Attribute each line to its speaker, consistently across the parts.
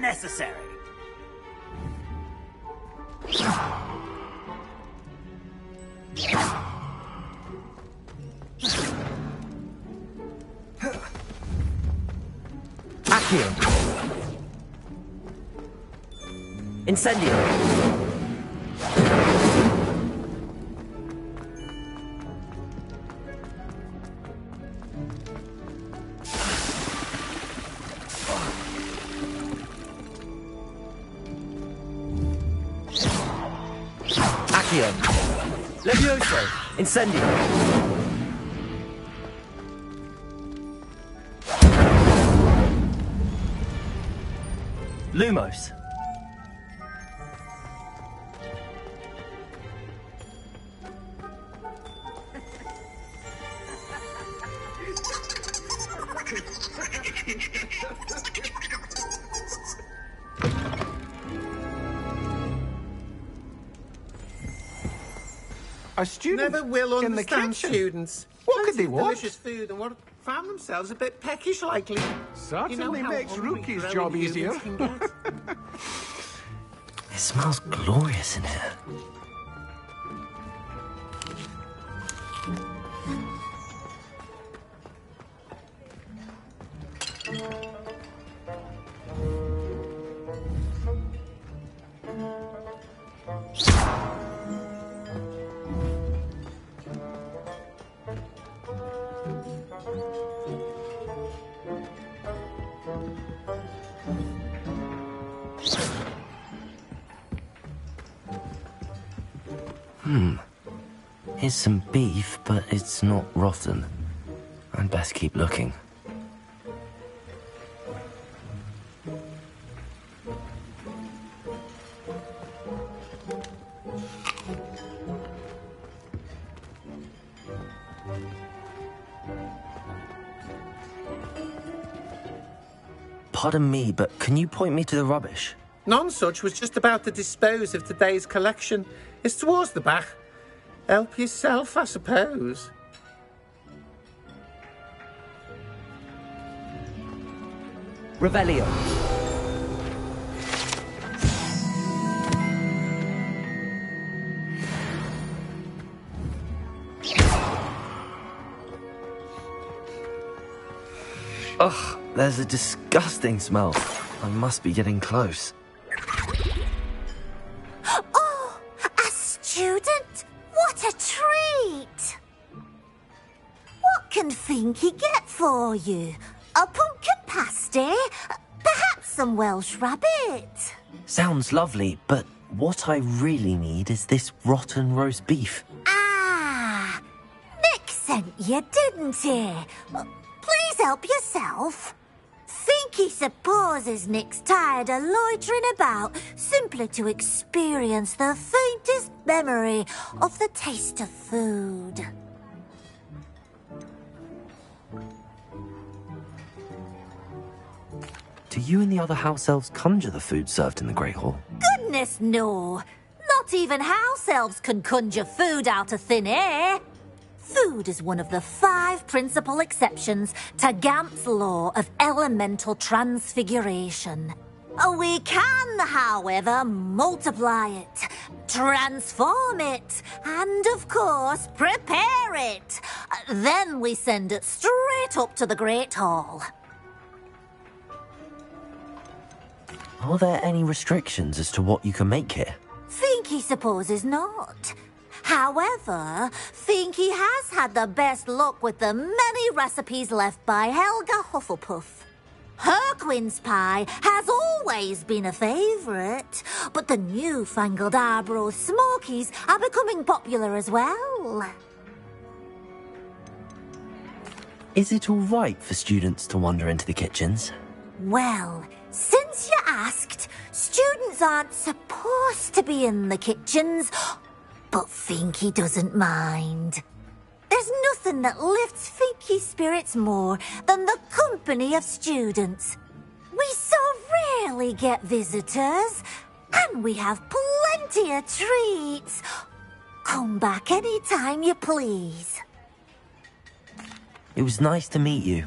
Speaker 1: necessary.
Speaker 2: Accio. Incendio. Accio. Levioso. Incendio. Lumos.
Speaker 3: A student
Speaker 4: never will
Speaker 3: in the
Speaker 4: understand
Speaker 3: kitchen.
Speaker 4: students.
Speaker 3: What could they want?
Speaker 4: Delicious food and what found themselves a bit peckish lately.
Speaker 3: Certainly
Speaker 4: how
Speaker 3: makes
Speaker 4: hungry
Speaker 3: Rookie's
Speaker 4: growing
Speaker 3: job
Speaker 4: humans
Speaker 3: easier.
Speaker 4: can get.
Speaker 2: It smells glorious in here. Here's some beef, but it's not rotten. I'd best keep looking. Pardon me, but can you point me to the rubbish?
Speaker 4: None such was just about to dispose of today's collection. It's towards the back. Help yourself, I suppose.
Speaker 1: Revelio.
Speaker 2: Ugh, there's a disgusting smell. I must be getting close.
Speaker 5: Oh, a student? What a treat! What can Finky get for you? A pumpkin pasty? Perhaps some Welsh rabbit?
Speaker 2: Sounds lovely, but what I really need is this rotten roast beef.
Speaker 5: Ah, Nick sent you, didn't he? Please help yourself. Finky supposes Nick's tired of loitering about simply to experience the faintest memory of the taste of food.
Speaker 2: Do you and the other house elves conjure the food served in the Great Hall?
Speaker 5: Goodness, no. Not even house elves can conjure food out of thin air. Food is one of the 5 principal exceptions to Gamp's law of elemental transfiguration. We can, however, multiply it, transform it, and, of course, prepare it. Then we send it straight up to the Great Hall.
Speaker 2: Are there any restrictions as to what you can make here?
Speaker 5: Finky supposes not. However, Finky has had the best luck with the many recipes left by Helga Hufflepuff. Her quince pie has always been a favourite, but the newfangled Arbroath Smokies are becoming popular as well.
Speaker 2: Is it all right for students to wander into the kitchens?
Speaker 5: Well, since you asked, students aren't supposed to be in the kitchens, but Finky doesn't mind. There's nothing that lifts Finky's spirits more than the company of students. We so rarely get visitors, and we have plenty of treats. Come back any time you please.
Speaker 2: It was nice to meet you.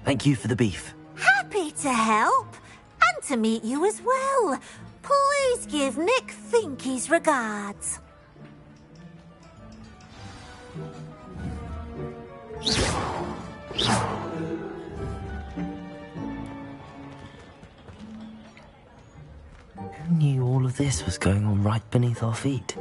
Speaker 2: Thank you for the beef.
Speaker 5: Happy to help, and to meet you as well. Please give Nick Finky's regards.
Speaker 2: Who knew all of this was going on right beneath our feet?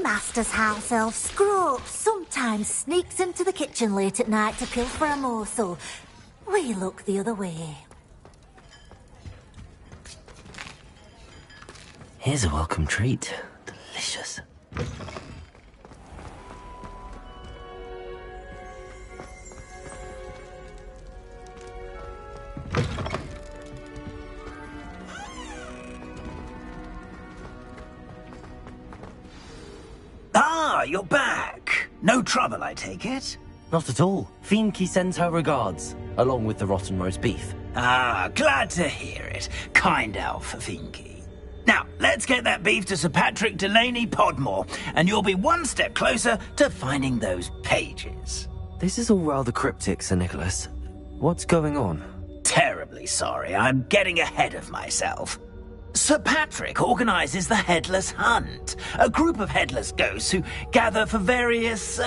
Speaker 5: Master's house elf Scroope sometimes sneaks into the kitchen late at night to pilfer a morsel. We look the other way.
Speaker 2: Here's a welcome treat. Delicious.
Speaker 6: Ah, you're back. No trouble, I take it?
Speaker 2: Not at all. Fienke sends her regards, along with the rotten roast beef.
Speaker 6: Ah, glad to hear it. Kind elf, Fienke. Now, let's get that beef to Sir Patrick Delaney Podmore, and you'll be one step closer to finding those pages.
Speaker 2: This is all rather cryptic, Sir Nicholas. What's going on?
Speaker 6: Terribly sorry, I'm getting ahead of myself. Sir Patrick organises the Headless Hunt, a group of headless ghosts who gather for various,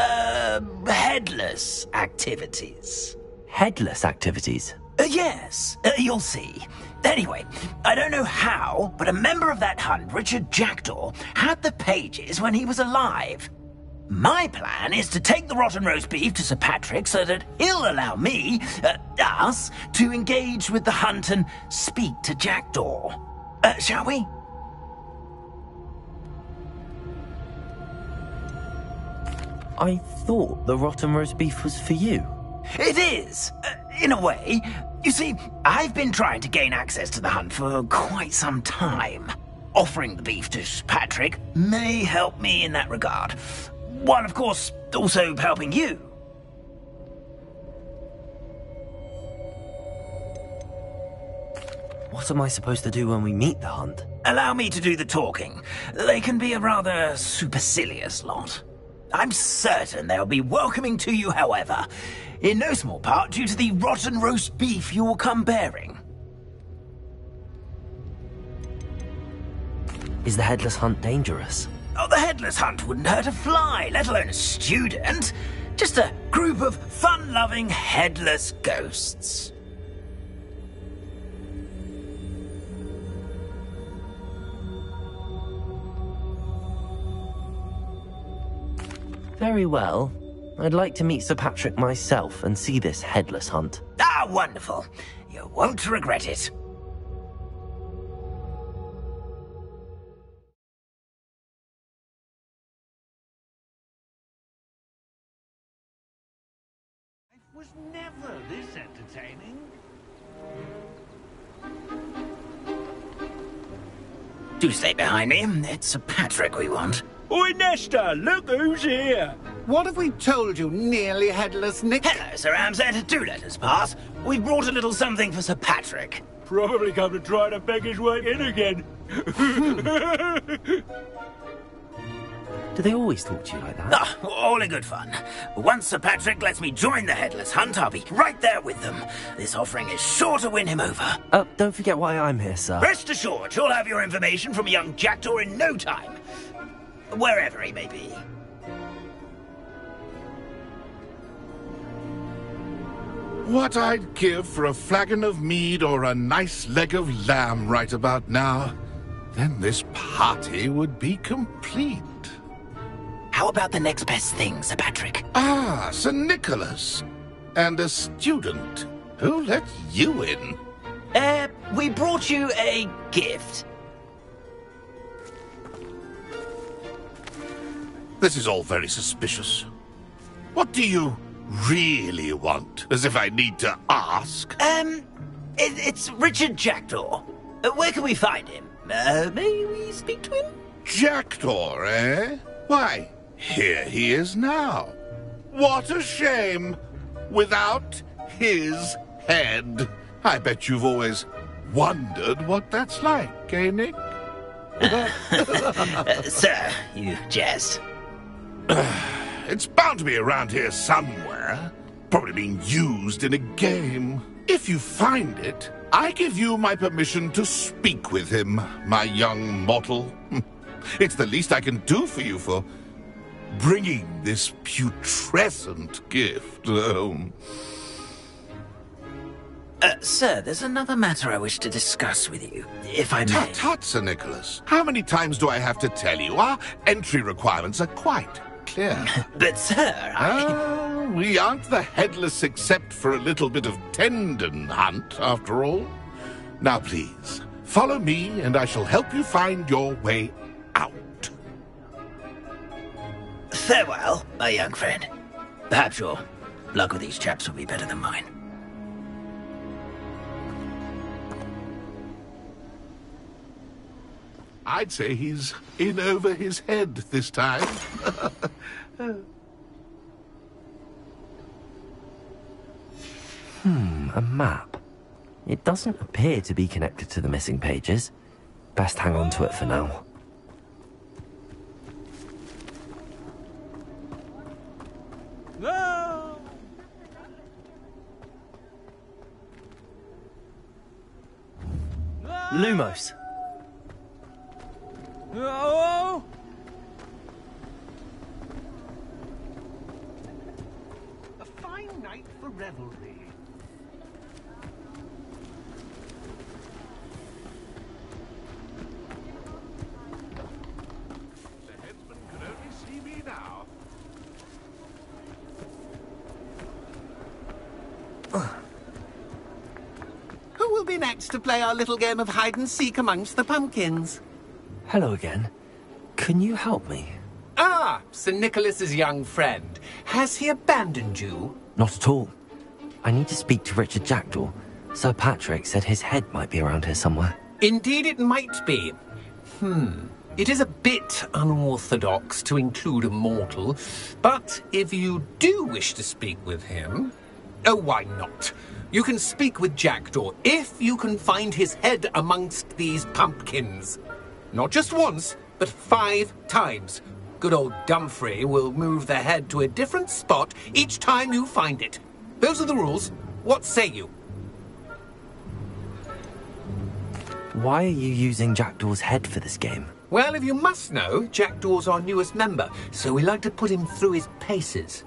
Speaker 6: headless activities.
Speaker 2: Headless activities?
Speaker 6: Yes, you'll see. Anyway, I don't know how, but a member of that hunt, Richard Jackdaw, had the pages when he was alive. My plan is to take the rotten roast beef to Sir Patrick so that he'll allow me, us, to engage with the hunt and speak to Jackdaw. Shall we?
Speaker 2: I thought the rotten roast beef was for you.
Speaker 6: It is, in a way. You see, I've been trying to gain access to the hunt for quite some time. Offering the beef to Sir Patrick may help me in that regard. While, of course, also helping you.
Speaker 2: What am I supposed to do when we meet the hunt?
Speaker 6: Allow me to do the talking. They can be a rather supercilious lot. I'm certain they'll be welcoming to you, however, in no small part due to the rotten roast beef you'll come bearing.
Speaker 2: Is the Headless Hunt dangerous?
Speaker 6: Oh, the Headless Hunt wouldn't hurt a fly, let alone a student. Just a group of fun-loving headless ghosts.
Speaker 2: Very well. I'd like to meet Sir Patrick myself and see this Headless Hunt.
Speaker 6: Ah, wonderful. You won't regret it.
Speaker 3: It was never this entertaining.
Speaker 6: Do stay behind me. It's Sir Patrick we want.
Speaker 7: Oi, Nesta, look who's here.
Speaker 3: What have we told you, nearly headless Nick?
Speaker 6: Hello, Sir Ramsett. Do let us pass. We've brought a little something for Sir Patrick.
Speaker 7: Probably come to try to beg his way in again.
Speaker 2: Do they always talk to you like that?
Speaker 6: Ah, all in good fun. Once Sir Patrick lets me join the Headless Hunt, I'll be right there with them. This offering is sure to win him over.
Speaker 2: Don't forget why I'm here, sir.
Speaker 6: Rest assured, you'll have your information from young Jackdaw in no time. Wherever he may be.
Speaker 8: What I'd give for a flagon of mead or a nice leg of lamb right about now. Then this party would be complete.
Speaker 6: How about the next best thing, Sir Patrick?
Speaker 8: Ah, Sir Nicholas. And a student. Who let you in?
Speaker 6: We brought you a gift.
Speaker 8: This is all very suspicious. What do you really want? As if I need to ask.
Speaker 6: It's Richard Jackdaw. Where can we find him? May we speak to him?
Speaker 8: Jackdaw, eh? Why, here he is now. What a shame. Without his head. I bet you've always wondered what that's like, eh, Nick?
Speaker 6: Sir, you jest.
Speaker 8: It's bound to be around here somewhere. Probably being used in a game. If you find it, I give you my permission to speak with him, my young mortal. It's the least I can do for you for bringing this putrescent gift home.
Speaker 6: Sir, there's another matter I wish to discuss with you, if I may.
Speaker 8: Tut, Sir Nicholas. How many times do I have to tell you? Our entry requirements are quite clear.
Speaker 6: But, sir,
Speaker 8: we aren't the headless except for a little bit of tendon hunt, after all. Now, please, follow me and I shall help you find your way out.
Speaker 6: Farewell, my young friend. Perhaps your luck with these chaps will be better than mine.
Speaker 8: I'd say he's in over his head this time.
Speaker 2: A map. It doesn't appear to be connected to the missing pages. Best hang on to it for now.
Speaker 7: No!
Speaker 2: Lumos.
Speaker 7: Oh!
Speaker 3: A fine night for revelry.
Speaker 8: The headsman can only see me now.
Speaker 4: Who will be next to play our little game of hide-and-seek amongst the pumpkins?
Speaker 2: Hello again. Can you help me?
Speaker 4: Ah, Sir Nicholas's young friend. Has he abandoned you?
Speaker 2: Not at all. I need to speak to Richard Jackdaw. Sir Patrick said his head might be around here somewhere.
Speaker 4: Indeed it might be. It is a bit unorthodox to include a mortal, but if you do wish to speak with him... Oh, why not? You can speak with Jackdaw if you can find his head amongst these pumpkins. Not just once, but 5 times. Good old Dumfrey will move the head to a different spot each time you find it. Those are the rules. What say you?
Speaker 2: Why are you using Jackdaw's head for this game?
Speaker 4: Well, if you must know, Jackdaw's our newest member, so we like to put him through his paces.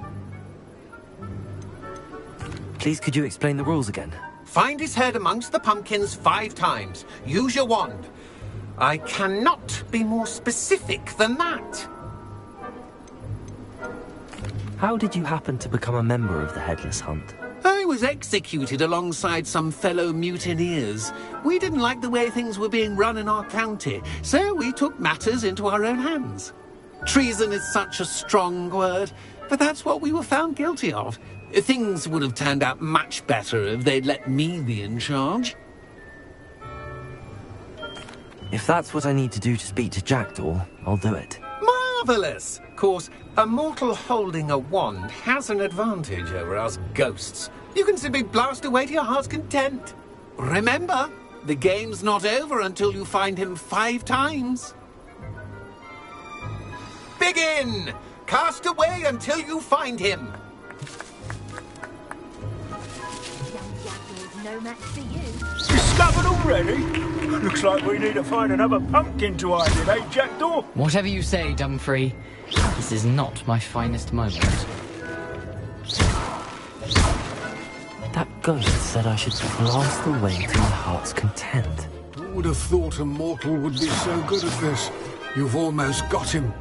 Speaker 2: Please, could you explain the rules again?
Speaker 4: Find his head amongst the pumpkins 5 times. Use your wand. I cannot be more specific than that.
Speaker 2: How did you happen to become a member of the Headless Hunt?
Speaker 4: I was executed alongside some fellow mutineers. We didn't like the way things were being run in our county, so we took matters into our own hands. Treason is such a strong word, but that's what we were found guilty of. Things would have turned out much better if they'd let me be in charge.
Speaker 2: If that's what I need to do to speak to Jackdaw, I'll do it.
Speaker 4: Marvellous! Of course, a mortal holding a wand has an advantage over us ghosts. You can simply blast away to your heart's content. Remember, the game's not over until you find him 5 times. Begin! Cast away until you find him.
Speaker 5: No match for you.
Speaker 7: Discovered already? Looks like we need to find another pumpkin to hide in, eh, Jackdaw?
Speaker 9: Whatever you say, Dumfrey. This is not my finest moment.
Speaker 2: That ghost said I should blast away to my heart's content.
Speaker 10: Who would have thought a mortal would be so good at this? You've almost got him.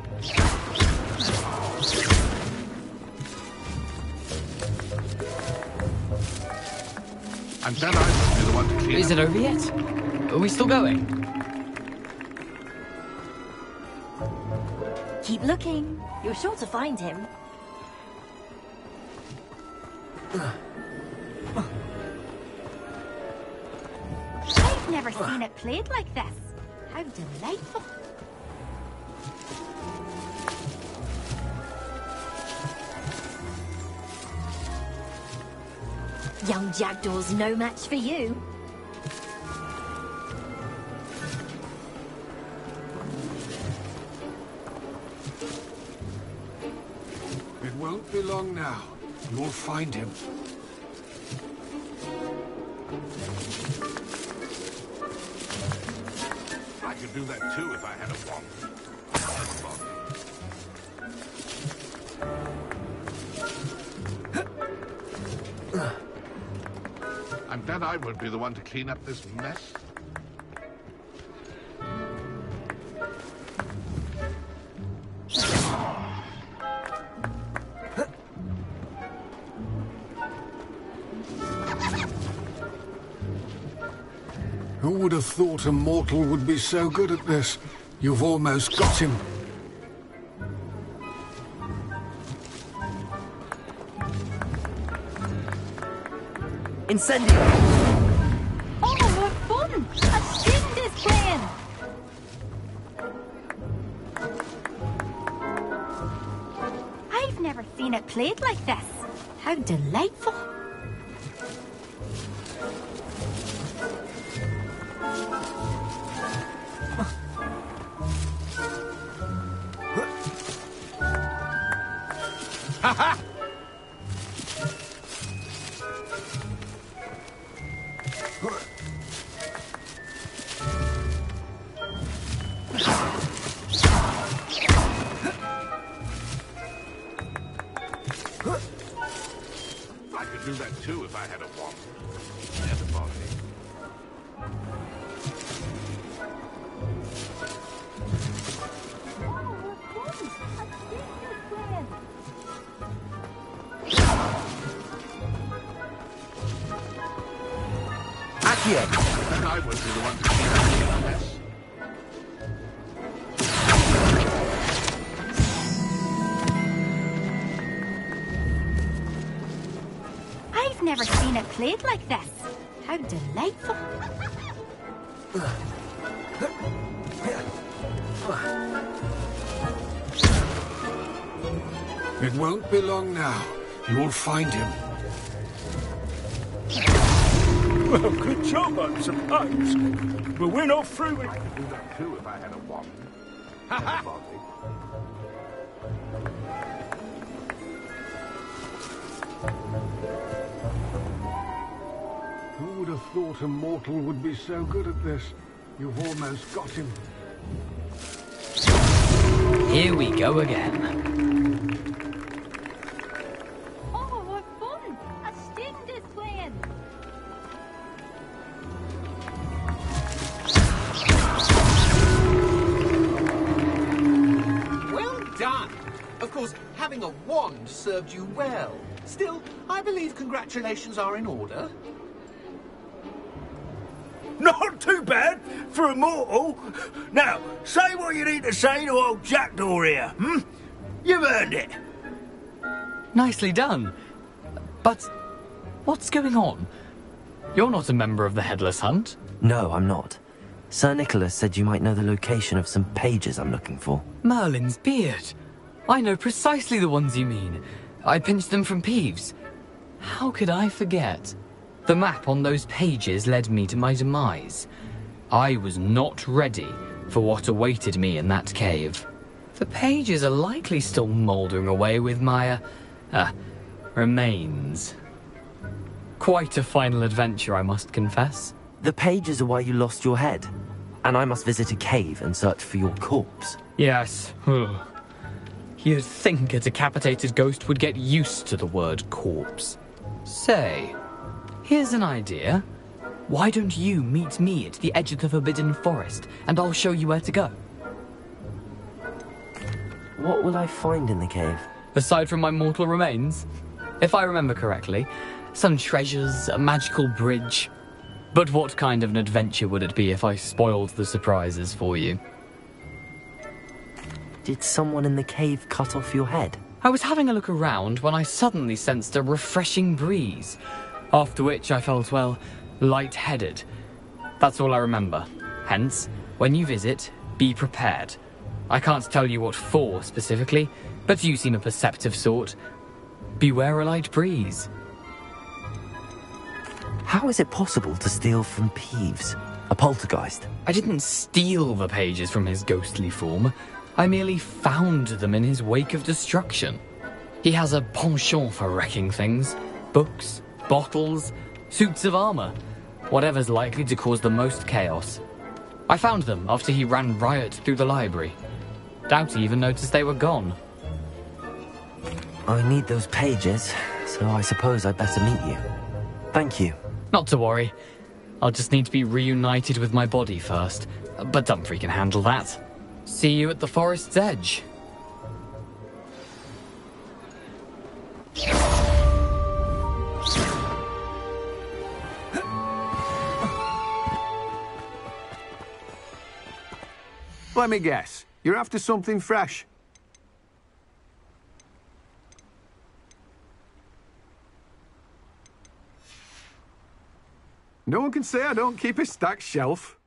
Speaker 8: And then I must be the one to clean
Speaker 9: Is it over yet? Are we still going?
Speaker 5: Keep looking. You're sure to find him. I've never seen it played like this. How delightful. Young Jackdaw's no match for you.
Speaker 10: It won't be long now. You'll find him.
Speaker 8: I could do that too if I had a wand. I'm bet I won't be the one to clean up this mess.
Speaker 10: Who would have thought a mortal would be so good at this? You've almost got him.
Speaker 1: Incendio!
Speaker 5: Oh, what fun! A student is playing! I've never seen it played like this. How delightful!
Speaker 8: Ha-ha! I could do that too if I had a wand. Never bother.
Speaker 1: Accio!
Speaker 8: And I would be the one to clean up this mess.
Speaker 5: I've never seen it played like this. How delightful.
Speaker 10: It won't be long now. You'll find him.
Speaker 7: Well, good job, I suppose. But we're not through with...
Speaker 8: I could do that too if I had a wand. Ha-ha!
Speaker 10: Who would have thought a mortal would be so good at this? You've almost got him.
Speaker 9: Here we go again.
Speaker 5: Oh, what fun! A student is playing!
Speaker 4: Well done! Of course, having a wand served you well. Still, I believe congratulations are in order.
Speaker 7: Not too bad for a mortal. Now, say what you need to say to old Jackdaw here, hmm? You've earned it.
Speaker 9: Nicely done. But what's going on? You're not a member of the Headless Hunt.
Speaker 2: No, I'm not. Sir Nicholas said you might know the location of some pages I'm looking for.
Speaker 9: Merlin's beard. I know precisely the ones you mean. I pinched them from Peeves. How could I forget? The map on those pages led me to my demise. I was not ready for what awaited me in that cave. The pages are likely still mouldering away with my, remains. Quite a final adventure, I must confess.
Speaker 2: The pages are why you lost your head, and I must visit a cave and search for your corpse.
Speaker 9: Yes. You'd think a decapitated ghost would get used to the word corpse. Say, here's an idea. Why don't you meet me at the edge of the Forbidden Forest, and I'll show you where to go?
Speaker 2: What will I find in the cave?
Speaker 9: Aside from my mortal remains? If I remember correctly, some treasures, a magical bridge. But what kind of an adventure would it be if I spoiled the surprises for you?
Speaker 2: Did someone in the cave cut off your head?
Speaker 9: I was having a look around when I suddenly sensed a refreshing breeze, after which I felt, well, lightheaded. That's all I remember. Hence, when you visit, be prepared. I can't tell you what for specifically, but you seem a perceptive sort. Beware a light breeze.
Speaker 2: How is it possible to steal from Peeves? A poltergeist?
Speaker 9: I didn't steal the pages from his ghostly form. I merely found them in his wake of destruction. He has a penchant for wrecking things. Books, bottles, suits of armor. Whatever's likely to cause the most chaos. I found them after he ran riot through the library. Doubt he even noticed they were gone.
Speaker 2: I need those pages, so I suppose I'd better meet you. Thank you.
Speaker 9: Not to worry. I'll just need to be reunited with my body first. But Dumfries can handle that. See you at the forest's edge.
Speaker 11: Let me guess. You're after something fresh. No one can say I don't keep a stacked shelf.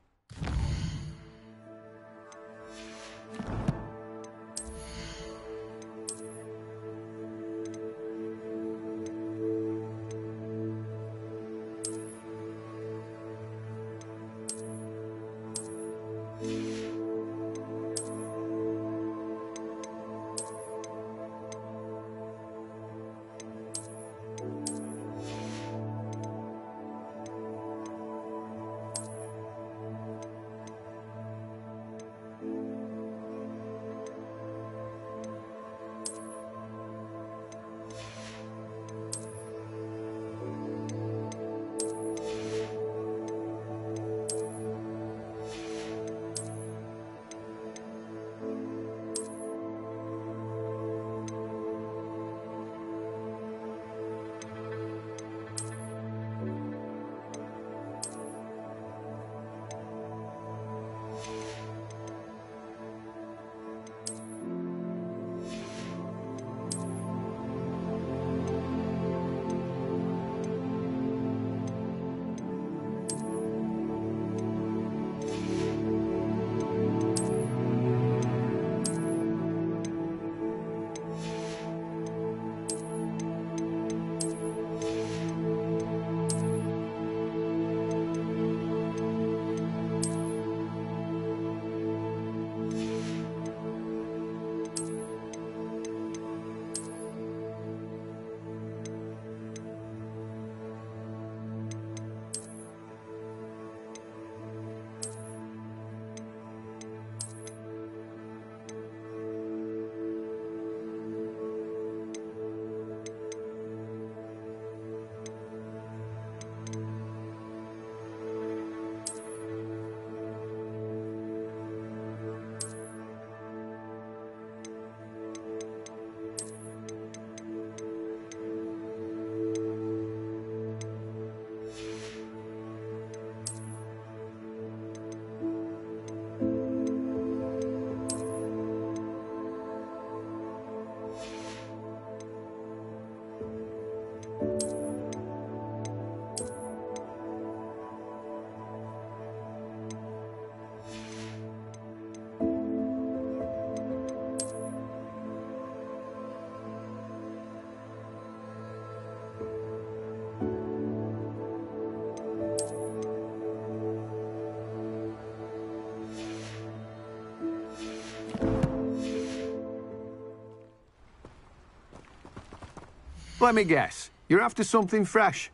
Speaker 11: Let me guess. You're after something fresh.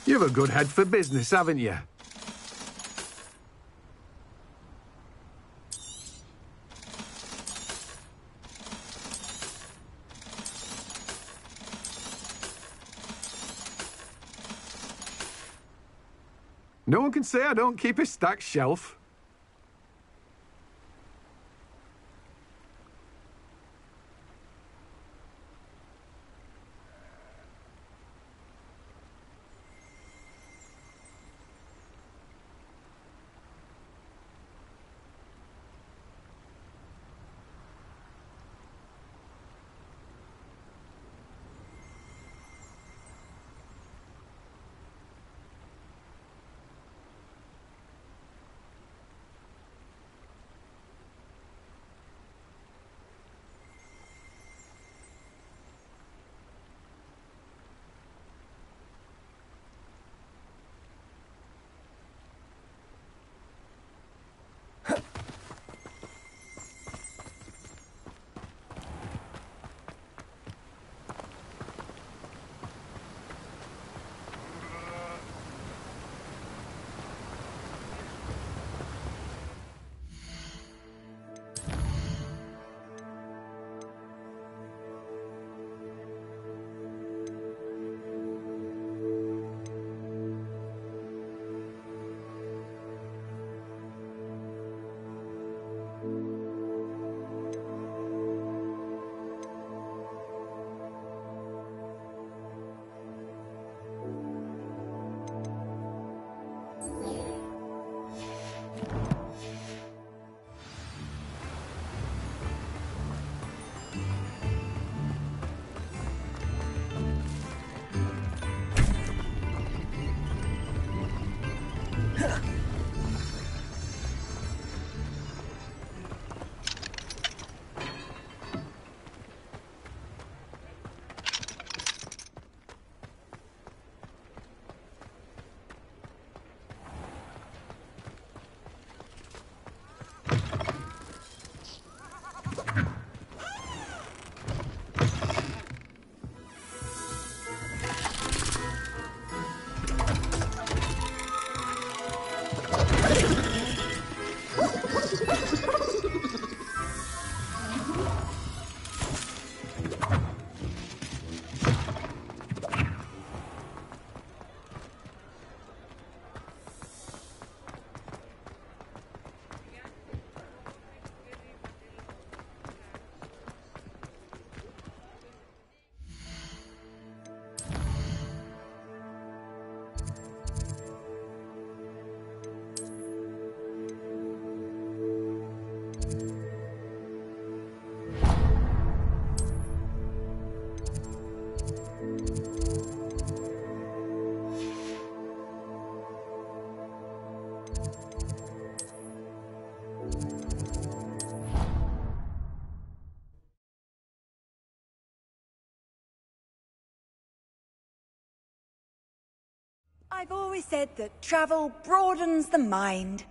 Speaker 11: You've a good head for business, haven't you? No one can say I don't keep a stacked shelf.
Speaker 12: I've always said that travel broadens the mind.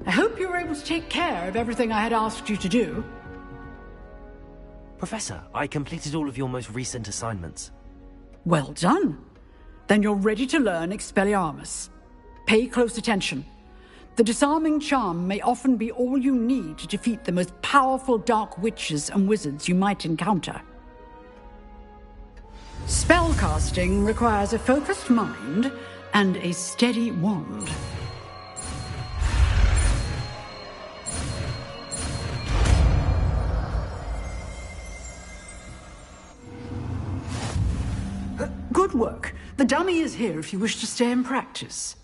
Speaker 13: I hope you were able to take care of everything I had asked you to do.
Speaker 2: Professor, I completed all of your most recent assignments.
Speaker 13: Well done. Then you're ready to learn Expelliarmus. Pay close attention. The disarming charm may often be all you need to defeat the most powerful dark witches and wizards you might encounter. Spellcasting requires a focused mind and a steady wand. Good work. The dummy is here if you wish to stay and practice.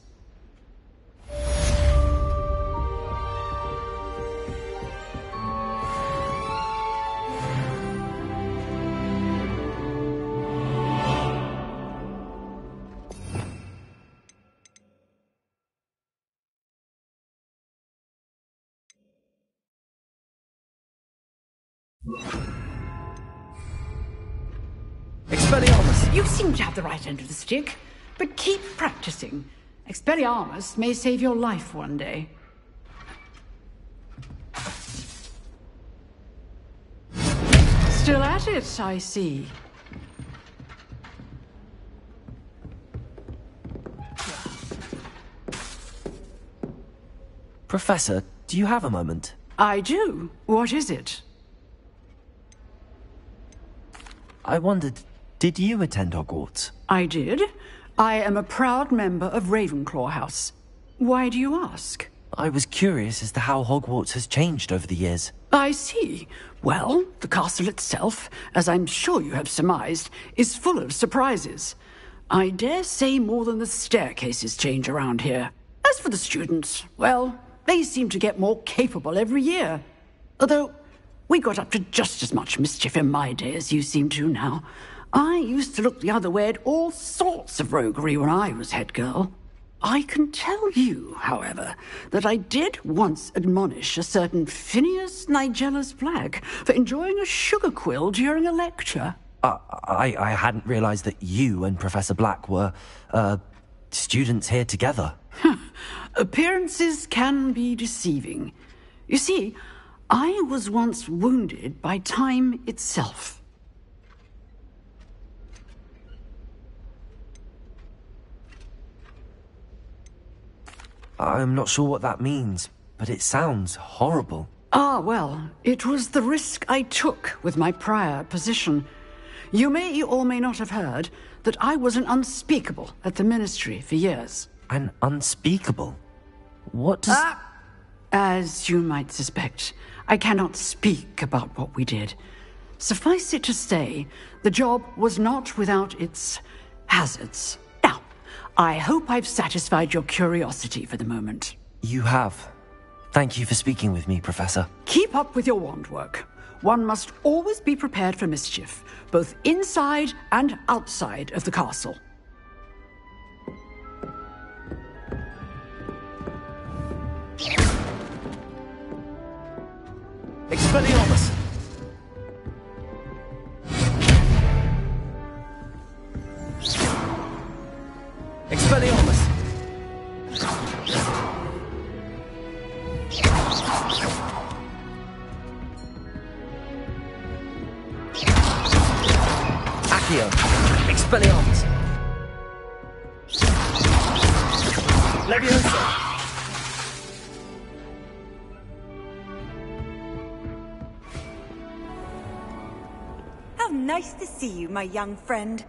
Speaker 2: Expelliarmus!
Speaker 13: You seem to have the right end of the stick, but keep practicing. Expelliarmus may save your life one day. Still at it, I see.
Speaker 2: Professor, do you have a moment?
Speaker 13: I do. What is it?
Speaker 2: I wondered, did you attend Hogwarts?
Speaker 13: I did. I am a proud member of Ravenclaw House. Why do you ask?
Speaker 2: I was curious as to how Hogwarts has changed over the years.
Speaker 13: I see. Well, the castle itself, as I'm sure you have surmised, is full of surprises. I dare say more than the staircases change around here. As for the students, well, they seem to get more capable every year. Although, we got up to just as much mischief in my day as you seem to now. I used to look the other way at all sorts of roguery when I was head girl. I can tell you, however, that I did once admonish a certain Phineas Nigella's Black for enjoying a sugar quill during a lecture.
Speaker 2: I hadn't realized that you and Professor Black were, students here together.
Speaker 13: Appearances can be deceiving. You see, I was once wounded by time itself.
Speaker 2: I'm not sure what that means, but it sounds horrible.
Speaker 13: Ah, well, it was the risk I took with my prior position. You may or may not have heard that I was an unspeakable at the Ministry for years.
Speaker 2: An unspeakable? What does...
Speaker 13: As you might suspect, I cannot speak about what we did. Suffice it to say, the job was not without its hazards. Now, I hope I've satisfied your curiosity for the moment.
Speaker 2: You have. Thank you for speaking with me, Professor.
Speaker 13: Keep up with your wand work. One must always be prepared for mischief, both inside and outside of the castle.
Speaker 2: Expelliarmus! Expelliarmus! Accio! Expelliarmus! Leviosa!
Speaker 12: How nice to see you, my young friend.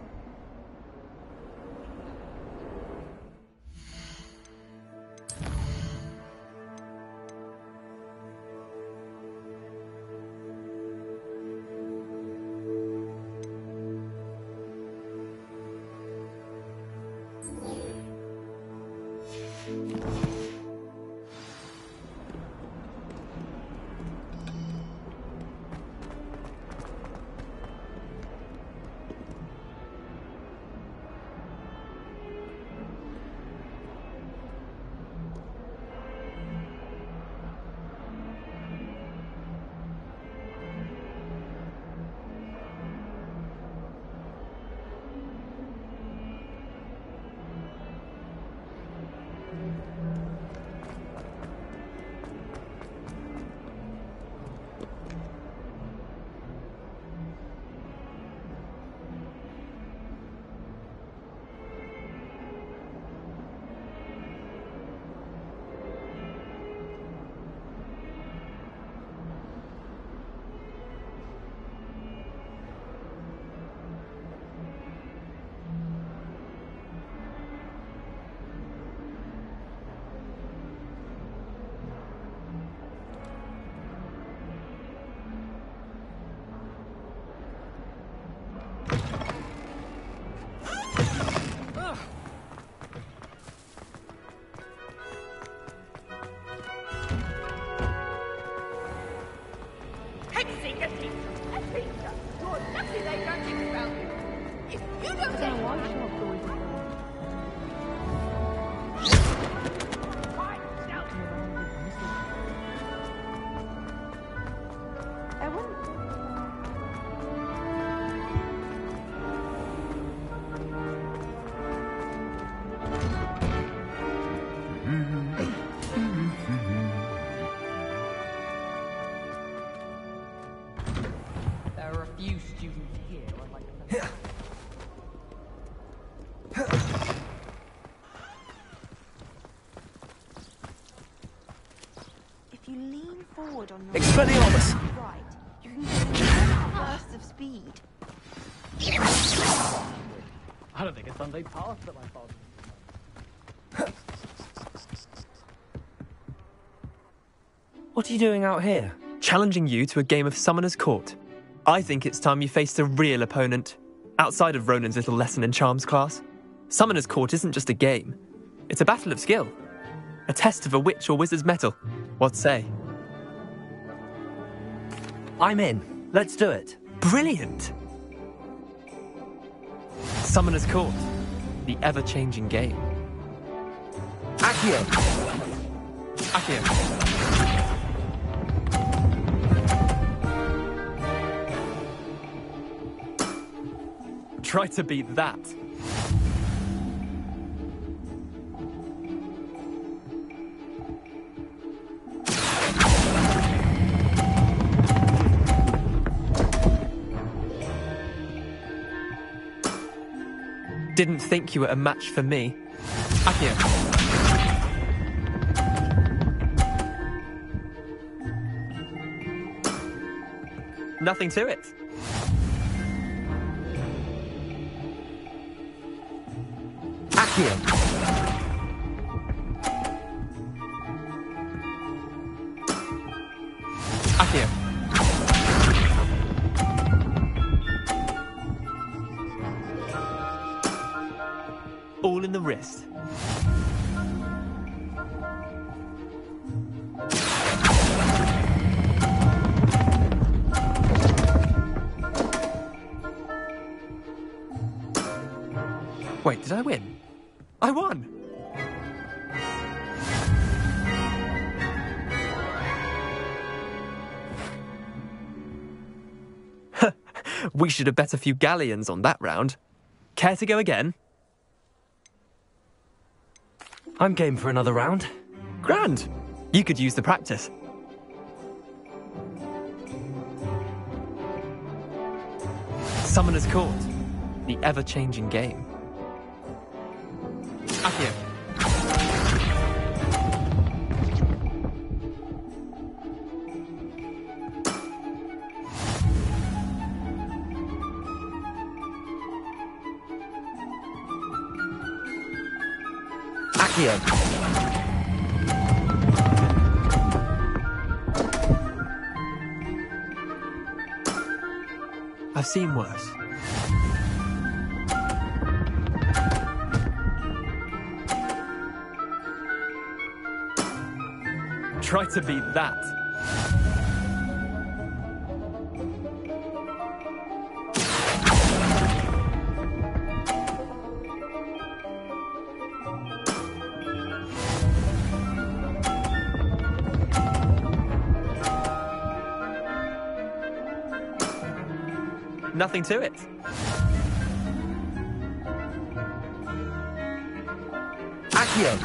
Speaker 14: If you lean forward on your
Speaker 2: Expelliarmus!
Speaker 14: right, you can get bursts of speed.
Speaker 9: I don't think a Sunday passed at my father.
Speaker 2: What are you doing out here?
Speaker 15: Challenging you to a game of Summoner's Court. I think it's time you faced a real opponent, outside of Ronan's little lesson in charms class. Summoner's Court isn't just a game. It's a battle of skill. A test of a witch or wizard's mettle. What say?
Speaker 2: I'm in. Let's do it.
Speaker 15: Brilliant! Summoner's Court. The ever-changing game.
Speaker 2: Accio!
Speaker 15: Accio. Try to beat that. Didn't think you were a match for me. Akio. Nothing to it.
Speaker 1: Akio.
Speaker 15: Akio. All in the wrist. Wait, did I win? I won! We should have bet a few galleons on that round. Care to go again?
Speaker 2: I'm game for another round.
Speaker 15: Grand! You could use the practice. Summoner's Court. The ever-changing game. Akio.
Speaker 1: Akio.
Speaker 15: I've seen worse. Try to beat that. Nothing to it.
Speaker 1: Akio.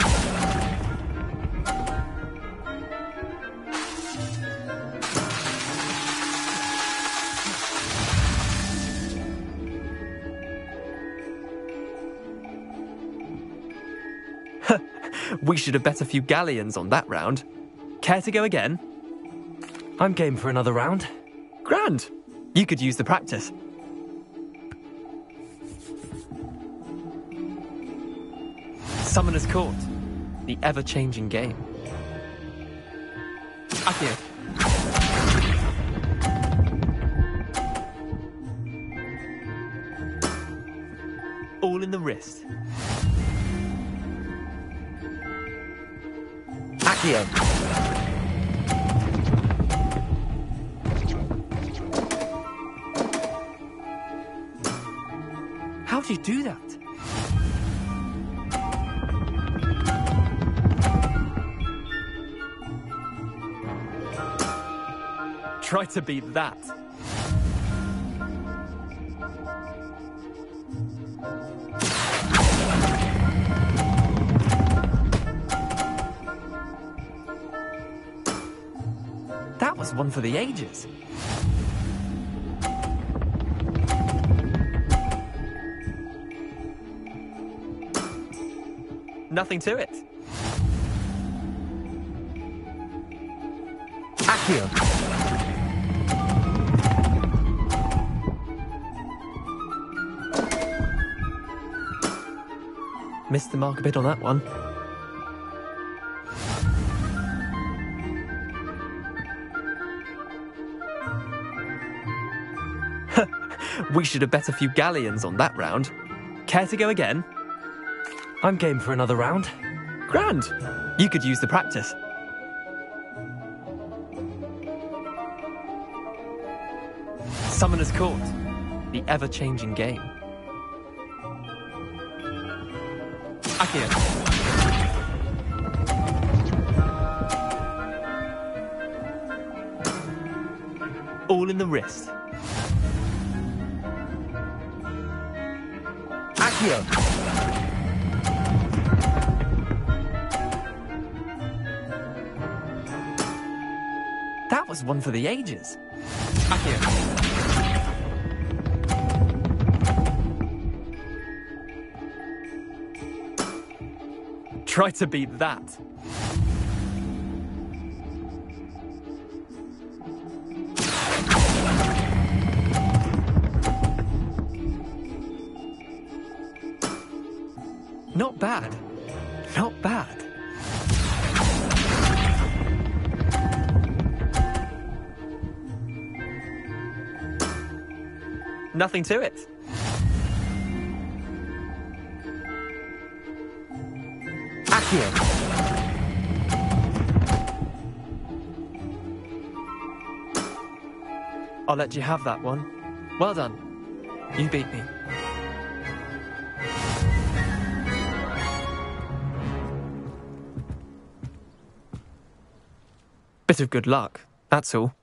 Speaker 15: We should have bet a few galleons on that round. Care to go again?
Speaker 2: I'm game for another round.
Speaker 15: Grand! You could use the practice. Summoner's Court. The ever-changing game. Akio. All in the wrist.
Speaker 1: Akio.
Speaker 15: How do you do that? Try to beat that. That was one for the ages. Nothing to it.
Speaker 1: Akio.
Speaker 15: Missed the mark a bit on that one. We should have bet a few galleons on that round. Care to go again?
Speaker 2: I'm game for another round.
Speaker 15: Grand! You could use the practice. Summoner's Court. The ever-changing game. Akio. All in the wrist.
Speaker 1: Accio.
Speaker 15: That was one for the ages. Accio. Try to beat that. Not bad. Not bad. Nothing to it.
Speaker 1: Accio.
Speaker 15: I'll let you have that one. Well done. You beat me. Bit of good luck, that's all.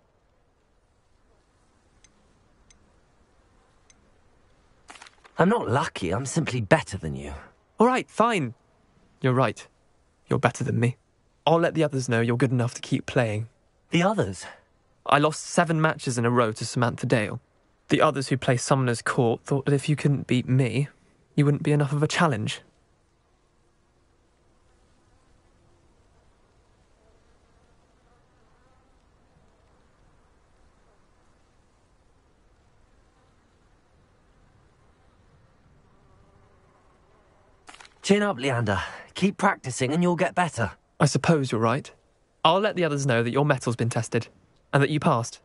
Speaker 2: I'm not lucky, I'm simply better than you.
Speaker 15: All right, fine. You're right. You're better than me. I'll let the others know you're good enough to keep playing.
Speaker 2: The others?
Speaker 15: I lost 7 matches in a row to Samantha Dale. The others who play Summoner's Court thought that if you couldn't beat me, you wouldn't be enough of a challenge.
Speaker 2: Chin up, Leander. Keep practicing and you'll get better.
Speaker 15: I suppose you're right. I'll let the others know that your metal's been tested, and that you passed.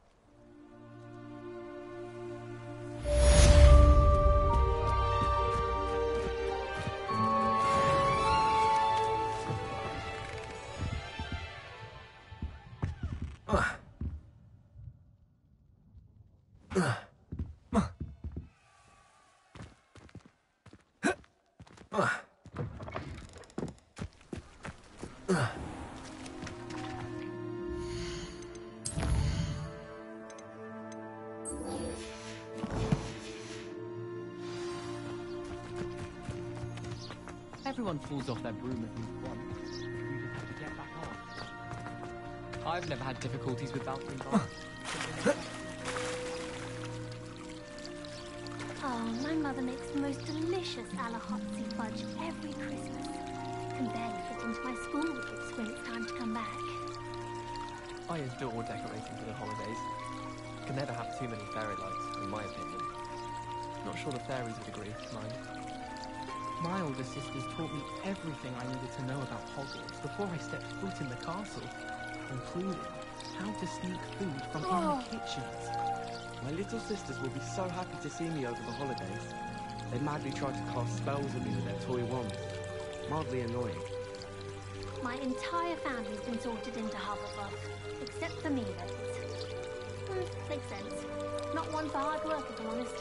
Speaker 9: Everyone falls off their broom at least once. You just have to get back on. I've never had difficulties with bouncing balls.
Speaker 16: Oh, my mother makes the most delicious alahotzi fudge every Christmas. Can barely fit into my school gifts when it's time to come back.
Speaker 15: I adore decorating for the holidays. Can never have too many fairy lights, in my opinion. Not sure the fairies would agree, mind.
Speaker 9: My older sisters taught me everything I needed to know about Hogwarts before I stepped foot in the castle, including how to sneak food from in the kitchens.
Speaker 17: My little sisters will be so happy to see me over the holidays. They madly try to cast spells at me with their toy wands. Mildly annoying.
Speaker 16: My entire family's been sorted into Hufflepuff, except for me, that is. Makes sense. Not one for hard work, if I'm honest.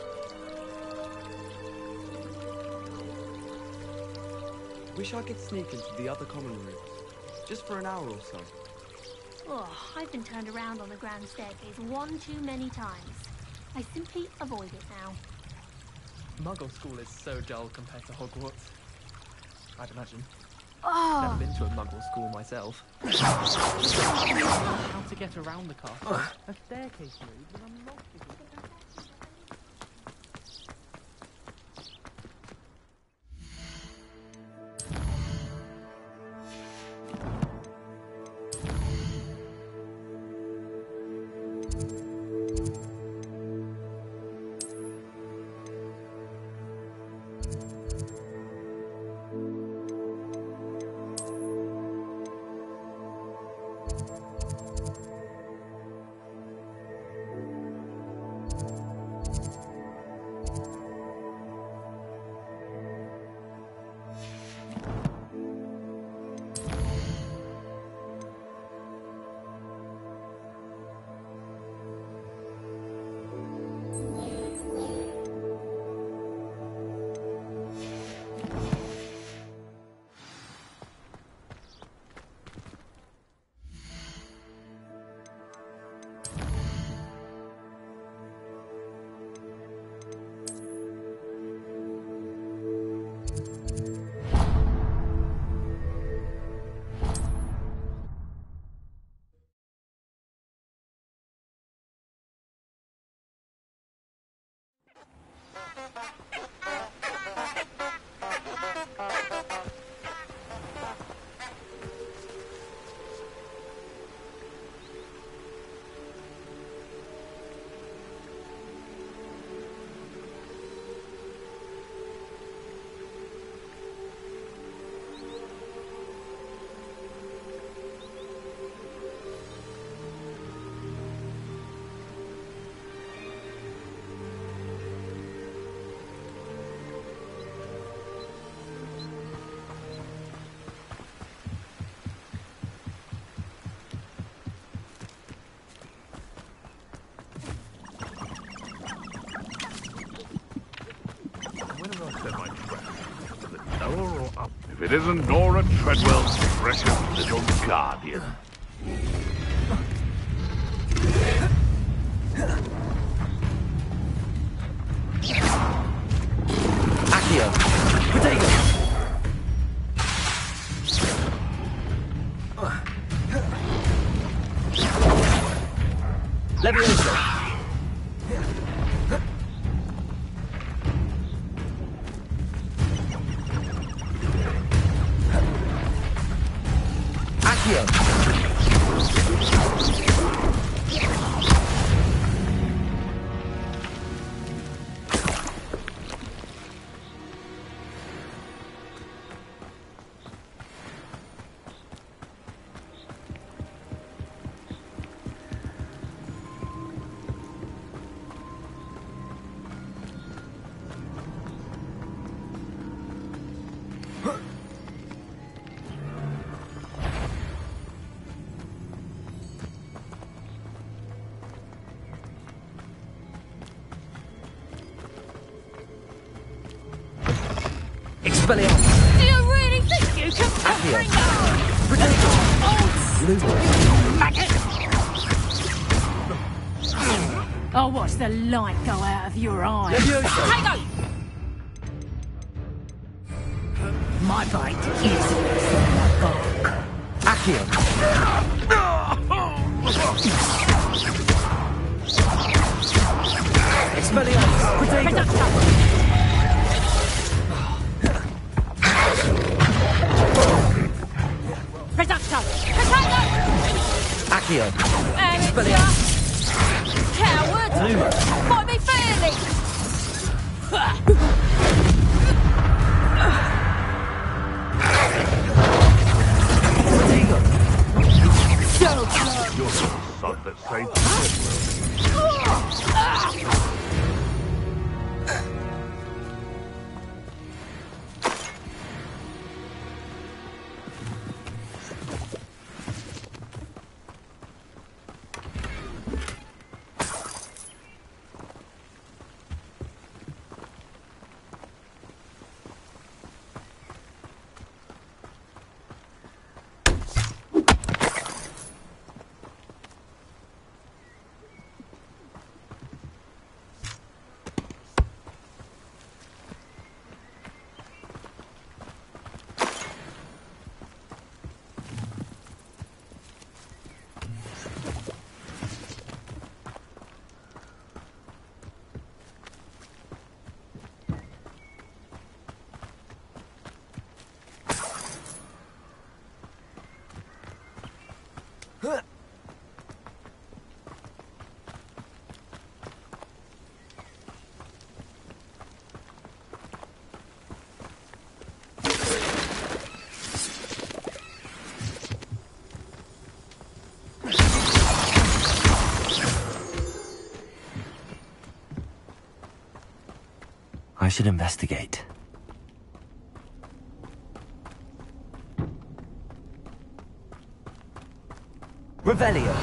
Speaker 17: Wish I could sneak into the other common room, just for an hour or so.
Speaker 16: Oh, I've been turned around on the grand staircase one too many times. I simply avoid it now.
Speaker 15: Muggle school is so dull compared to Hogwarts. I'd imagine.
Speaker 16: Oh.
Speaker 15: Never been to a Muggle school myself.
Speaker 9: How to get around the castle? A staircase move, and I'm lost again.
Speaker 8: If it isn't Nora Treadwell's precious little guardian.
Speaker 2: Accio. Potato. Leviosa. Accio. Expelliarmus.
Speaker 5: Do you really think you can bring I'll watch the light go out of your eyes. Potato! My bite is from the bark.
Speaker 2: Accio. Expelliarmus. Potato.
Speaker 5: Reducto! Potato!
Speaker 2: Accio.
Speaker 5: And it's coward! Fight me fairly! So close!
Speaker 8: You're the son that saved
Speaker 2: I should investigate. Revelio.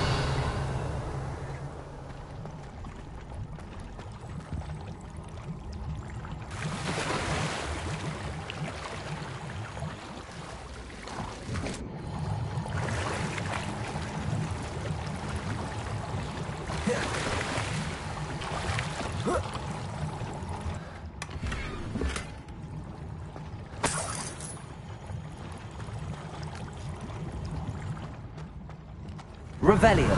Speaker 2: Revelio.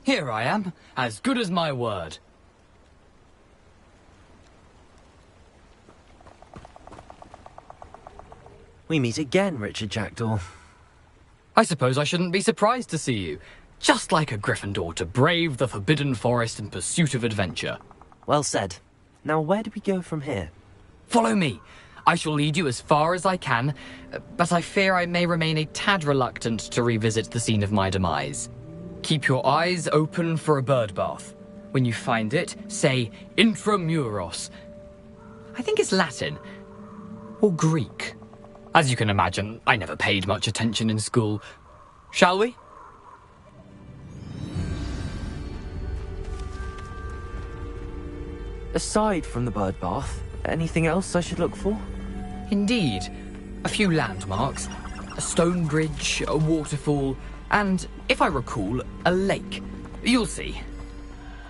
Speaker 9: Here I am, as good as my word.
Speaker 2: We meet again, Richard Jackdaw.
Speaker 9: I suppose I shouldn't be surprised to see you. Just like a Gryffindor to brave the Forbidden Forest in pursuit of adventure.
Speaker 2: Well said. Now where do we go from here?
Speaker 9: Follow me. I shall lead you as far as I can, but I fear I may remain a tad reluctant to revisit the scene of my demise. Keep your eyes open for a bird bath. When you find it, say Intramuros. I think it's Latin. Or Greek. As you can imagine, I never paid much attention in school. Shall we?
Speaker 2: Aside from the bird bath, anything else I should look for?
Speaker 9: Indeed. A few landmarks. A stone bridge, a waterfall, and, if I recall, a lake. You'll see.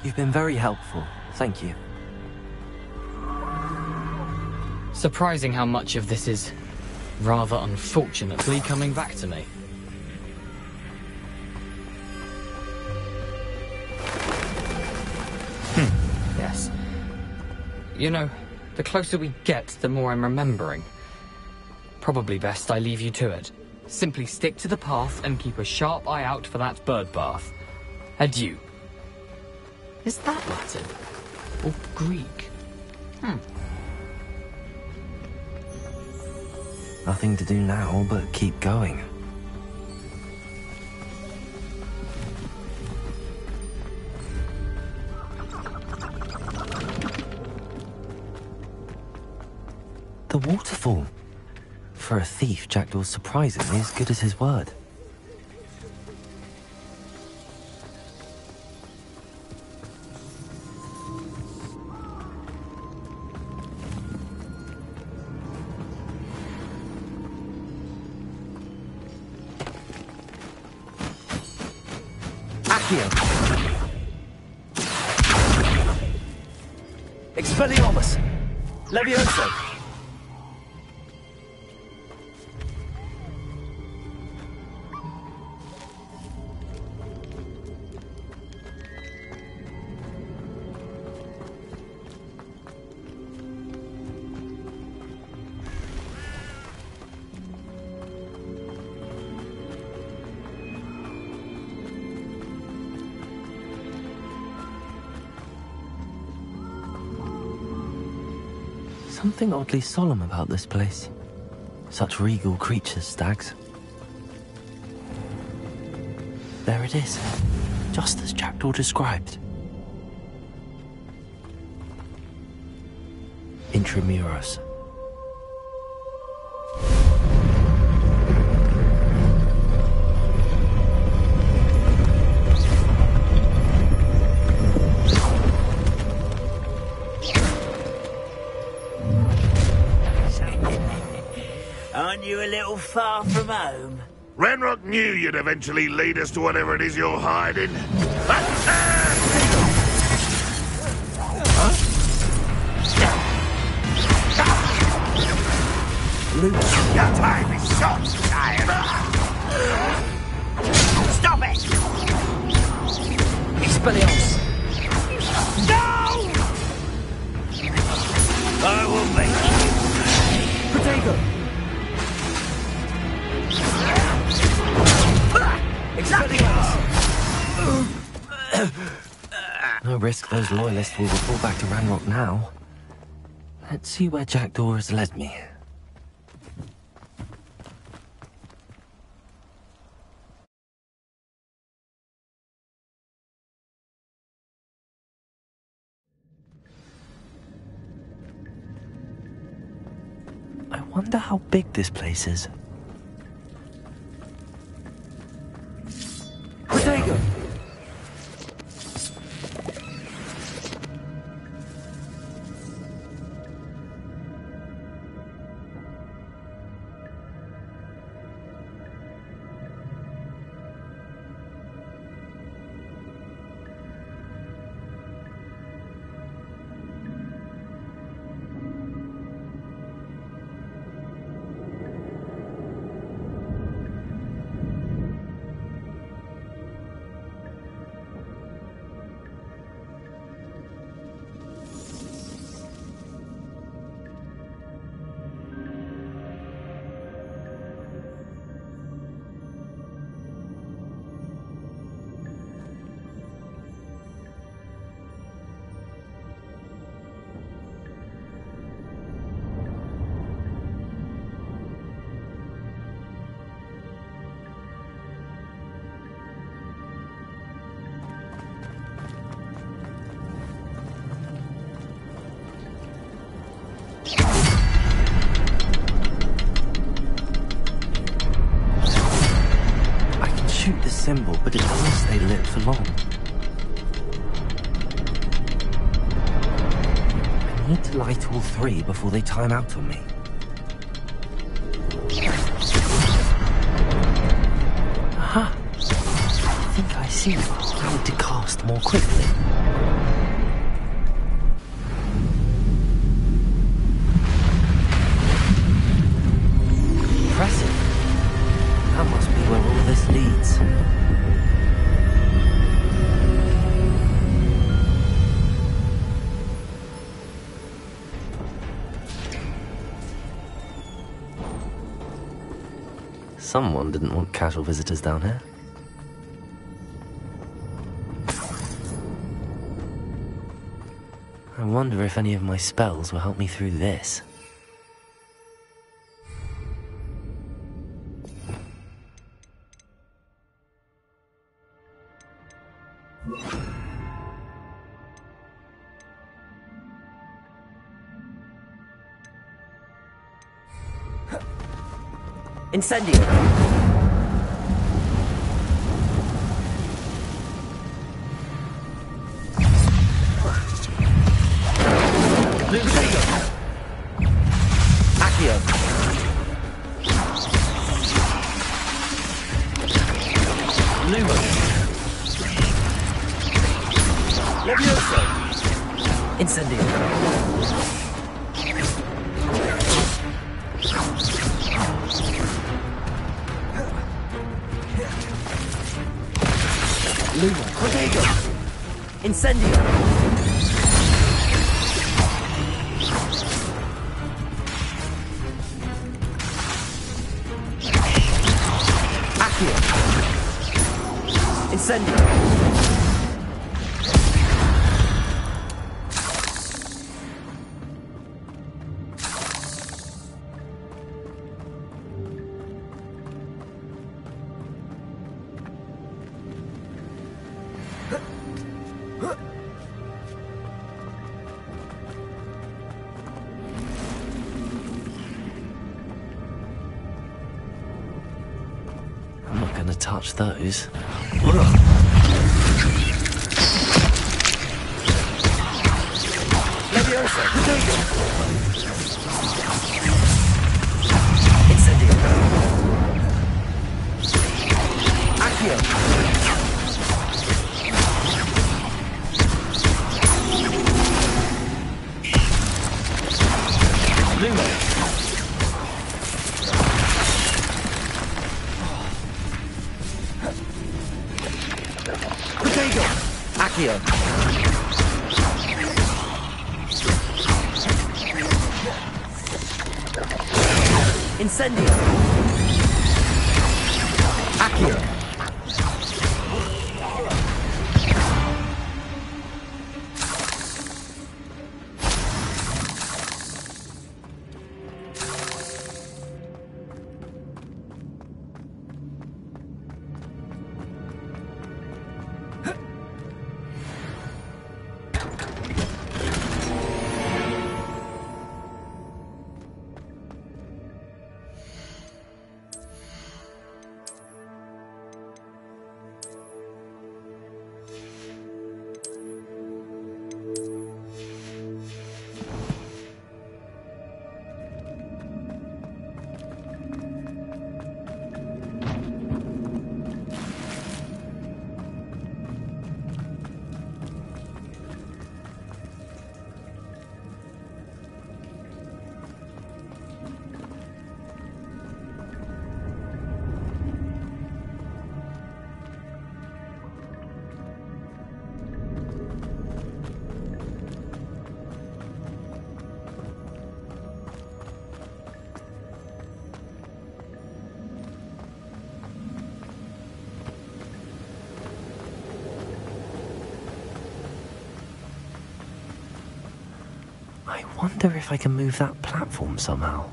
Speaker 2: You've been very helpful. Thank you.
Speaker 9: Surprising how much of this is, rather unfortunately, coming back to me. Yes. You know, the closer we get, the more I'm remembering. Probably best I leave you to it. Simply stick to the path and keep a sharp eye out for that bird bath. Adieu. Is that Latin? Or Greek?
Speaker 2: Nothing to do now but keep going. The waterfall. For a thief, Jackdaw's surprisingly as good as his word. Accio! Expelliarmus! Levioso! Something oddly solemn about this place. Such regal creatures, stags. There it is, just as Jackdaw described. Intramuros.
Speaker 6: Aren't you a little far from home?
Speaker 8: Ranrock knew you'd eventually lead us to whatever it is you're hiding.
Speaker 6: Luke, your time is short, child. Stop it!
Speaker 2: Expelliarmus!
Speaker 6: No! I will make you.
Speaker 2: Protego! No risk those loyalists will report back to Ranrock now. Let's see where Jackdaw has led me. I wonder how big this place is. Protego! I can shoot the symbol, but it doesn't stay lit for long. I need to light all three before they time out on me. Aha! I think I see. I need to cast more quickly. Impressive. That must be where all this leads. Someone didn't want casual visitors down here. I wonder if any of my spells will help me through this. Incendio! Accio! Lumo! Levioso! Incendio! Lumo! Protego! Incendio! Incendio! I'm not gonna touch those. Leviosa, Protego! Incendio! Accio! Lumo! Protego! Accio! Incendio! Accio! I wonder if I can move that platform somehow.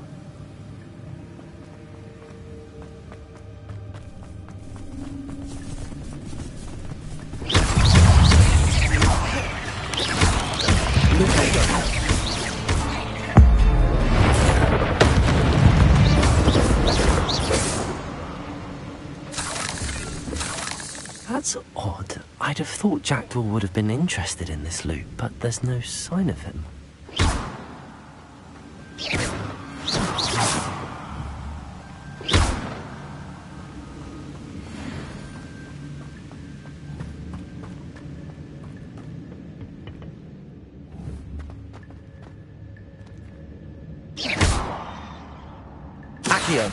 Speaker 2: That's odd. I'd have thought Jackdaw would have been interested in this loot, but there's no sign of him. Accio.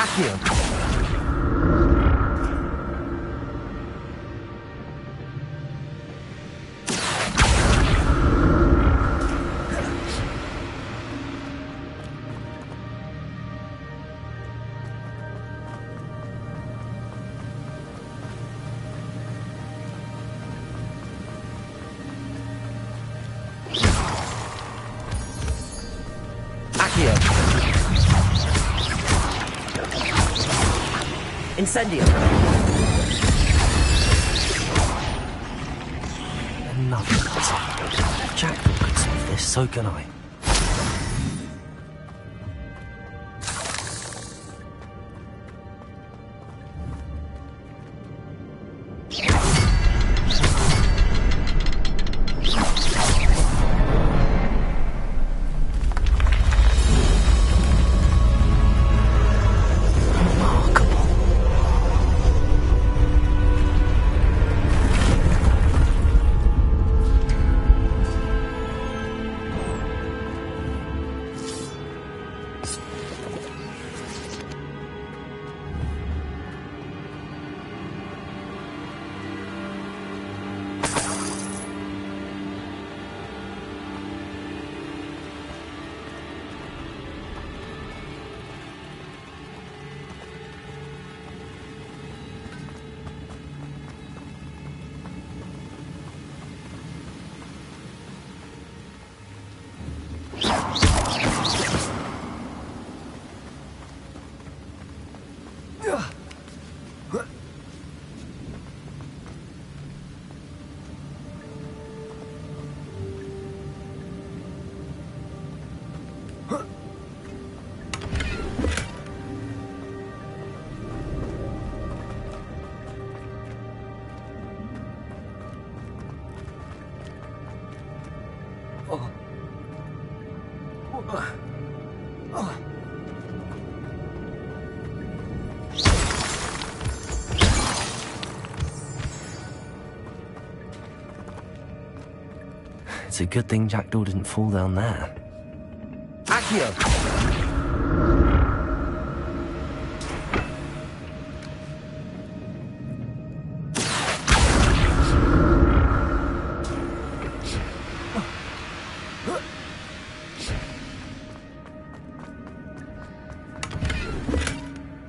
Speaker 2: Accio. Incendio. Another puzzle. If Jackdaw could solve this, so can I. It's a good thing Jackdaw didn't fall down there. Accio!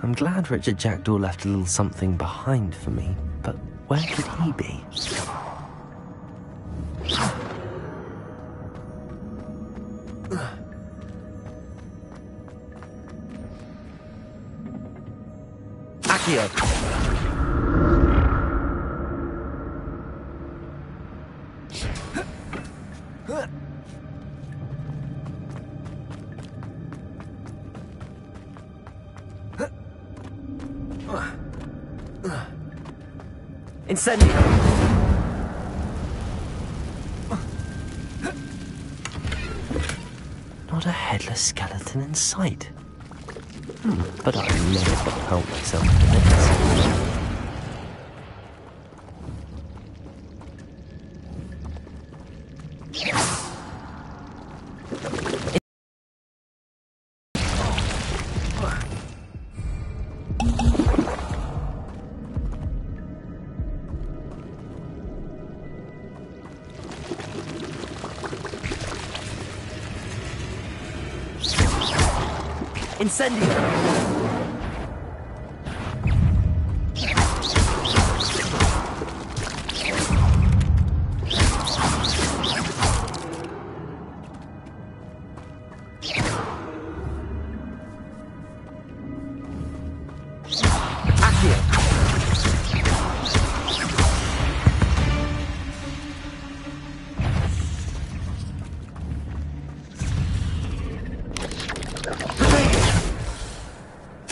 Speaker 2: I'm glad Richard Jackdaw left a little something behind for me, but where could he be? Accio! Incendio! Not a headless skeleton in sight. But I never help myself to this.
Speaker 6: Incendio!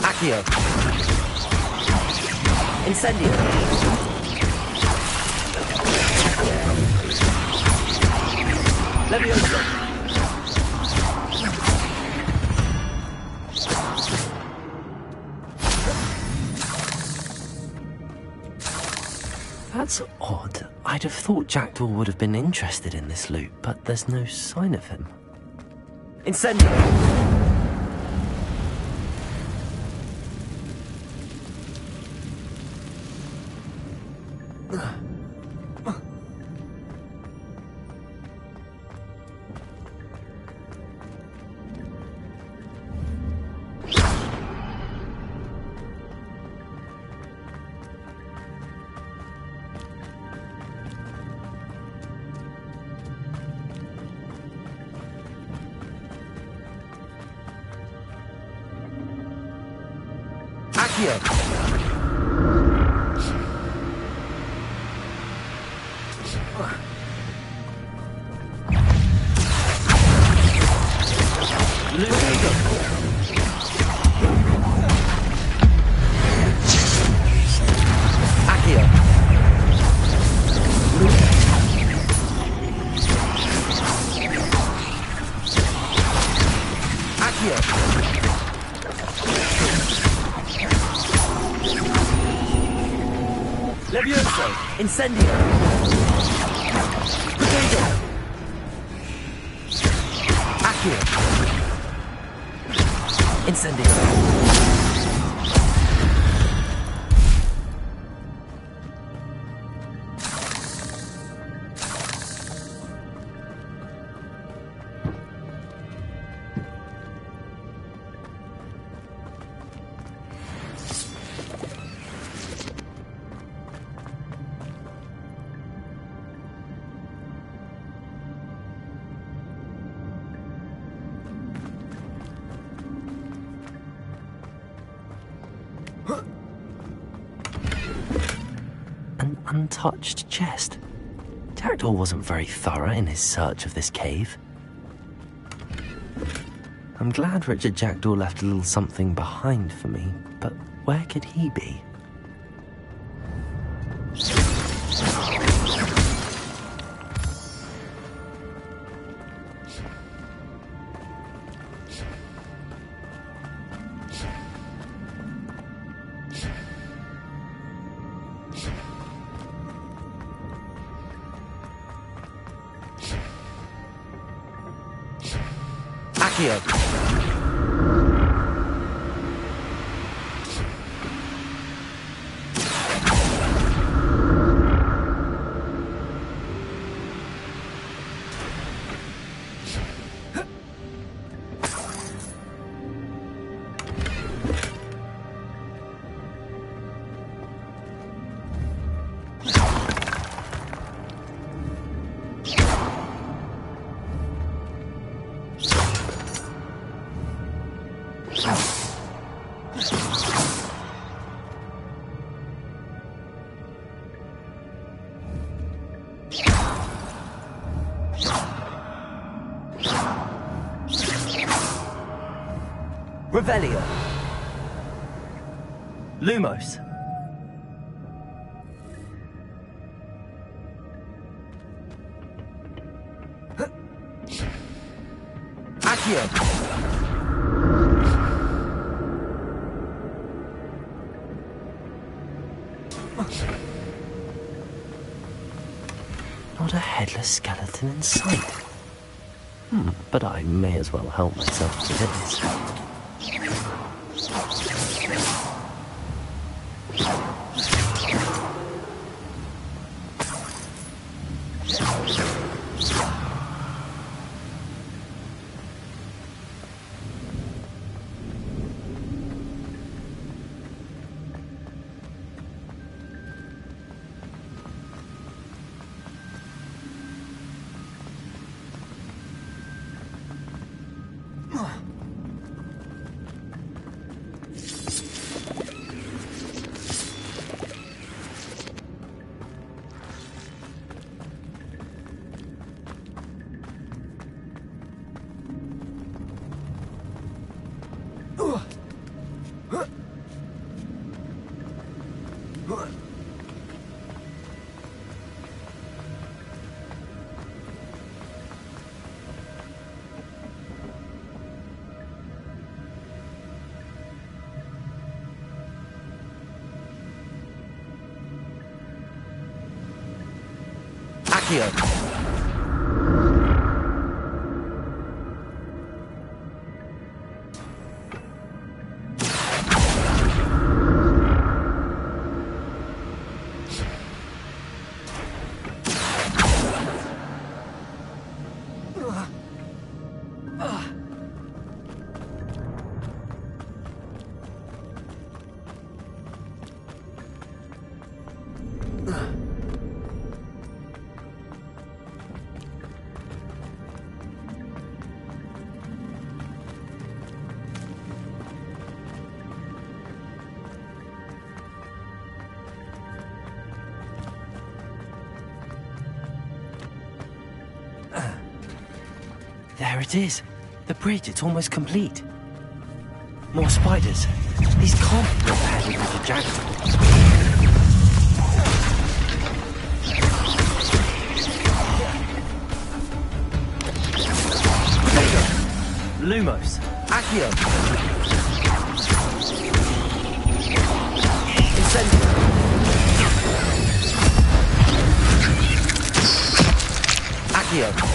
Speaker 6: Accio. Incendio. Levioso.
Speaker 2: That's odd. I'd have thought Jackdaw would have been interested in this loot, but there's no sign of him.
Speaker 6: Incendio. Levioso. Incendio. Potato. Accio. Incendio.
Speaker 2: An untouched chest. Jackdaw wasn't very thorough in his search of this cave. I'm glad Richard Jackdaw left a little something behind for me, but where could he be?
Speaker 6: Accio. Revelio. Lumos. Accio.
Speaker 2: Not a headless skeleton in sight. But I may as well help myself to this. Accio. There it is. The bridge, it's almost complete. More spiders. These can't be built ahead of Richard Jackson. Lumos. Accio. Incendio. Accio.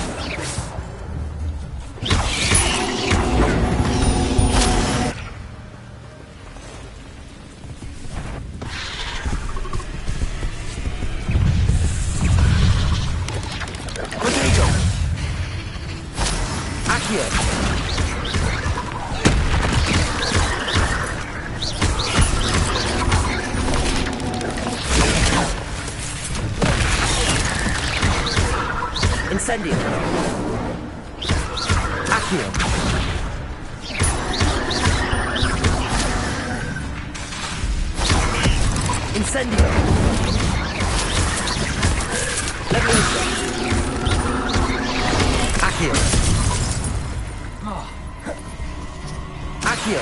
Speaker 2: Incendio. Accio. Incendio. Leviso. Accio. Accio.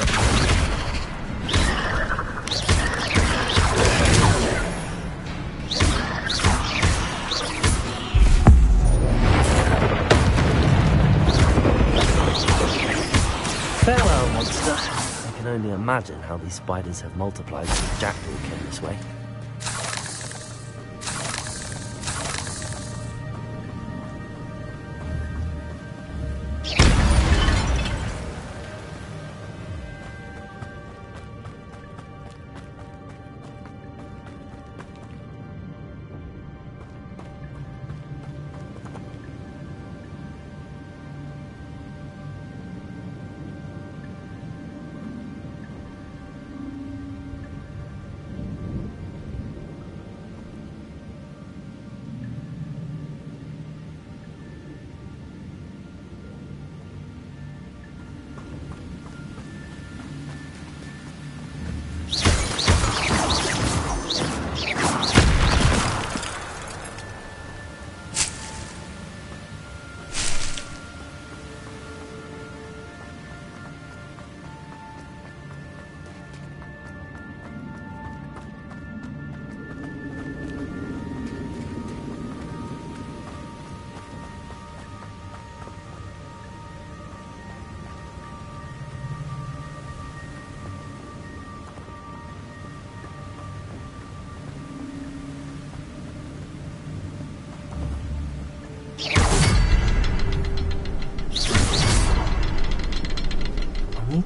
Speaker 2: Farewell, monster. I can only imagine how these spiders have multiplied since Jackdaw came this way.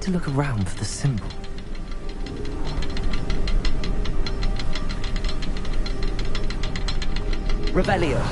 Speaker 2: to look around for the symbol. Revelio.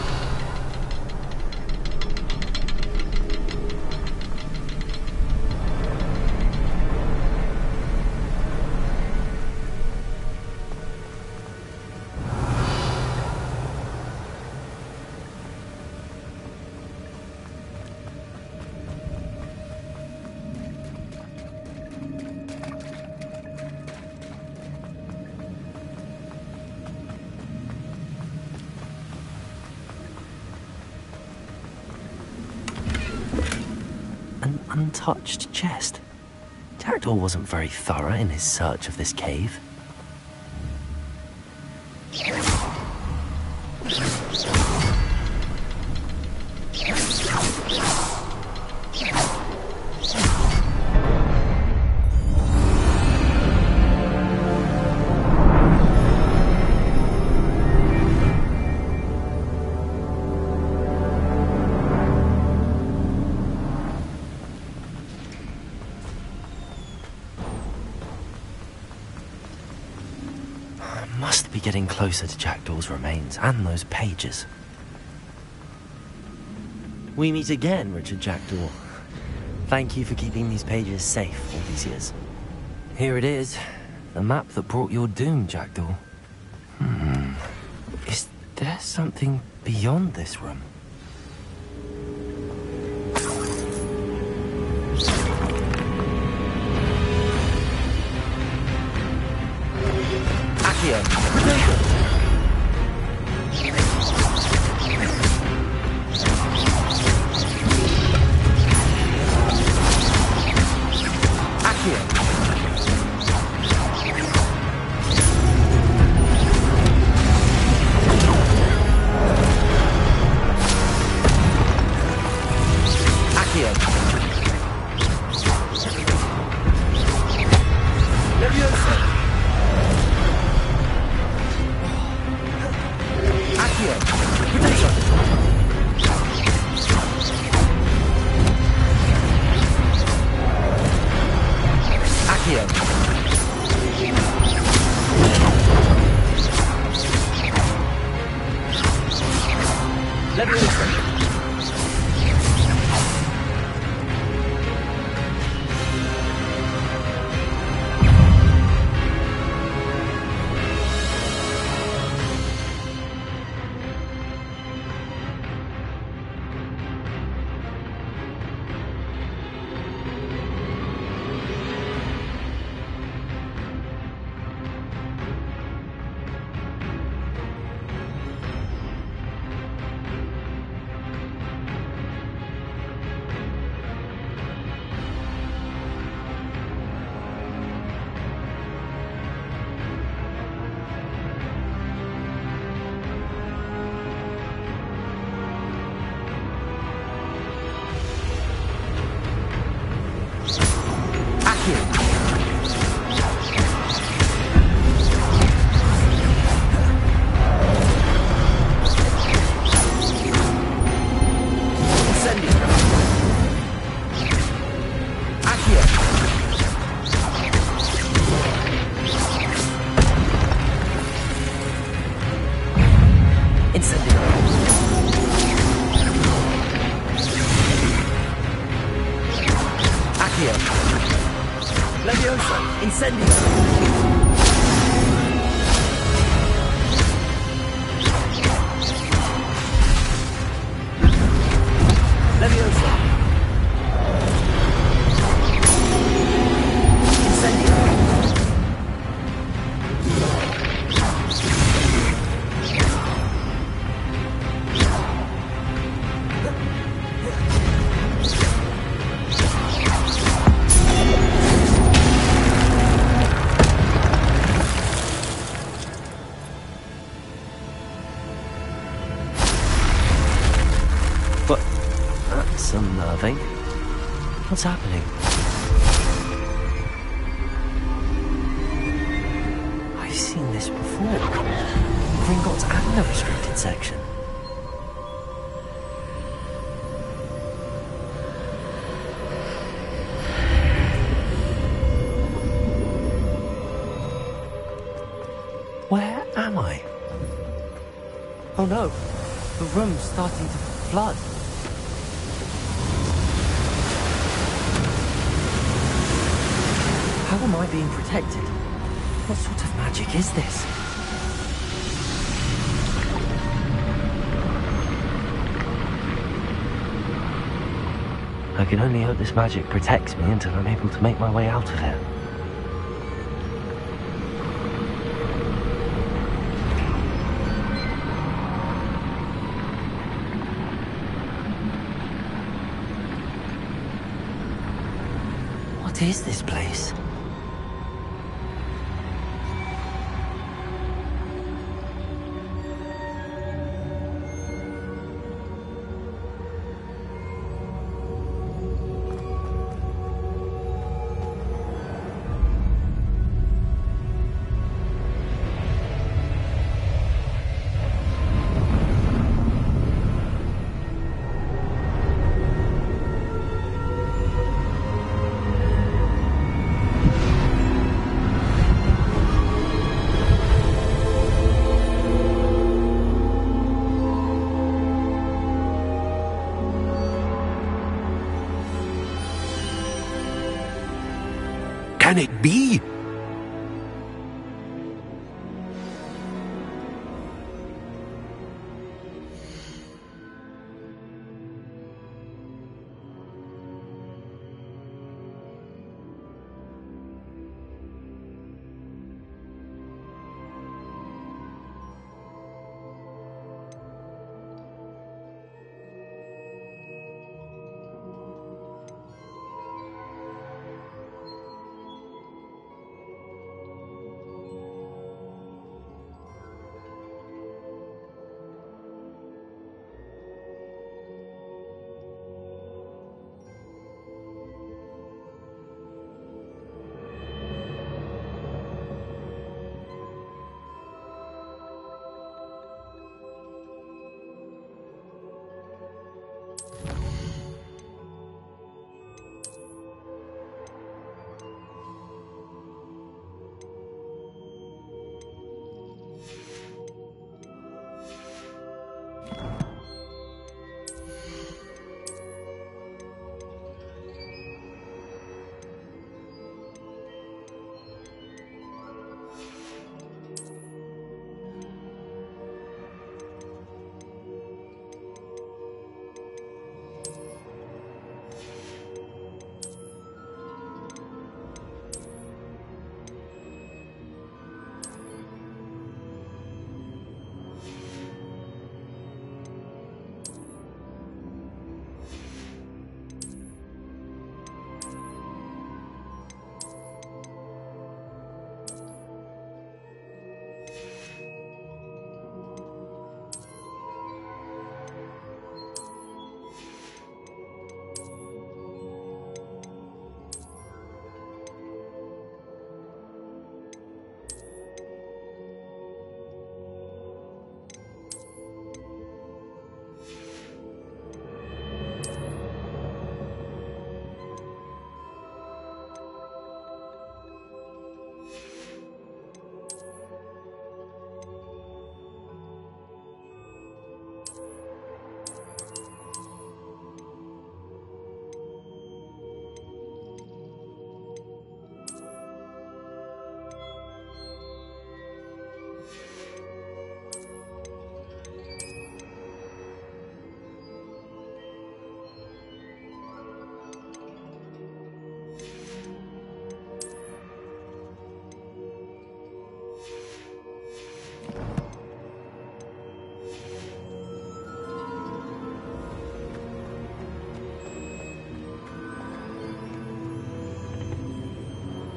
Speaker 2: An untouched chest. Jackdaw wasn't very thorough in his search of this cave. Must be getting closer to Jackdaw's remains and those pages. We meet again, Richard Jackdaw. Thank you for keeping these pages safe all these years. Here it is, the map that brought your doom, Jackdaw. Is there something beyond this room? Accio, Accio. Unnerving. What's happening? I've seen this before. Gringotts and the restricted section. Oh no, the room's starting to flood. How am I being protected? What sort of magic is this? I can only hope this magic protects me until I'm able to make my way out of here. What is this place?
Speaker 6: Can it be?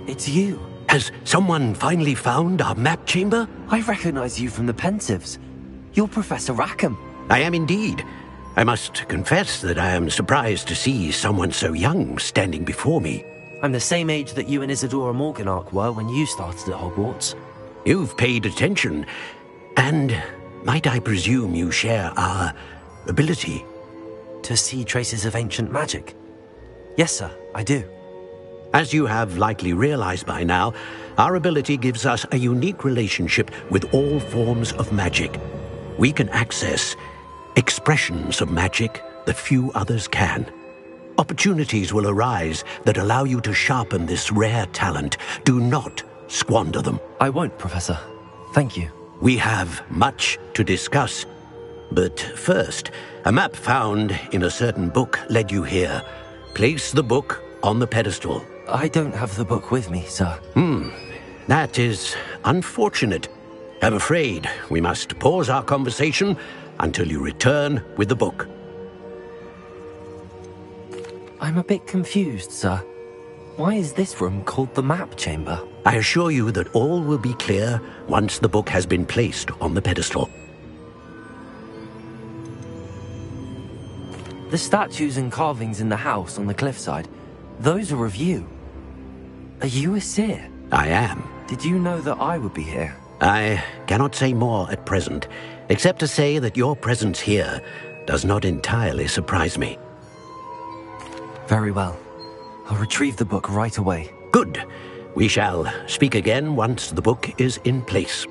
Speaker 2: It's you.
Speaker 6: Has someone finally found our map chamber?
Speaker 2: I recognize you from the Pensieves. You're Professor Rackham.
Speaker 6: I am indeed. I must confess that I am surprised to see someone so young standing before me.
Speaker 2: I'm the same age that you and Isadora Morganach were when you started at Hogwarts.
Speaker 6: You've paid attention, and might I presume you share our ability?
Speaker 2: To see traces of ancient magic? Yes, sir, I do.
Speaker 6: As you have likely realized by now, our ability gives us a unique relationship with all forms of magic.
Speaker 18: we can access expressions of magic that few others can. Opportunities will arise that allow you to sharpen this rare talent. Do not squander them.
Speaker 2: I won't, Professor. Thank you.
Speaker 18: We have much to discuss. But first, a map found in a certain book led you here. Place the book on the pedestal.
Speaker 2: I don't have the book with me, sir.
Speaker 18: That is unfortunate. I'm afraid we must pause our conversation until you return with the book.
Speaker 2: I'm a bit confused, sir. Why is this room called the map chamber?
Speaker 18: I assure you that all will be clear once the book has been placed on the pedestal.
Speaker 2: The statues and carvings in the house on the cliffside, those are of you. Are you a seer?
Speaker 18: I am.
Speaker 2: Did you know that I would be here?
Speaker 18: I cannot say more at present, except to say that your presence here does not entirely surprise me.
Speaker 2: Very well. I'll retrieve the book right away.
Speaker 18: Good. We shall speak again once the book is in place.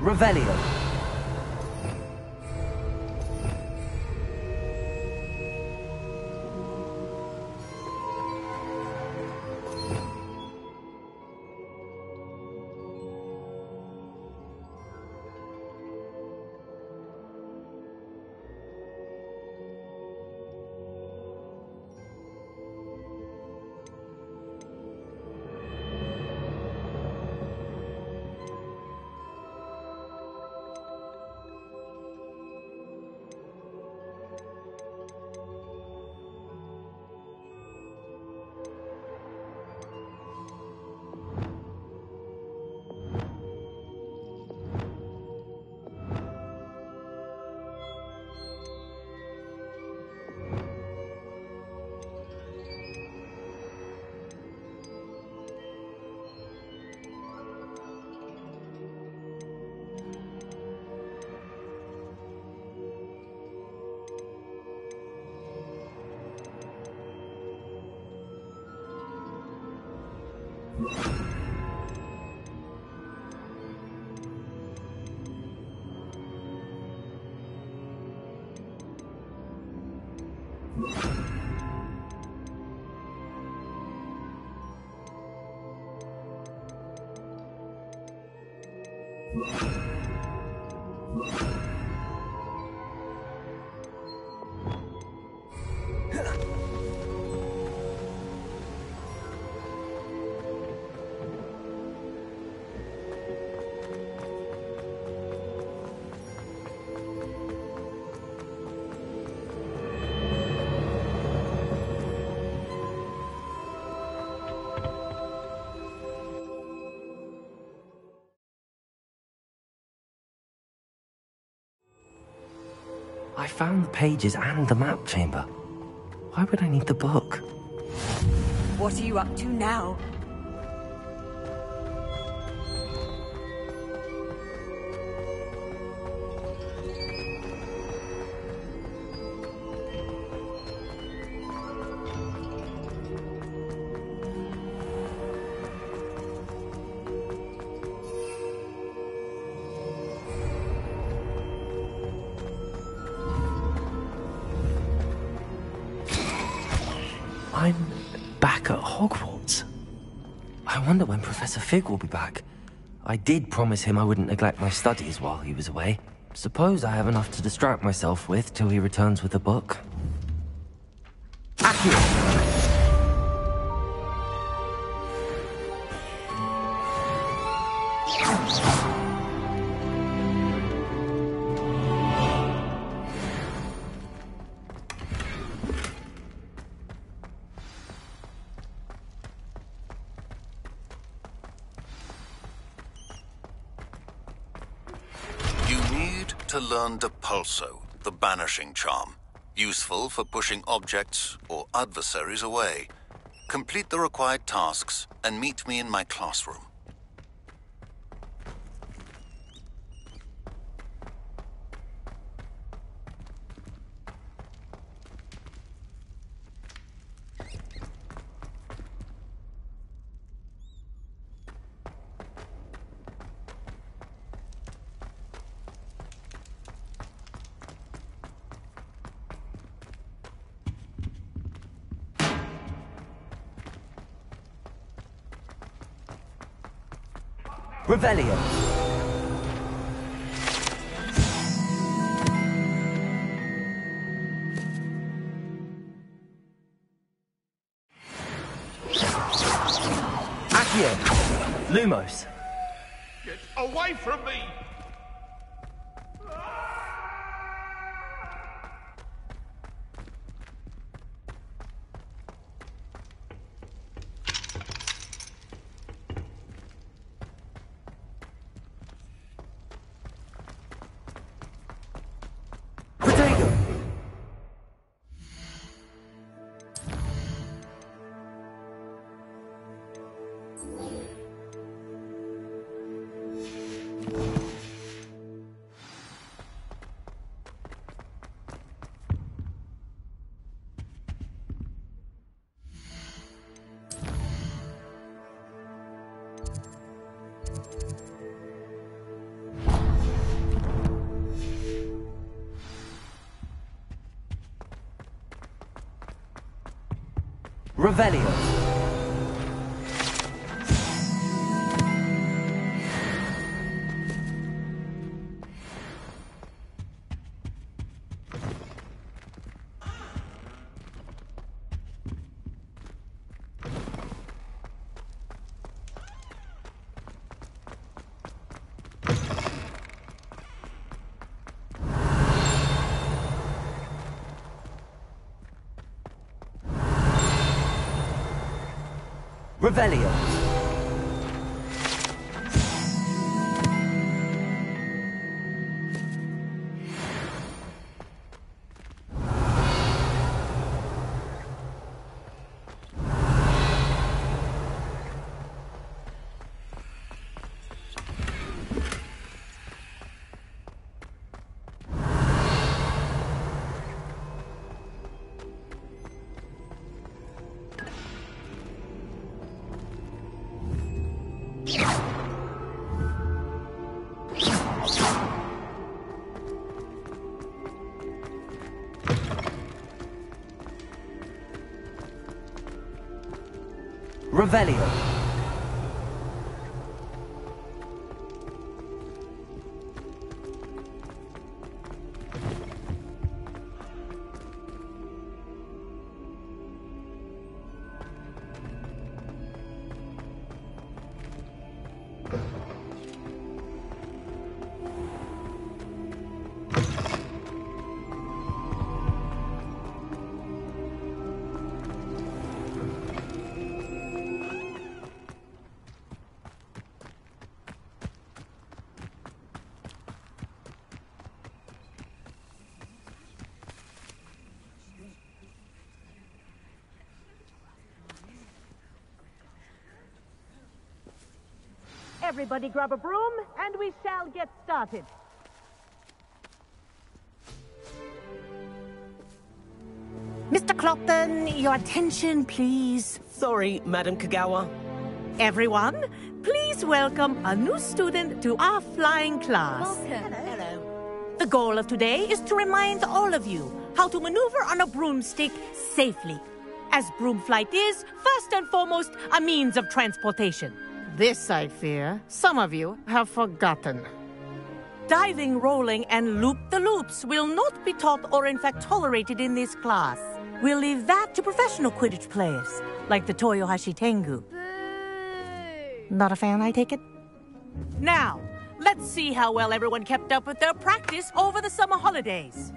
Speaker 2: Revelio. I found the pages and the map chamber. Why would I need the book?
Speaker 12: What are you up to now?
Speaker 2: I'm back at Hogwarts. I wonder when Professor Fig will be back. I did promise him I wouldn't neglect my studies while he was away. Suppose I have enough to distract myself with till he returns with the book. Accio!
Speaker 19: To learn Depulso, the banishing charm, useful for pushing objects or adversaries away. Complete the required tasks and meet me in my classroom.
Speaker 2: Revelio. Accio. Lumos.
Speaker 8: Get away from me!
Speaker 2: Revelio. Revelio. Revelio.
Speaker 20: Everybody grab a broom, and we shall get started. Mr. Clopton, your attention, please.
Speaker 21: Sorry, Madam Kagawa.
Speaker 20: Everyone, please welcome a new student to our flying class.
Speaker 21: Welcome. Hello.
Speaker 20: The goal of today is to remind all of you how to maneuver on a broomstick safely, as broom flight is, first and foremost, a means of transportation. This, I fear, some of you have forgotten. Diving, rolling, and loop-the-loops will not be taught or in fact tolerated in this class. We'll leave that to professional Quidditch players, like the Toyohashi Tengu. Not a fan, I take it? Now, let's see how well everyone kept up with their practice over the summer holidays.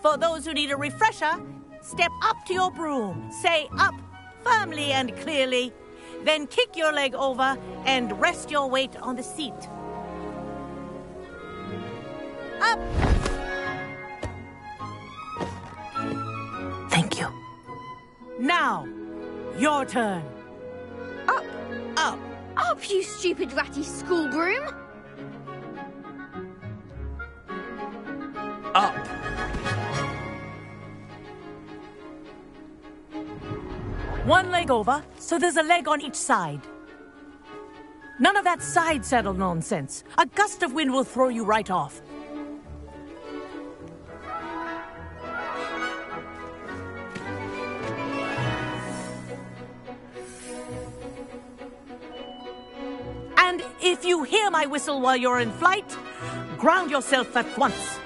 Speaker 20: For those who need a refresher, step up to your broom, say up, firmly and clearly, then kick your leg over and rest your weight on the seat. Up! Thank you. Now, your turn.
Speaker 16: Up!
Speaker 20: Up!
Speaker 16: Up, you stupid ratty school broom!
Speaker 2: Up!
Speaker 20: One leg over, so there's a leg on each side. None of that side saddle nonsense. A gust of wind will throw you right off. And if you hear my whistle while you're in flight, ground yourself at once.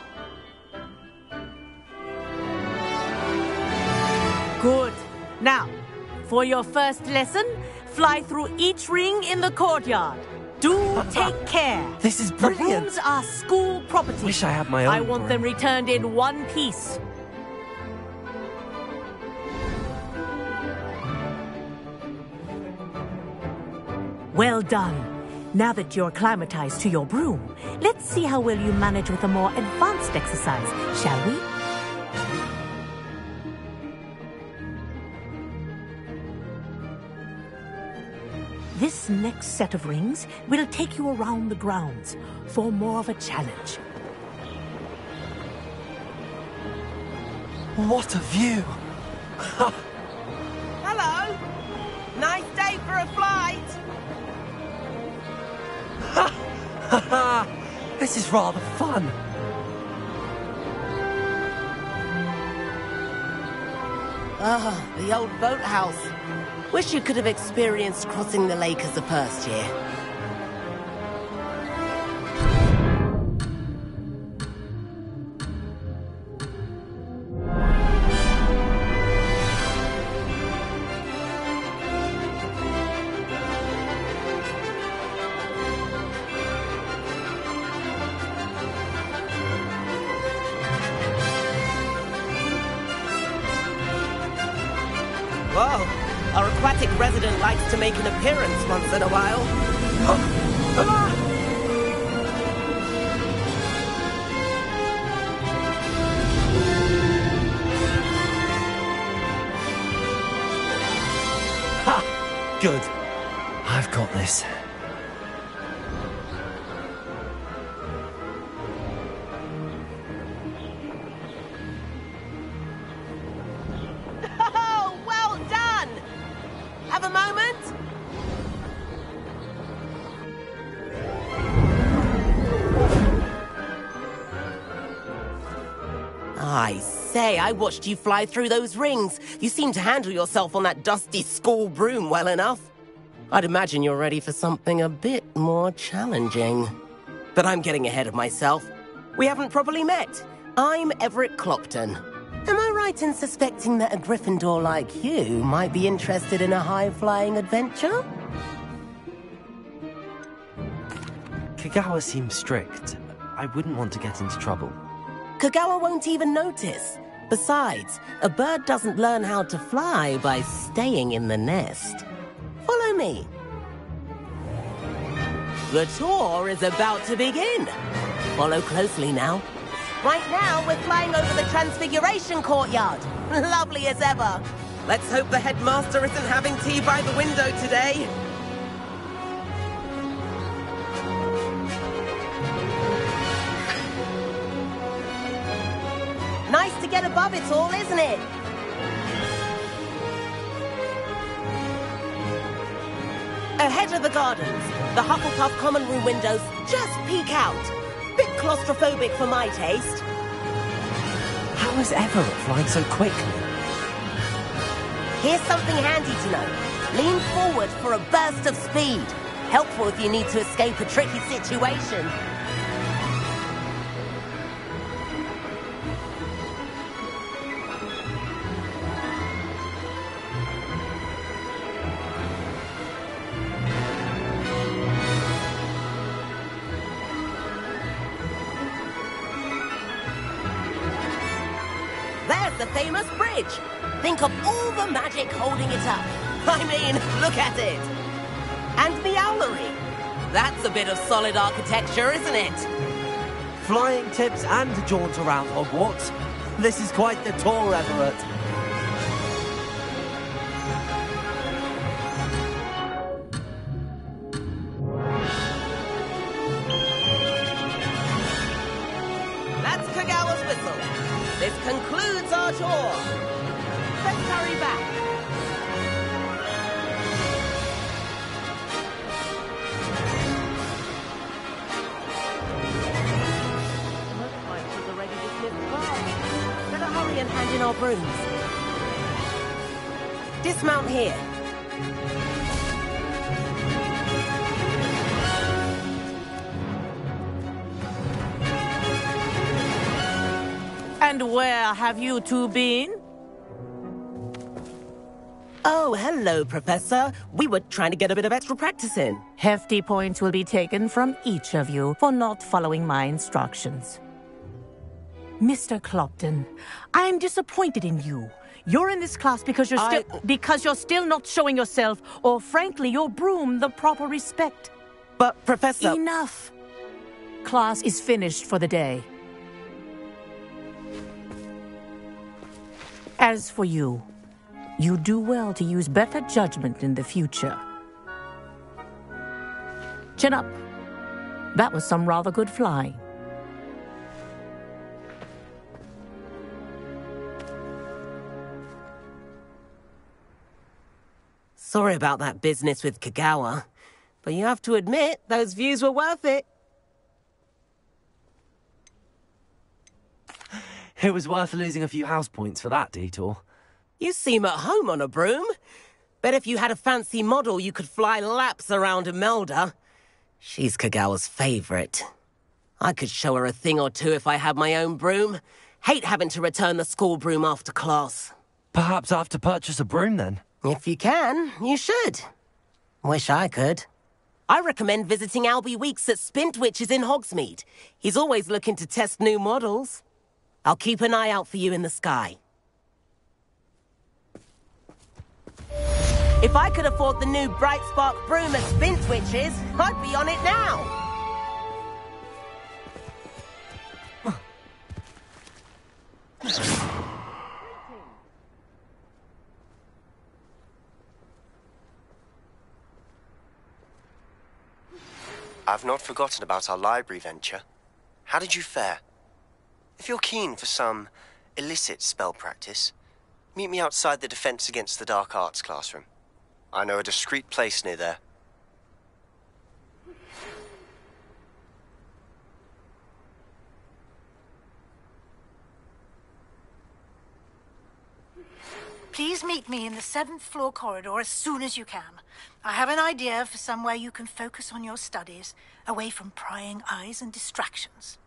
Speaker 20: Good. Now, for your first lesson, fly through each ring in the courtyard. Do take care.
Speaker 2: This is brilliant.
Speaker 20: The rooms are school property.
Speaker 2: Wish I had my own
Speaker 20: I want
Speaker 2: broom.
Speaker 20: them returned in one piece. Well done. Now that you're acclimatized to your broom, let's see how well you manage with a more advanced exercise, shall we? This next set of rings will take you around the grounds for more of a challenge.
Speaker 2: What a view!
Speaker 21: Hello! Nice day for a flight!
Speaker 2: This is rather fun.
Speaker 3: Ah, the old boathouse. Wish you could have experienced crossing the lake as a first year. Whoa, our aquatic resident likes to make an appearance once in a while.
Speaker 2: Ha! Good. I've got this.
Speaker 3: I say, I watched you fly through those rings. You seem to handle yourself on that dusty school broom well enough. I'd imagine you're ready for something a bit more challenging. But I'm getting ahead of myself. We haven't properly met. I'm Everett Clopton. Am I right in suspecting that a Gryffindor like you might be interested in a high-flying adventure?
Speaker 2: Kagawa seems strict. I wouldn't want to get into trouble.
Speaker 3: Kagawa won't even notice. Besides, a bird doesn't learn how to fly by staying in the nest. Follow me. The tour is about to begin. Follow closely now. Right now, we're flying over the Transfiguration Courtyard. Lovely as ever. Let's hope the headmaster isn't having tea by the window today. Nice to get above it all, isn't it? Ahead of the gardens, the Hufflepuff common room windows just peek out. Bit claustrophobic for my taste.
Speaker 2: How is Everett flying so quickly?
Speaker 3: Here's something handy to know. Lean forward for a burst of speed. Helpful if you need to escape a tricky situation. There's the famous bridge. Think of all the magic holding it up. I mean, look at it. And the owlery. That's a bit of solid architecture, isn't it?
Speaker 22: Flying tips and a jaunt around Hogwarts. This is quite the tour, Everett.
Speaker 3: That's Kagawa's whistle. This concludes our tour. Let's hurry back. Looks like she's already dismissed class. Better hurry and hand in our brooms. Dismount here.
Speaker 20: And where have you two been?
Speaker 3: Oh, hello, Professor. We were trying to get a bit of extra practice in.
Speaker 20: Hefty points will be taken from each of you for not following my instructions. Mr. Clopton, I'm disappointed in you. You're in this class because you're still not showing yourself, or frankly, your broom the proper respect.
Speaker 3: But, Professor...
Speaker 20: Enough. Class is finished for the day. As for you, you do well to use better judgment in the future. Chin up. That was some rather good flying.
Speaker 3: Sorry about that business with Kagawa, but you have to admit, those views were worth it.
Speaker 2: It was worth losing a few house points for that detour.
Speaker 3: You seem at home on a broom. Bet if you had a fancy model, you could fly laps around Imelda. She's Kagawa's favorite. I could show her a thing or two if I had my own broom. Hate having to return the school broom after class.
Speaker 2: Perhaps I have to purchase a broom then?
Speaker 3: If you can, you should. Wish I could. I recommend visiting Albie Weeks at Spintwitches in Hogsmeade. He's always looking to test new models. I'll keep an eye out for you in the sky. If I could afford the new Bright Spark broom at Spintwitches, I'd be on it now.
Speaker 4: I've not forgotten about our library venture. How did you fare? If you're keen for some illicit spell practice, meet me outside the Defense Against the Dark Arts classroom. I know a discreet place near there.
Speaker 10: Please meet me in the 7th floor corridor as soon as you can. I have an idea for somewhere you can focus on your studies, away from prying eyes and distractions.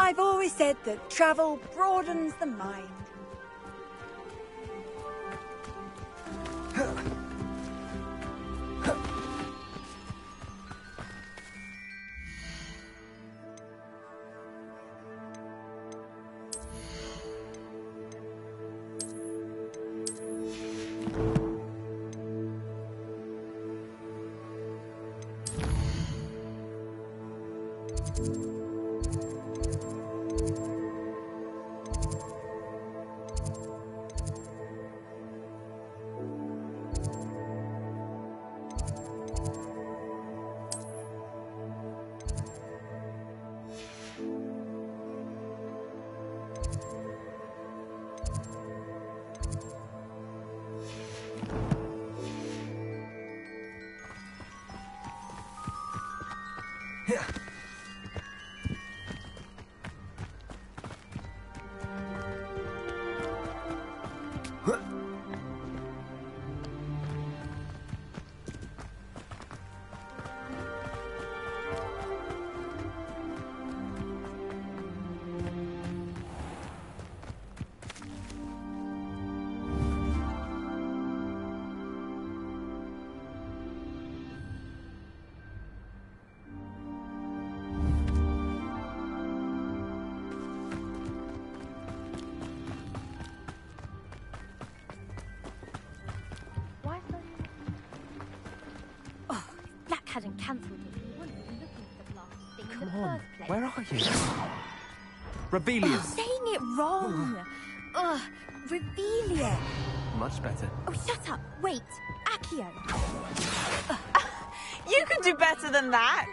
Speaker 12: I've always said that travel broadens the mind.
Speaker 16: Hadn't cancelled it. We wouldn't be looking for the last thing in the
Speaker 15: Come on,
Speaker 16: first place.
Speaker 15: where are you? Revelia!
Speaker 16: Saying it wrong! Ugh, Revelia!
Speaker 15: Much better.
Speaker 16: Oh, shut up! Wait, Accio!
Speaker 20: You can do better than that!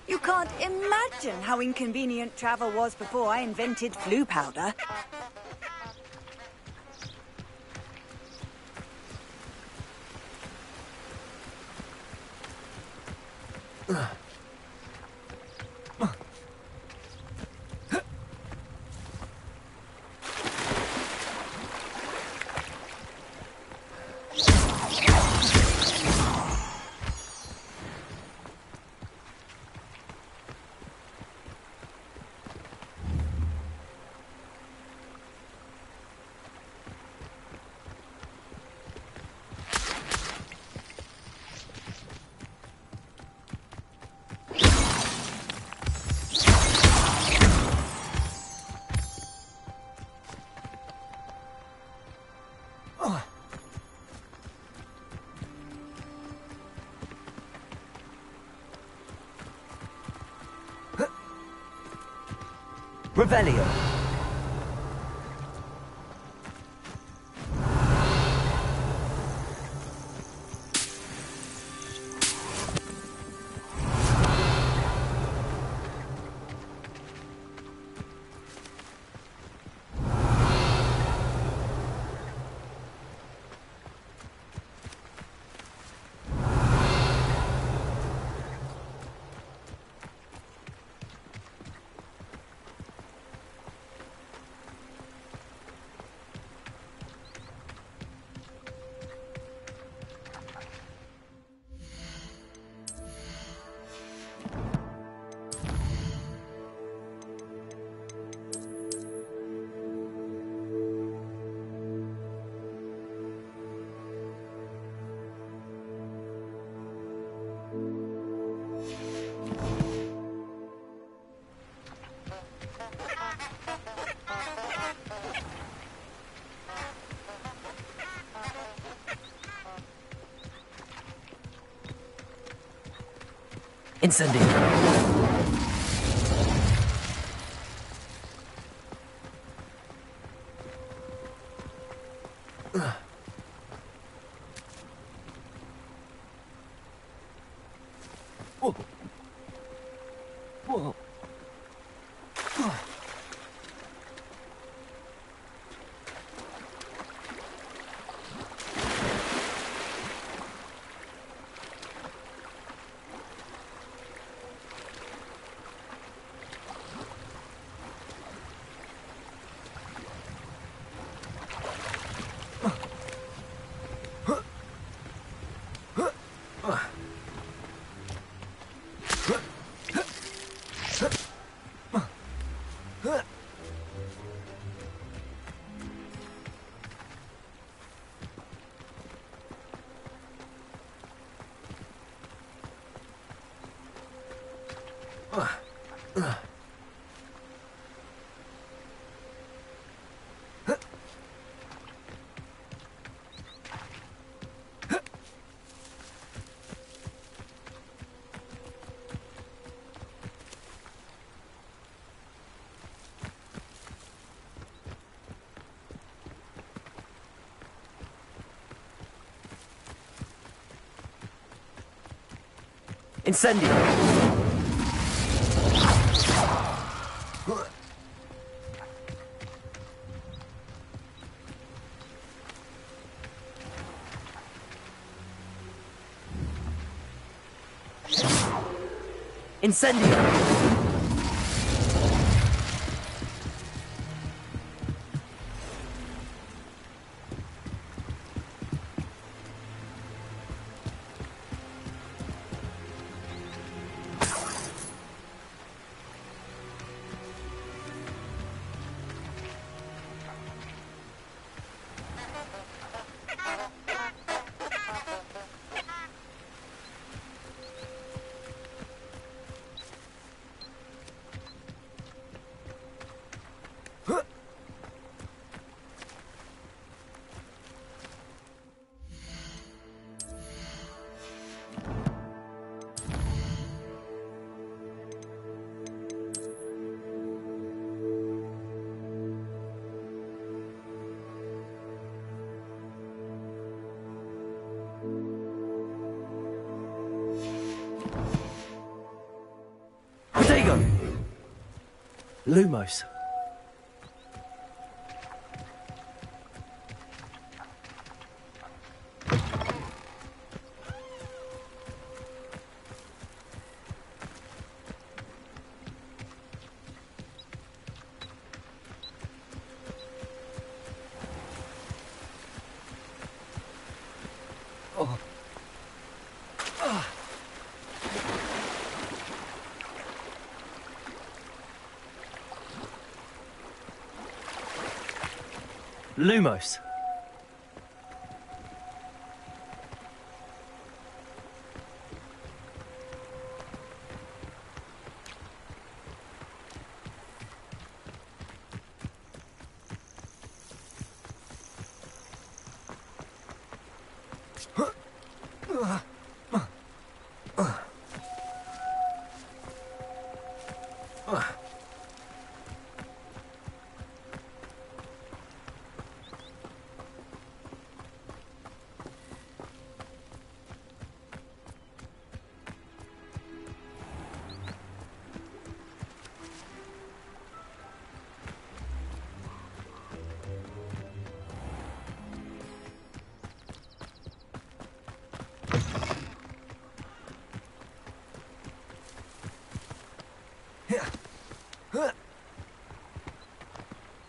Speaker 12: You can't imagine how inconvenient travel was before I invented flu powder.
Speaker 22: Revelio.
Speaker 2: Incendio. Whoa. Whoa. Incendio. Incendio. Protego! Lumos. Lumos.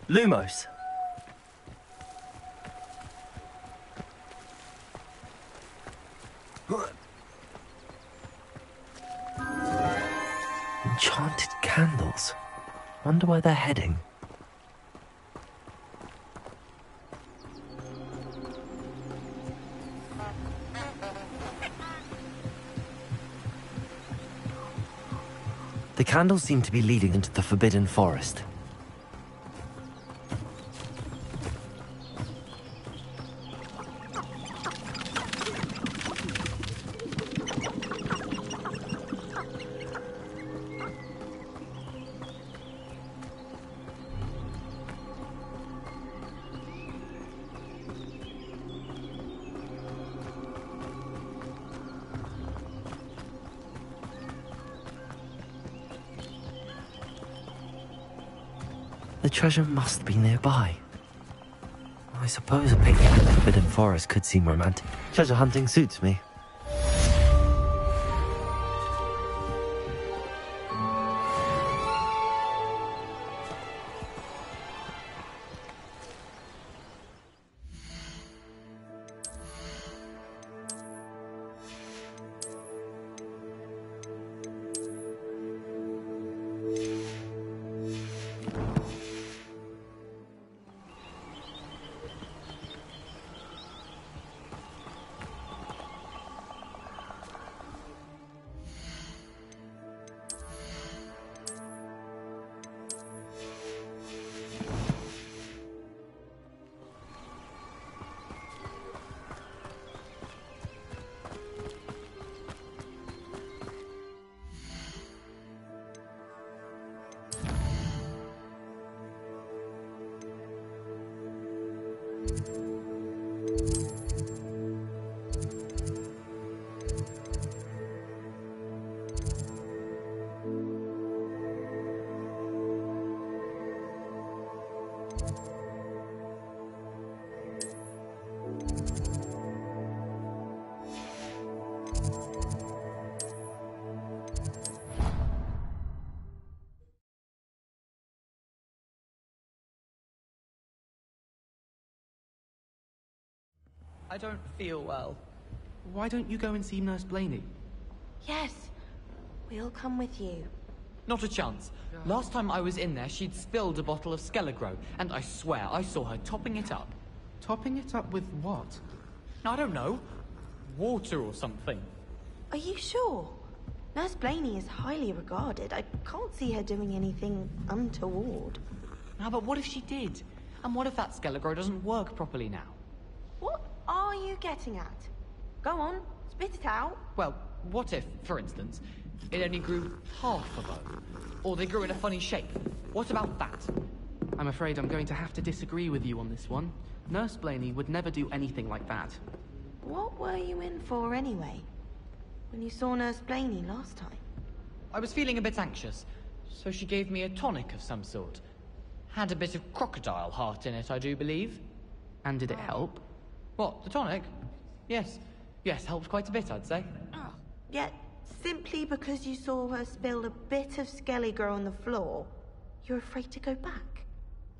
Speaker 2: Lumos. Enchanted candles. Wonder where they're heading. The candles seem to be leading into the Forbidden Forest. The treasure must be nearby. I suppose a picnic in the Forbidden Forest could seem romantic. Treasure hunting suits me.
Speaker 7: I don't feel well. Why don't you go and see Nurse Blaney?
Speaker 14: Yes, we'll come with you.
Speaker 9: Not a chance. Last time I was in there, she'd spilled a bottle of Skelegro, and I swear I saw her topping it up.
Speaker 7: Topping it up with what?
Speaker 9: I don't know. Water or something.
Speaker 14: Are you sure? Nurse Blaney is highly regarded. I can't see her doing anything untoward.
Speaker 9: No, but what if she did? And what if that Skelegro doesn't work properly now?
Speaker 14: What are you getting at? Go on, spit it out.
Speaker 9: Well, what if, for instance, it only grew half a bow? Or they grew in a funny shape? What about that?
Speaker 7: I'm afraid I'm going to have to disagree with you on this one. Nurse Blaney would never do anything like that.
Speaker 14: What were you in for anyway? when you saw Nurse Blaney last time?
Speaker 9: I was feeling a bit anxious, so she gave me a tonic of some sort. Had a bit of crocodile heart in it, I do believe. And did it help? What, the tonic? Yes. Yes, helped quite a bit, I'd say.
Speaker 14: Yet, simply because you saw her spill a bit of Skellige on the floor, you're afraid to go back?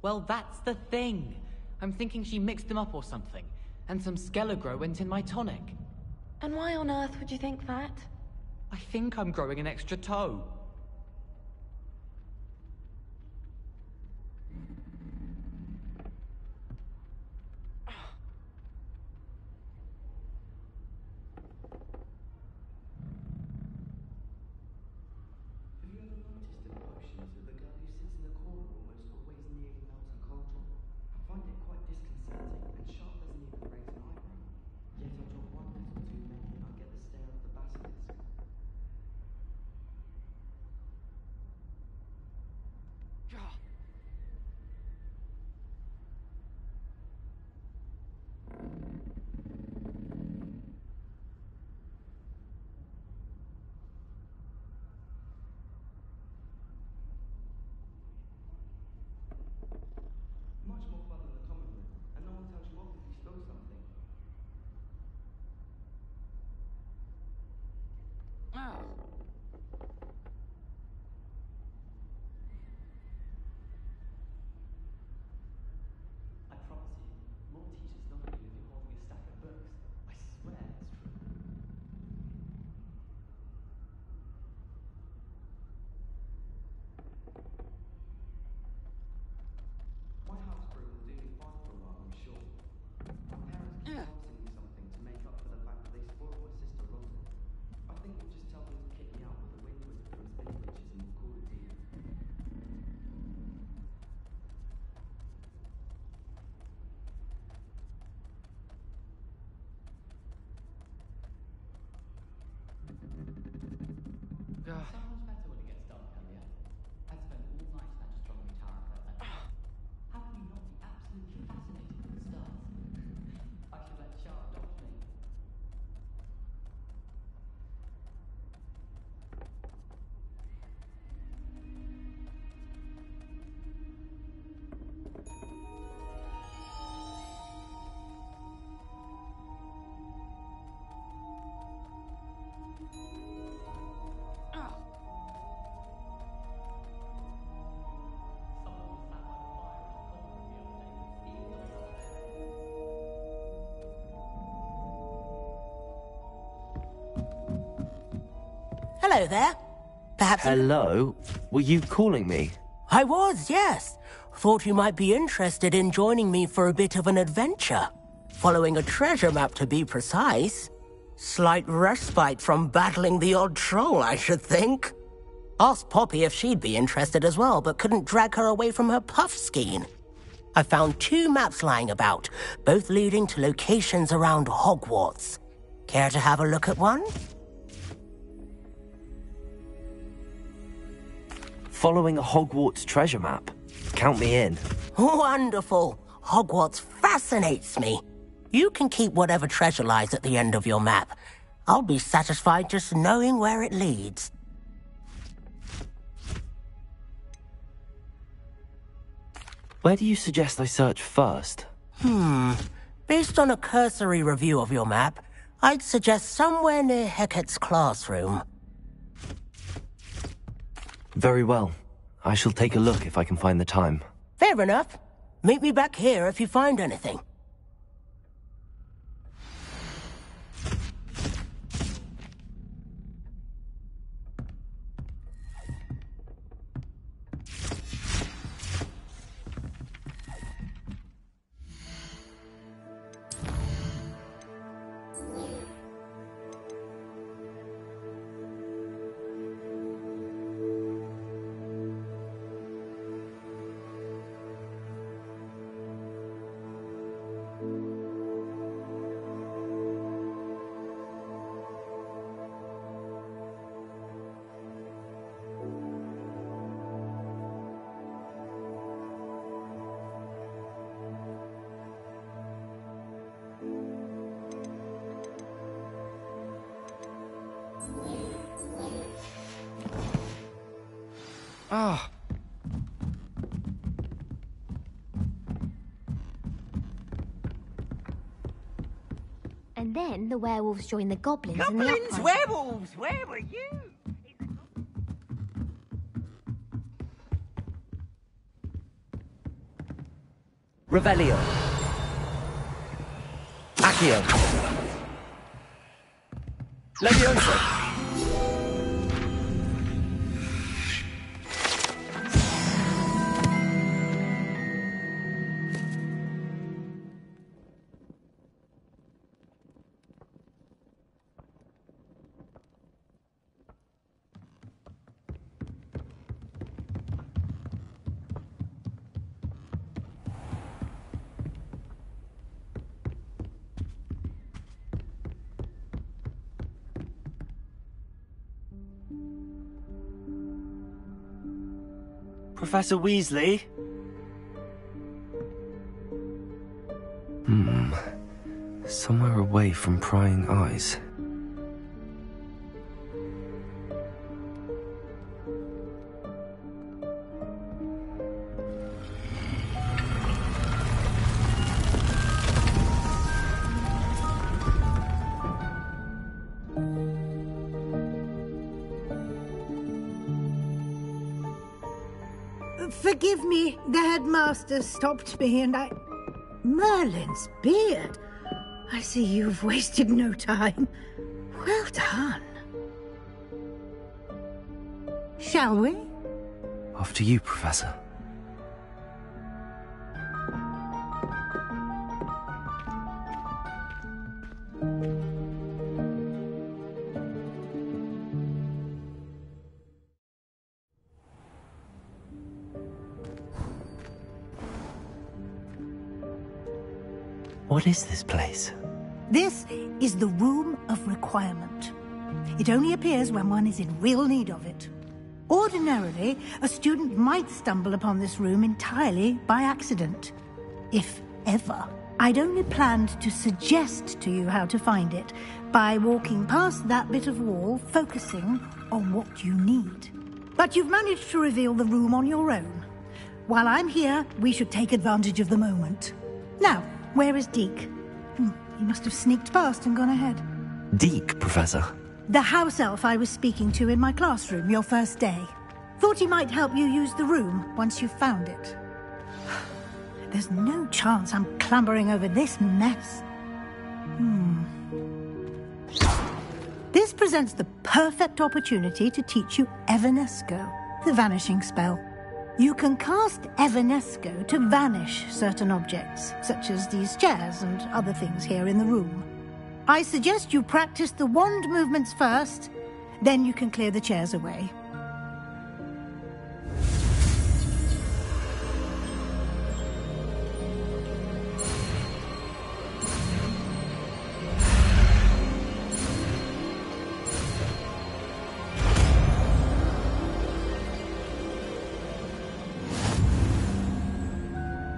Speaker 9: Well, that's the thing. I'm thinking she mixed them up or something, and some Skellige went in my tonic.
Speaker 14: And why on earth would you think that?
Speaker 9: I think I'm growing an extra toe.
Speaker 3: Hello there. Perhaps...
Speaker 2: Hello? Were you calling me?
Speaker 3: I was, yes. Thought you might be interested in joining me for a bit of an adventure. Following a treasure map, to be precise. Slight respite from battling the odd troll, I should think. Asked Poppy if she'd be interested as well, but couldn't drag her away from her puff skein. I found 2 maps lying about, both leading to locations around Hogwarts. Care to have a look at one?
Speaker 2: Following a Hogwarts treasure map. Count me in.
Speaker 3: Wonderful. Hogwarts fascinates me. You can keep whatever treasure lies at the end of your map. I'll be satisfied just knowing where it leads.
Speaker 2: Where do you suggest I search first?
Speaker 3: Based on a cursory review of your map, I'd suggest somewhere near Hecat's classroom.
Speaker 2: Very well. I shall take a look if I can find the time.
Speaker 3: Fair enough. Meet me back here if you find anything.
Speaker 7: Ah.
Speaker 16: And then the werewolves join the goblins and the
Speaker 20: Goblins,
Speaker 16: uprising.
Speaker 20: werewolves, where were you?
Speaker 2: Revelio. Accio. Leviosa.
Speaker 22: Professor Weasley?
Speaker 2: Somewhere away from prying eyes.
Speaker 10: Forgive me, the headmaster stopped me and I... Merlin's beard. I see you've wasted no time. Well done. Shall we?
Speaker 2: After you, Professor. What is this place?
Speaker 10: This is the Room of Requirement. It only appears when one is in real need of it. Ordinarily, a student might stumble upon this room entirely by accident. If ever. I'd only planned to suggest to you how to find it by walking past that bit of wall, focusing on what you need. But you've managed to reveal the room on your own. While I'm here, we should take advantage of the moment. Now, where is Deke? He must have sneaked past and gone ahead.
Speaker 2: Deke, Professor.
Speaker 10: The house elf I was speaking to in my classroom your first day. Thought he might help you use the room once you've found it. There's no chance I'm clambering over this mess. This presents the perfect opportunity to teach you Evanesco, the vanishing spell. You can cast Evanesco to vanish certain objects, such as these chairs and other things here in the room. I suggest you practice the wand movements first, then you can clear the chairs away.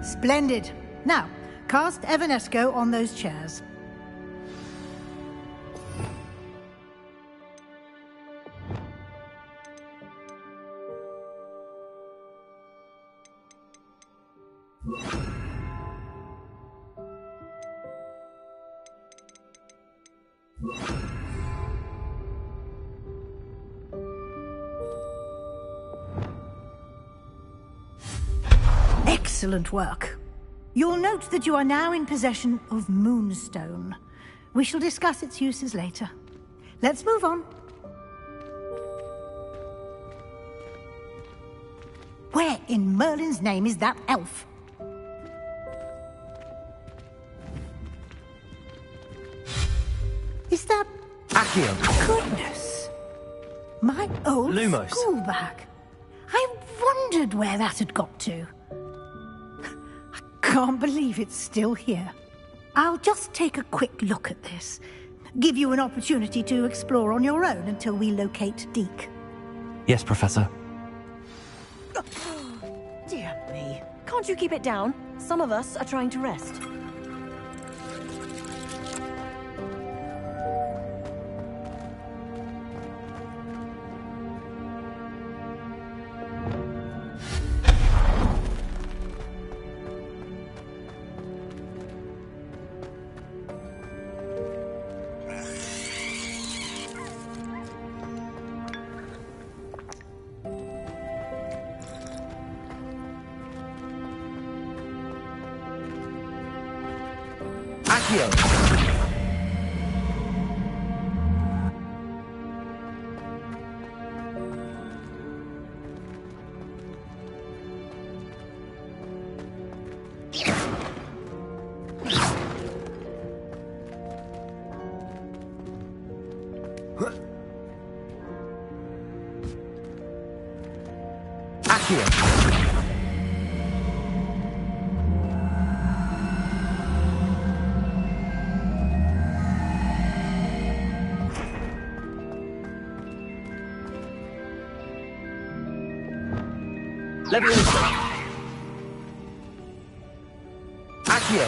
Speaker 10: Splendid. Now, cast Evanesco on those chairs. Excellent work. You'll note that you are now in possession of Moonstone. We shall discuss its uses later. Let's move on. Where in Merlin's name is that elf? Is that...
Speaker 2: Accio.
Speaker 10: Goodness. My old
Speaker 2: Lumos.
Speaker 10: school bag. I wondered where that had got to. Can't believe it's still here. I'll just take a quick look at this. Give you an opportunity to explore on your own until we locate Deke.
Speaker 2: Yes, Professor.
Speaker 11: Dear me. Can't you keep it down? Some of us are trying to rest.
Speaker 2: Accio. Leviosa. Accio.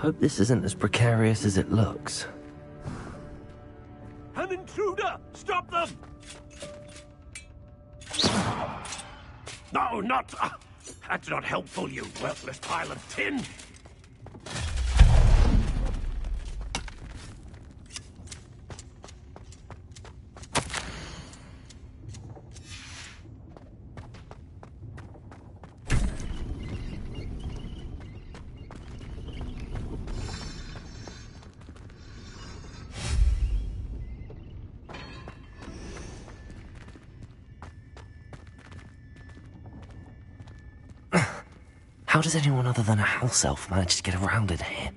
Speaker 2: Hope this isn't as precarious as it looks.
Speaker 1: An intruder! Stop them! No, not... that's not helpful, you worthless pile of tin!
Speaker 2: How does anyone other than a house elf manage to get around in here?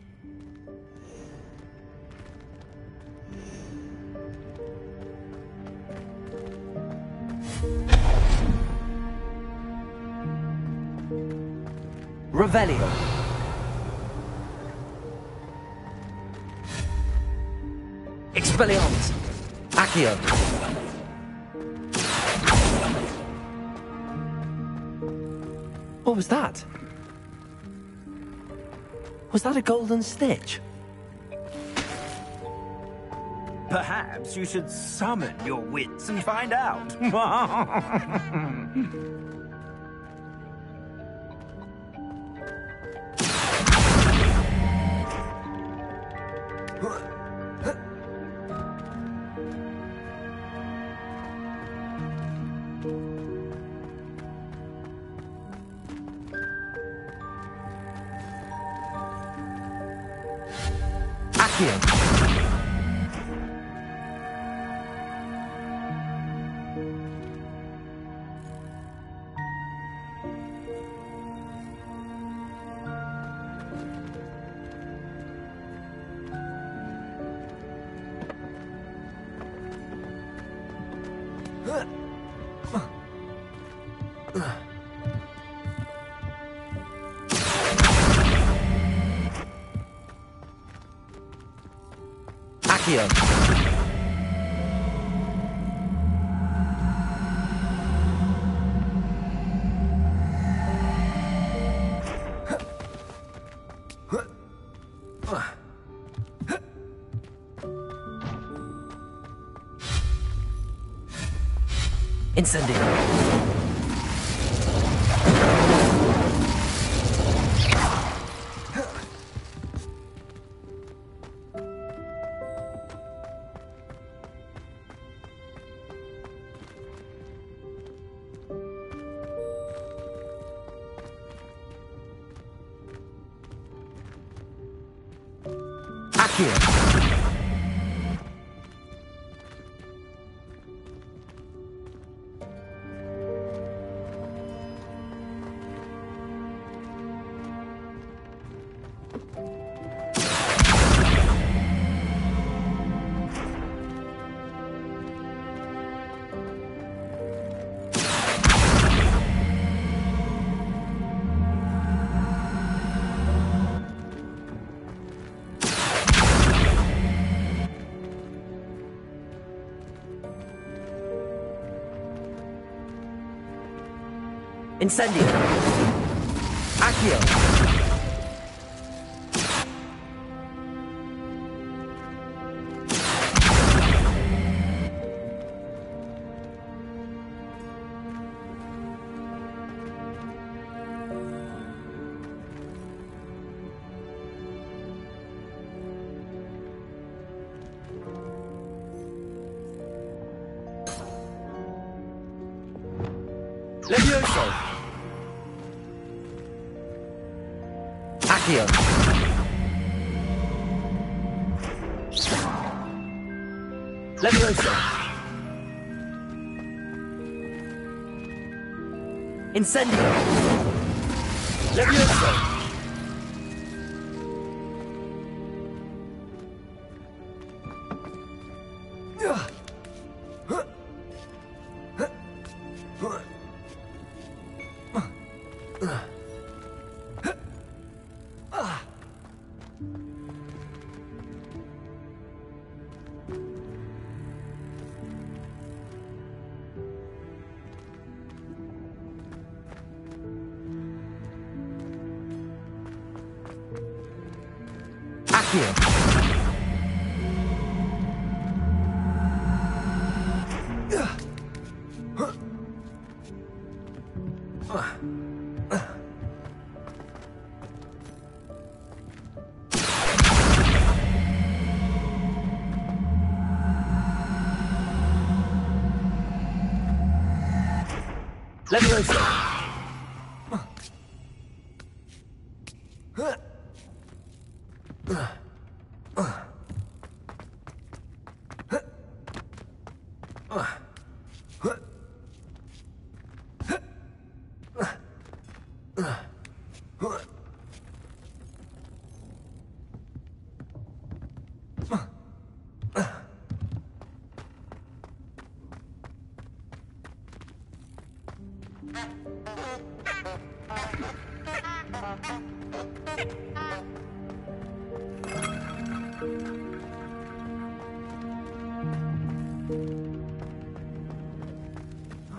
Speaker 2: Revelio. Expelliarmus. Accio. What was that? Was that a golden stitch?
Speaker 6: Perhaps you should summon your wits and find out. Accio. Incendio. Accio. Incendio.
Speaker 22: Accio. Levioso. Accio. Levioso. Incendio. Levioso. Levioso.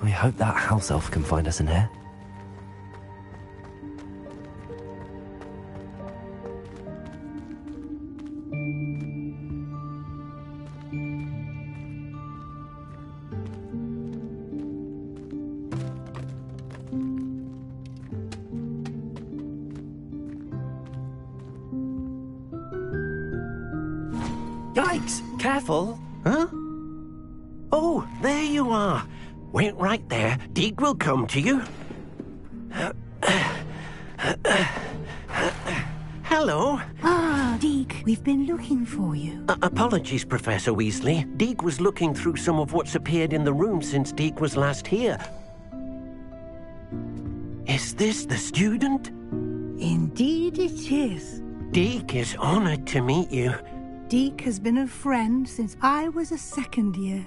Speaker 2: I hope that house elf can find us in here.
Speaker 6: Yikes! Careful! Huh? Oh, there you are. Wait right there. Deke will come to you. Hello.
Speaker 10: Ah, Deke, we've been looking for you.
Speaker 6: Apologies, Professor Weasley. Deke was looking through some of what's appeared in the room since Deke was last here. Is this the student?
Speaker 10: Indeed it is.
Speaker 6: Deke is honored to meet you.
Speaker 10: Deke has been a friend since I was a second year.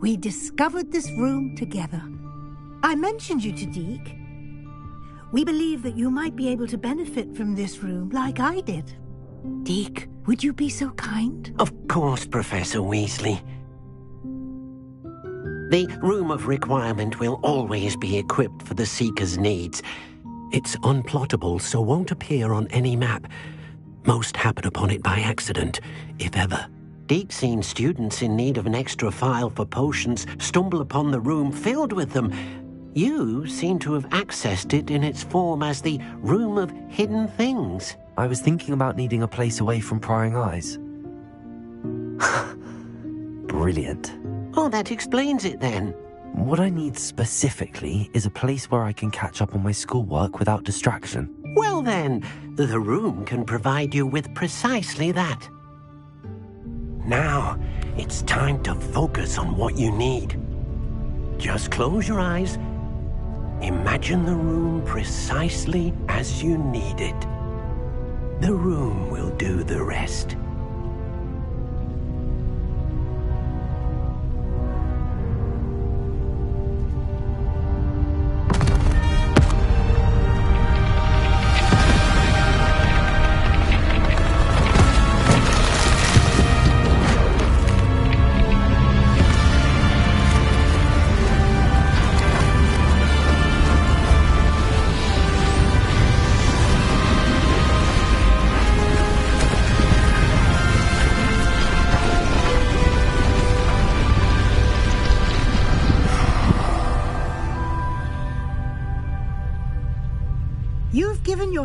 Speaker 10: We discovered this room together. I mentioned you to Deke. We believe that you might be able to benefit from this room like I did. Deke, would you be so kind?
Speaker 6: Of course, Professor Weasley. The Room of Requirement will always be equipped for the Seeker's needs. It's unplottable, so won't appear on any map. Most happen upon it by accident, if ever. Deke's seen students in need of an extra file for potions stumble upon the room filled with them. You seem to have accessed it in its form as the Room of Hidden Things.
Speaker 2: I was thinking about needing a place away from prying eyes. Brilliant.
Speaker 6: Oh, that explains it then.
Speaker 2: What I need specifically is a place where I can catch up on my schoolwork without distraction.
Speaker 6: Well then, the room can provide you with precisely that. Now, it's time to focus on what you need. Just close your eyes. Imagine the room precisely as you need it. The room will do the rest.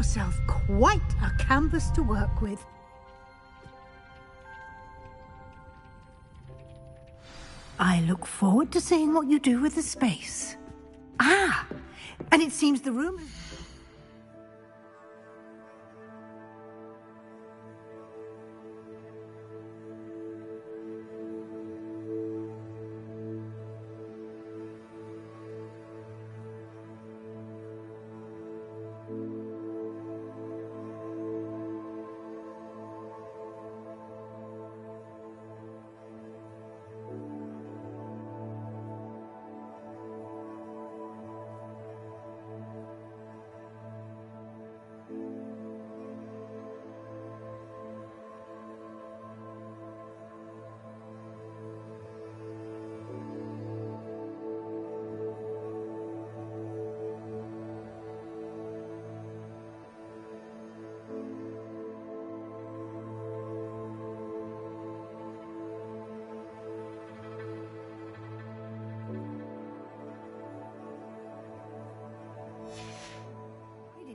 Speaker 10: yourself quite a canvas to work with. I look forward to seeing what you do with the space. Ah, and it seems the room...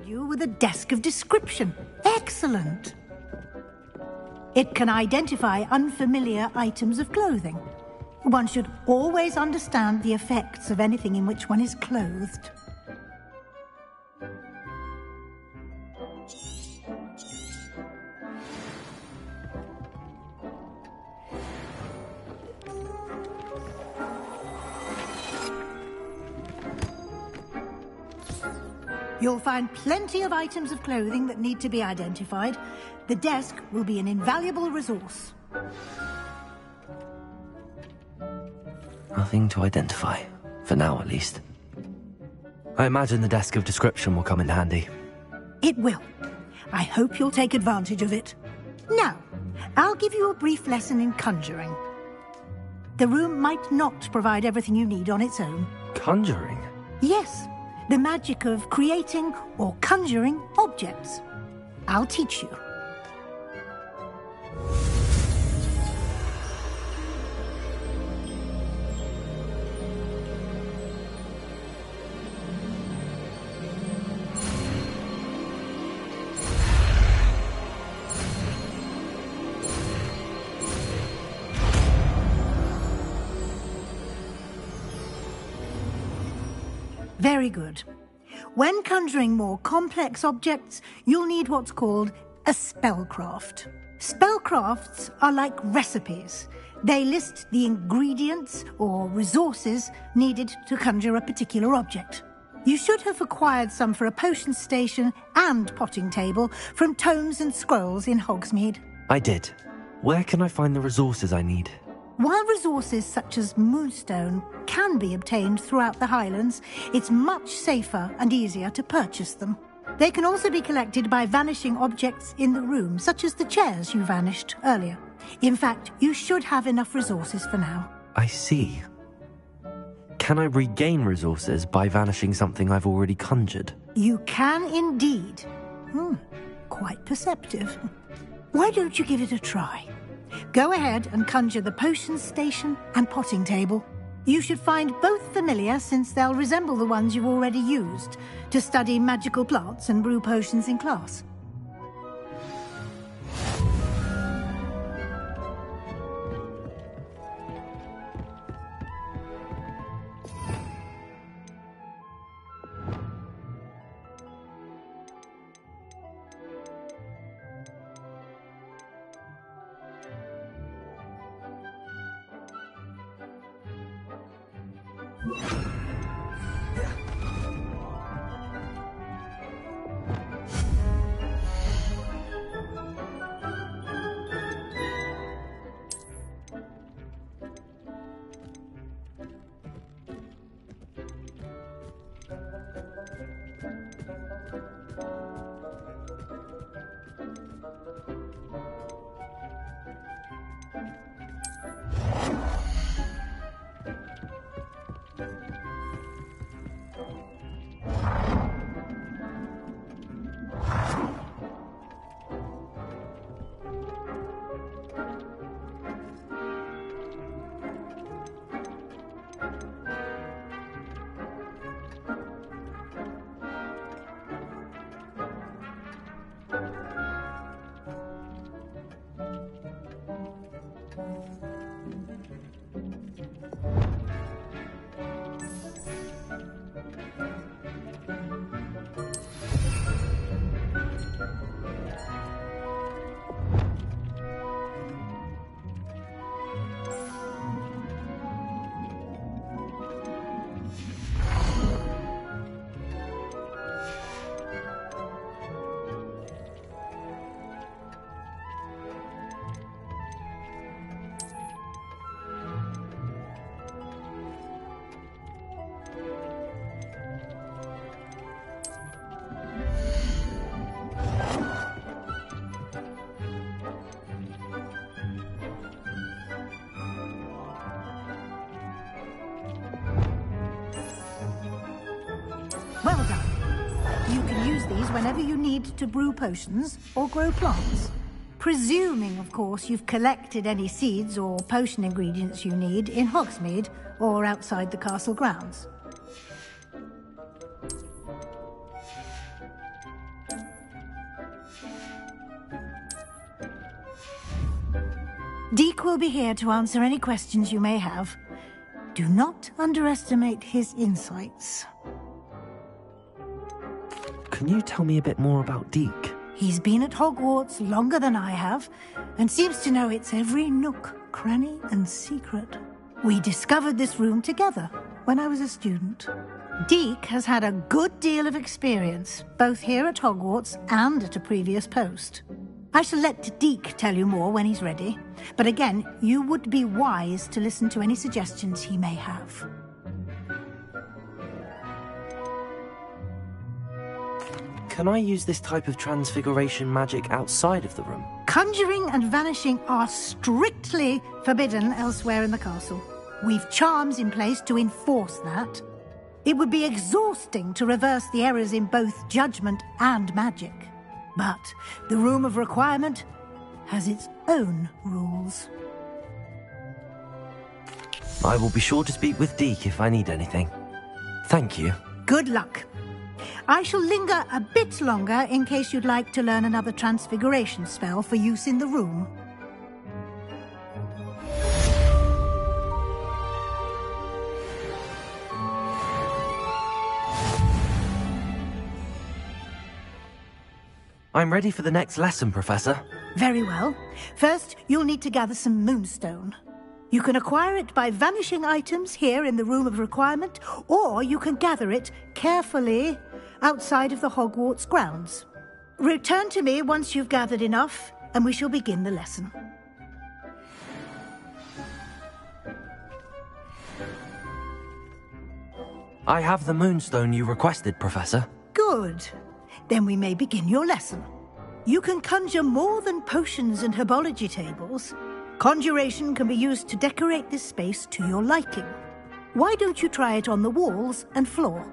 Speaker 10: You with a desk of description. Excellent. It can identify unfamiliar items of clothing. One should always understand the effects of anything in which one is clothed. You'll find plenty of items of clothing that need to be identified. The desk will be an invaluable resource.
Speaker 2: Nothing to identify, for now at least. I imagine the desk of description will come in handy.
Speaker 10: It will. I hope you'll take advantage of it. Now, I'll give you a brief lesson in conjuring. The room might not provide everything you need on its own.
Speaker 2: Conjuring?
Speaker 10: Yes. The magic of creating or conjuring objects. I'll teach you. Very good. When conjuring more complex objects, you'll need what's called a spellcraft. Spellcrafts are like recipes. They list the ingredients or resources needed to conjure a particular object. You should have acquired some for a potion station and potting table from tomes and scrolls in Hogsmeade.
Speaker 2: I did. Where can I find the resources I need?
Speaker 10: While resources such as moonstone can be obtained throughout the Highlands, it's much safer and easier to purchase them. They can also be collected by vanishing objects in the room, such as the chairs you vanished earlier. In fact, you should have enough resources for now.
Speaker 2: I see. Can I regain resources by vanishing something I've already conjured?
Speaker 10: You can indeed. Quite perceptive. Why don't you give it a try? Go ahead and conjure the potion station and potting table. You should find both familiar, since they'll resemble the ones you've already used to study magical plants and brew potions in class. Well done. You can use these whenever you need to brew potions or grow plants. Presuming, of course, you've collected any seeds or potion ingredients you need in Hogsmeade or outside the castle grounds. Deke will be here to answer any questions you may have. Do not underestimate his insights.
Speaker 2: Can you tell me a bit more about Deke?
Speaker 10: He's been at Hogwarts longer than I have, and seems to know its every nook, cranny, and secret. We discovered this room together when I was a student. Deke has had a good deal of experience, both here at Hogwarts and at a previous post. I shall let Deke tell you more when he's ready, but again, you would be wise to listen to any suggestions he may have.
Speaker 2: Can I use this type of transfiguration magic outside of the room?
Speaker 10: Conjuring and vanishing are strictly forbidden elsewhere in the castle. We've charms in place to enforce that. It would be exhausting to reverse the errors in both judgment and magic. But the Room of Requirement has its own rules.
Speaker 2: I will be sure to speak with Deke if I need anything. Thank you.
Speaker 10: Good luck. I shall linger a bit longer in case you'd like to learn another transfiguration spell for use in the room.
Speaker 2: I'm ready for the next lesson, Professor.
Speaker 10: Very well. First, you'll need to gather some moonstone. You can acquire it by vanishing items here in the Room of Requirement, or you can gather it carefully outside of the Hogwarts grounds. Return to me once you've gathered enough, and we shall begin the lesson.
Speaker 2: I have the moonstone you requested, Professor.
Speaker 10: Good. Then we may begin your lesson. You can conjure more than potions and herbology tables. Conjuration can be used to decorate this space to your liking. Why don't you try it on the walls and floor?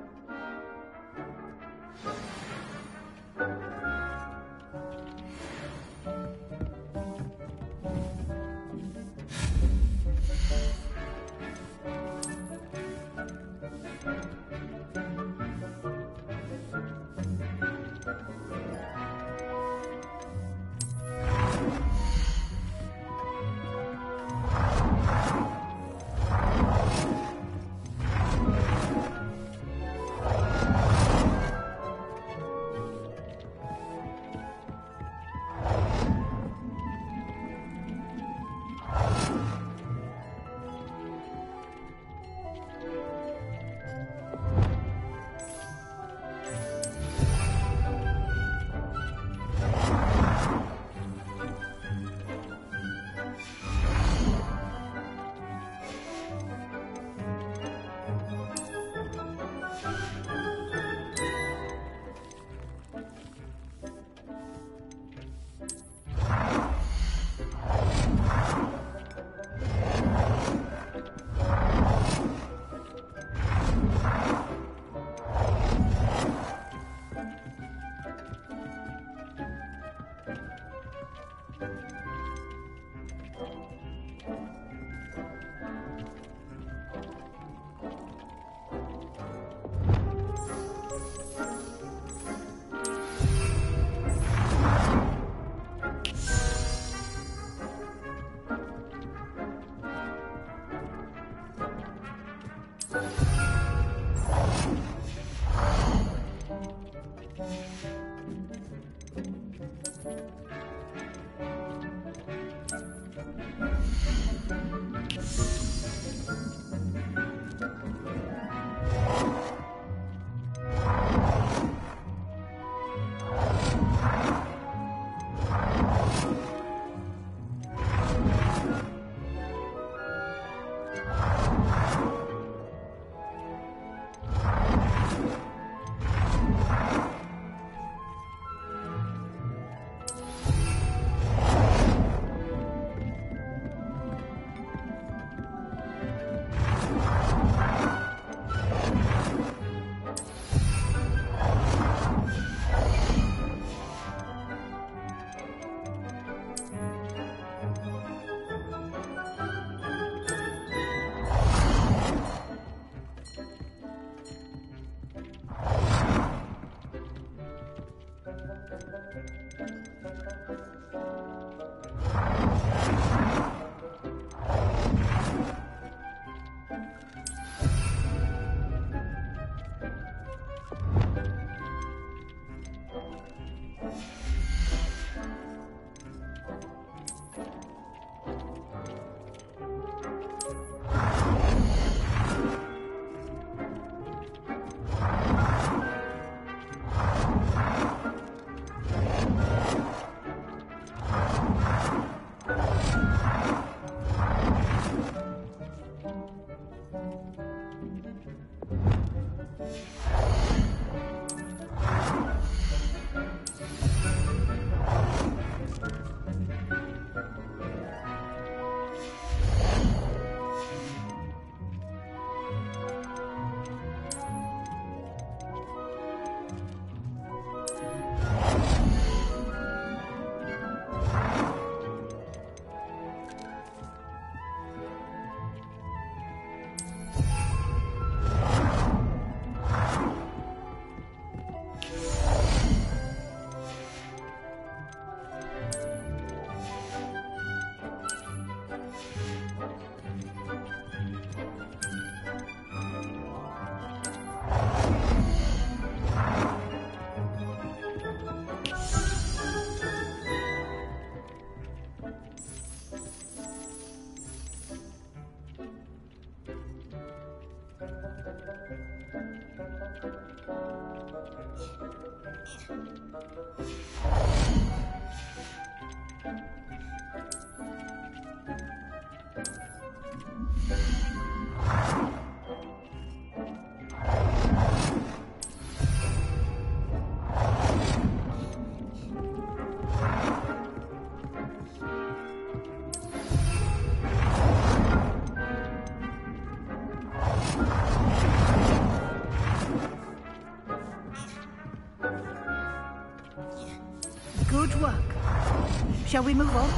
Speaker 10: Shall we move on?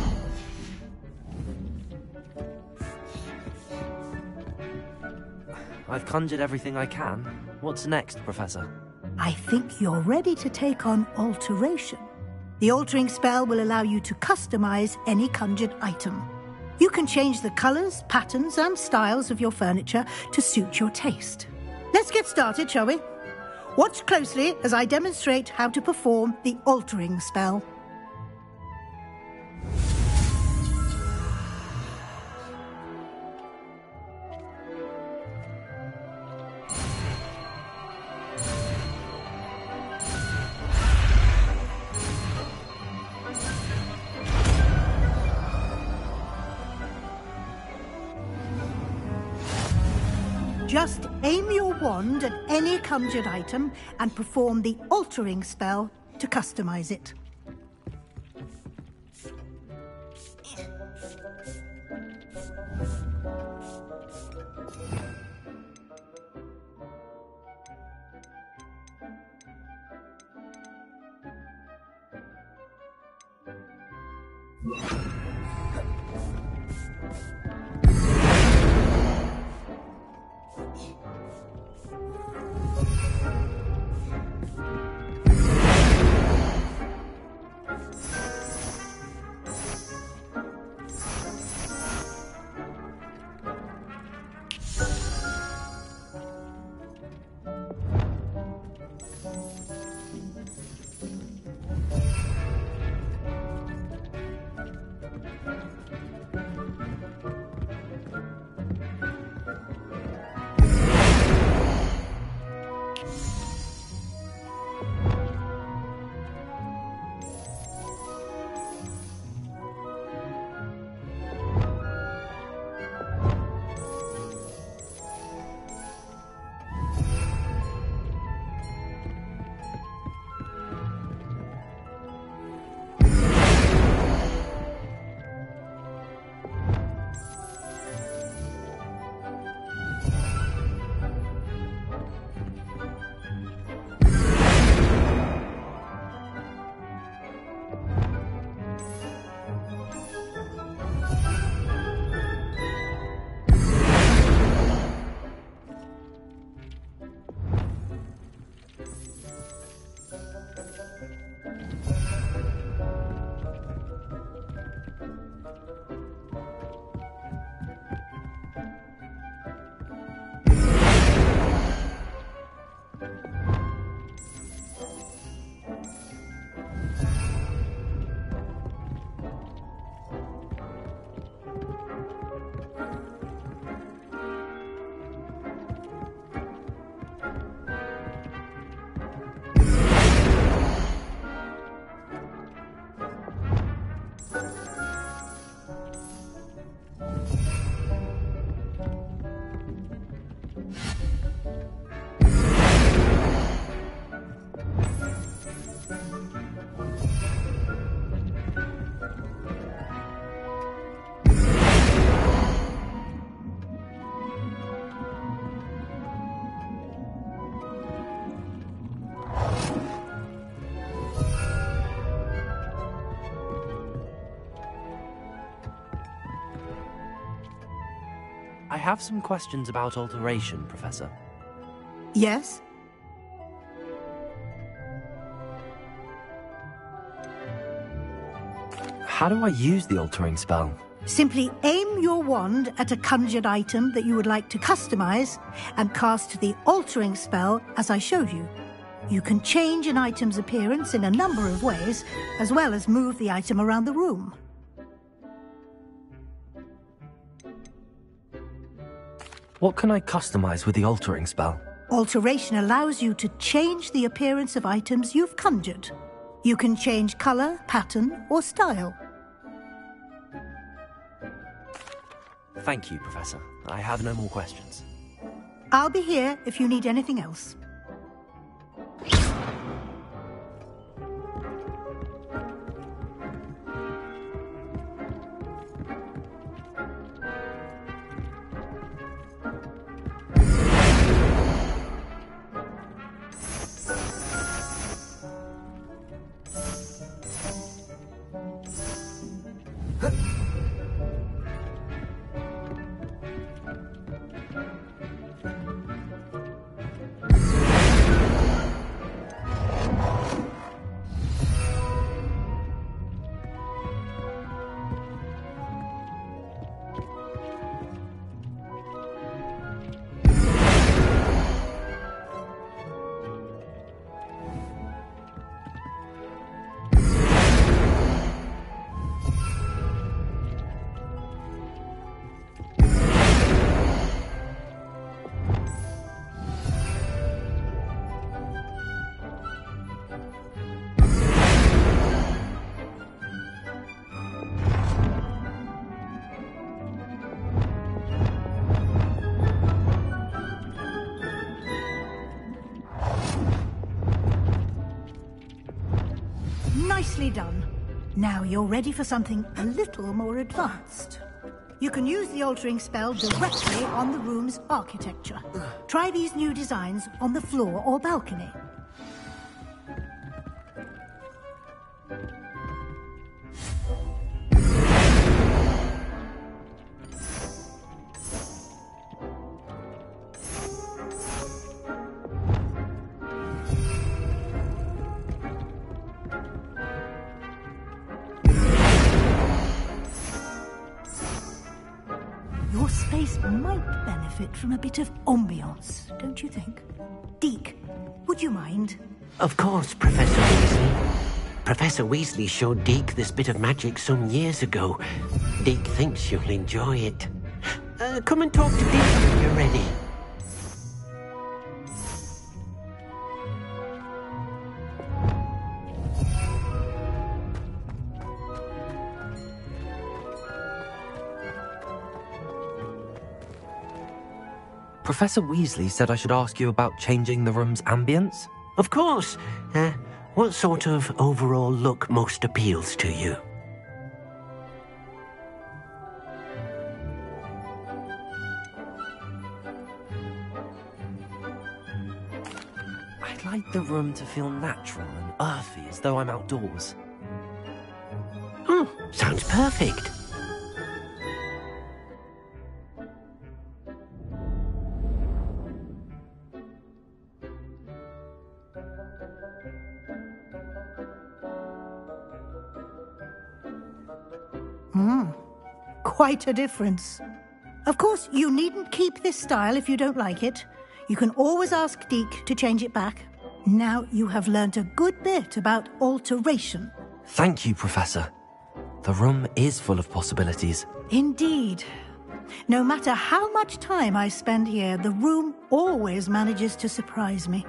Speaker 2: I've conjured everything I can. What's next, Professor?
Speaker 10: I think you're ready to take on alteration. The altering spell will allow you to customize any conjured item. You can change the colors, patterns, and styles of your furniture to suit your taste. Let's get started, shall we? Watch closely as I demonstrate how to perform the altering spell. Just aim your wand at any conjured item and perform the altering spell to customize it.
Speaker 2: I have some questions about alteration, Professor.
Speaker 10: Yes?
Speaker 2: How do I use the altering spell?
Speaker 10: Simply aim your wand at a conjured item that you would like to customize and cast the altering spell as I showed you. You can change an item's appearance in a number of ways, as well as move the item around the room.
Speaker 2: What can I customize with the altering spell?
Speaker 10: Alteration allows you to change the appearance of items you've conjured. You can change color, pattern, or style.
Speaker 2: Thank you, Professor. I have no more questions.
Speaker 10: I'll be here if you need anything else. Nicely done. Now you're ready for something a little more advanced. You can use the altering spell directly on the room's architecture. Try these new designs on the floor or balcony. Your space might benefit from a bit of ambiance, don't you think? Deke, would you mind?
Speaker 18: Of course, Professor Weasley. Professor Weasley showed Deke this bit of magic some years ago. Deke thinks you'll enjoy it. Come and talk to Deke when you're ready.
Speaker 2: Professor Weasley said I should ask you about changing the room's ambience?
Speaker 18: Of course. What sort of overall look most appeals to you?
Speaker 2: I'd like the room to feel natural and earthy, as though I'm outdoors.
Speaker 18: Oh, sounds perfect.
Speaker 10: Quite a difference. Of course, you needn't keep this style if you don't like it. You can always ask Deke to change it back. Now you have learnt a good bit about alteration.
Speaker 2: Thank you, Professor. The room is full of possibilities.
Speaker 10: Indeed. No matter how much time I spend here, the room always manages to surprise me.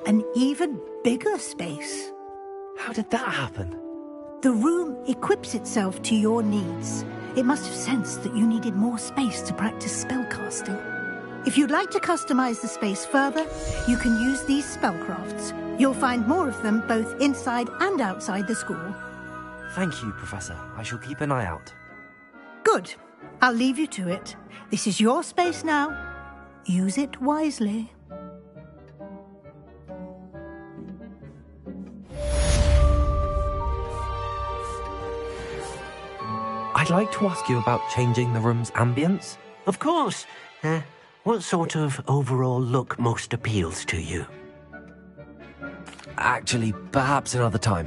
Speaker 10: An even bigger space.
Speaker 2: How did that happen?
Speaker 10: The room equips itself to your needs. It must have sensed that you needed more space to practice spellcasting. If you'd like to customize the space further, you can use these spellcrafts. You'll find more of them both inside and outside the school.
Speaker 2: Thank you, Professor. I shall keep an eye out.
Speaker 10: Good. I'll leave you to it. This is your space now. Use it wisely.
Speaker 2: I'd like to ask you about changing the room's ambience.
Speaker 18: Of course. What sort of overall look most appeals to you?
Speaker 2: Actually, perhaps another time.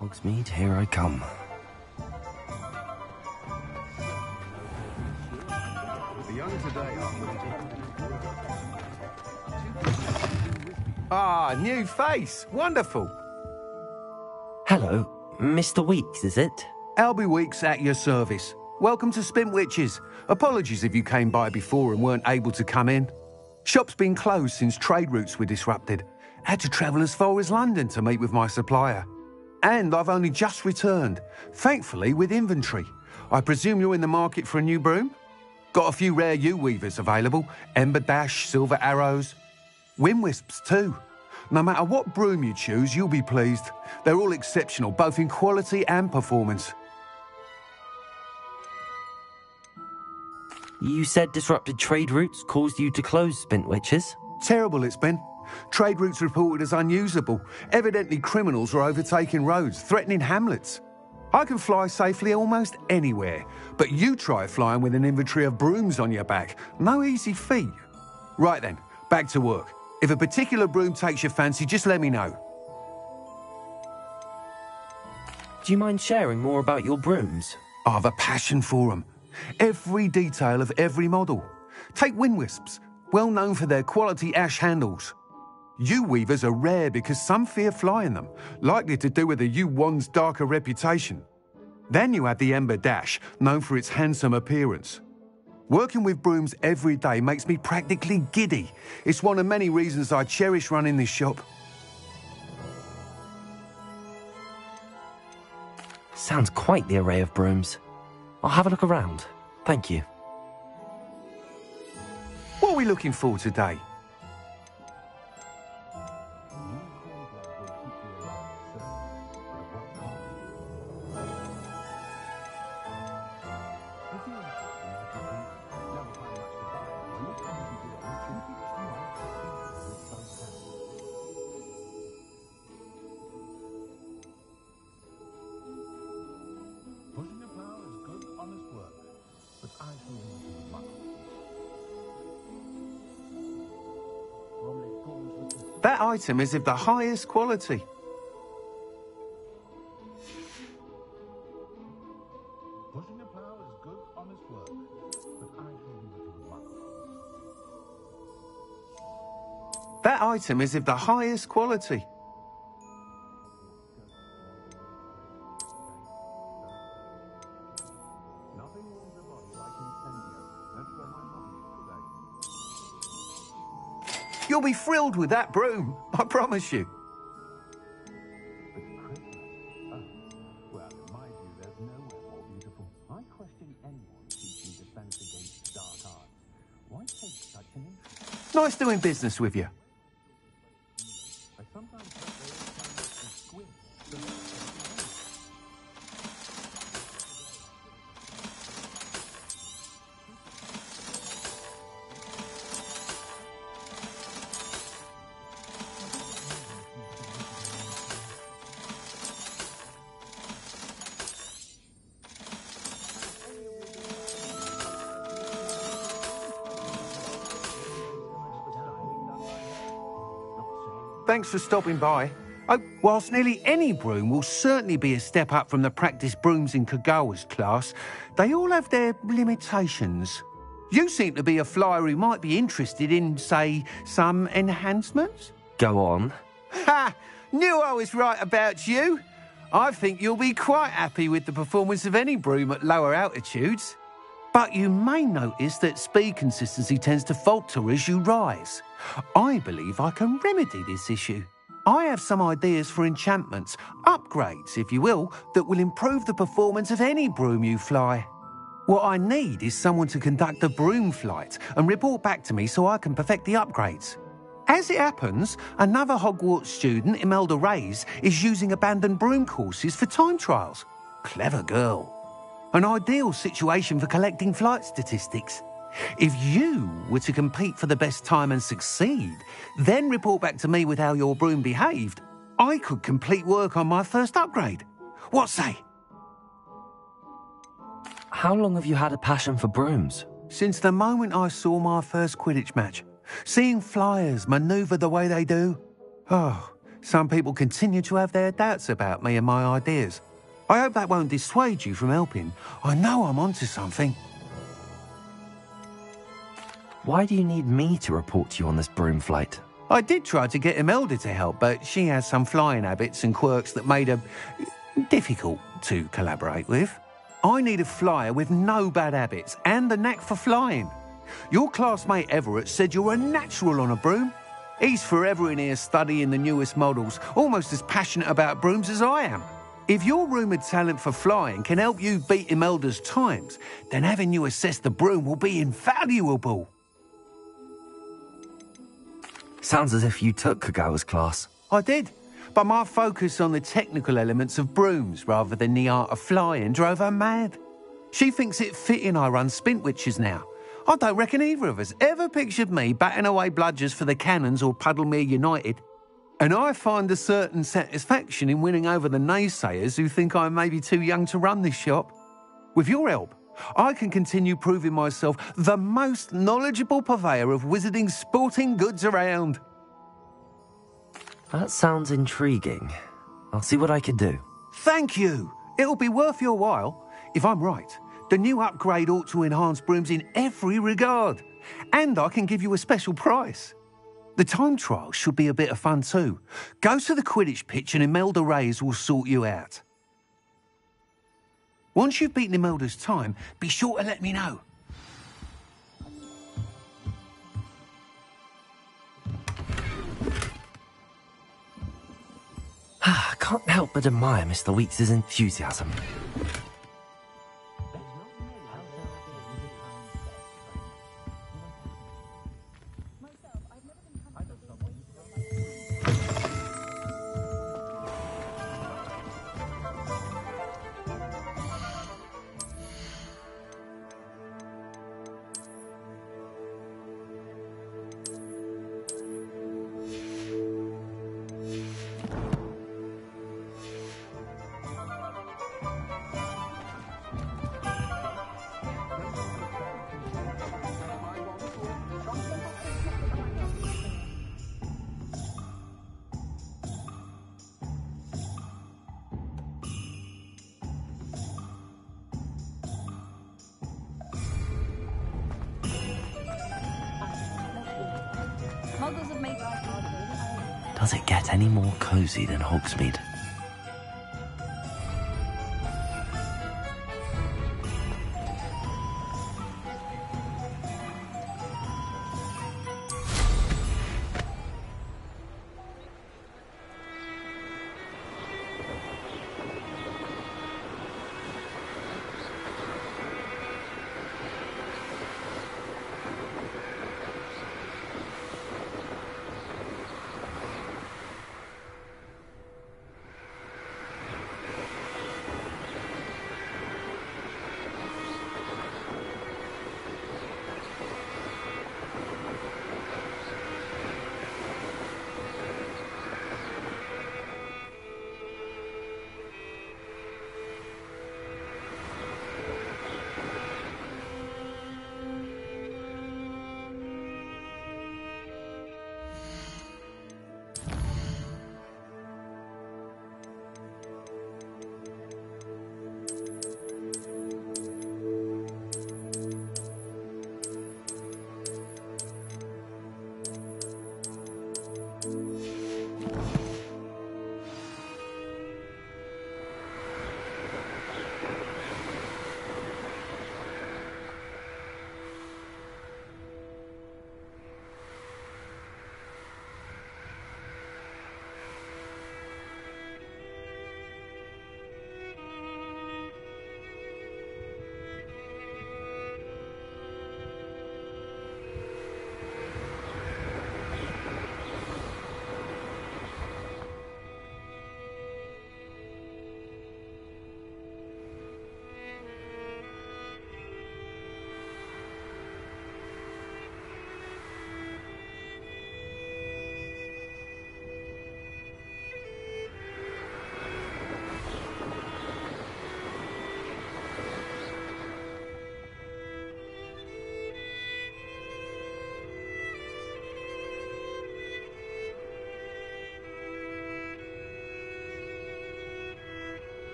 Speaker 2: Hogsmeade, here I come.
Speaker 13: The young today are... Ah, new face. Wonderful.
Speaker 2: Hello, Mr. Weeks, is it?
Speaker 13: Albie Weeks at your service. Welcome to Spintwitches. Apologies if you came by before and weren't able to come in. Shop's been closed since trade routes were disrupted. Had to travel as far as London to meet with my supplier. And I've only just returned, thankfully with inventory. I presume you're in the market for a new broom? Got a few rare U-weavers available. Ember Dash, Silver Arrows. Wind Wisps too. No matter what broom you choose, you'll be pleased. They're all exceptional, both in quality and performance.
Speaker 2: You said disrupted trade routes caused you to close Spintwitches?
Speaker 13: Terrible it's been. Trade routes reported as unusable. Evidently criminals are overtaking roads, threatening hamlets. I can fly safely almost anywhere, but you try flying with an inventory of brooms on your back. No easy feat. Right then, back to work. If a particular broom takes your fancy, just let me know.
Speaker 2: Do you mind sharing more about your brooms?
Speaker 13: I have a passion for them. Every detail of every model. Take Wind Wisps, well known for their quality ash handles. U-weavers are rare because some fear flying them, likely to do with the U-wand's darker reputation. Then you have the Ember Dash, known for its handsome appearance. Working with brooms every day makes me practically giddy. It's one of many reasons I cherish running this shop.
Speaker 2: Sounds quite the array of brooms. I'll have a look around. Thank you.
Speaker 13: What are we looking for today? That item is of the highest quality. That item is of the highest quality. You'll be thrilled with that broom, I promise you. Nice doing business with you. Thanks for stopping by. Oh, whilst nearly any broom will certainly be a step up from the practice brooms in Kagawa's class, they all have their limitations. You seem to be a flyer who might be interested in, say, some enhancements?
Speaker 2: Go on.
Speaker 13: Ha! Knew I was right about you. I think you'll be quite happy with the performance of any broom at lower altitudes. But you may notice that speed consistency tends to falter as you rise. I believe I can remedy this issue. I have some ideas for enchantments, upgrades, if you will, that will improve the performance of any broom you fly. What I need is someone to conduct a broom flight and report back to me so I can perfect the upgrades. As it happens, another Hogwarts student, Imelda Reyes, is using abandoned broom courses for time trials. Clever girl. An ideal situation for collecting flight statistics. If you were to compete for the best time and succeed, then report back to me with how your broom behaved, I could complete work on my first upgrade. What say?
Speaker 2: How long have you had a passion for brooms?
Speaker 13: Since the moment I saw my first Quidditch match. Seeing flyers manoeuvre the way they do. Oh, Some people continue to have their doubts about me and my ideas. I hope that won't dissuade you from helping. I know I'm onto something.
Speaker 2: Why do you need me to report to you on this broom flight?
Speaker 13: I did try to get Imelda to help, but she has some flying habits and quirks that made her difficult to collaborate with. I need a flyer with no bad habits and the knack for flying. Your classmate Everett said you're a natural on a broom. He's forever in here studying the newest models, almost as passionate about brooms as I am. If your rumoured talent for flying can help you beat Imelda's times, then having you assess the broom will be invaluable.
Speaker 2: Sounds as if you took Kagawa's class.
Speaker 13: I did, but my focus on the technical elements of brooms rather than the art of flying drove her mad. She thinks it fitting I run Spintwitches now. I don't reckon either of us ever pictured me batting away bludgers for the Cannons or Puddlemere United. And I find a certain satisfaction in winning over the naysayers who think I'm maybe too young to run this shop. With your help, I can continue proving myself the most knowledgeable purveyor of wizarding sporting goods around.
Speaker 2: That sounds intriguing. I'll see what I can do.
Speaker 13: Thank you. It'll be worth your while. If I'm right, the new upgrade ought to enhance brooms in every regard. And I can give you a special price. The time trial should be a bit of fun too. Go to the Quidditch pitch and Imelda Reyes will sort you out. Once you've beaten Imelda's time, be sure to let me know.
Speaker 2: I can't help but admire Mr. Weeks' enthusiasm. Does it get any more cosy than Hogsmeade?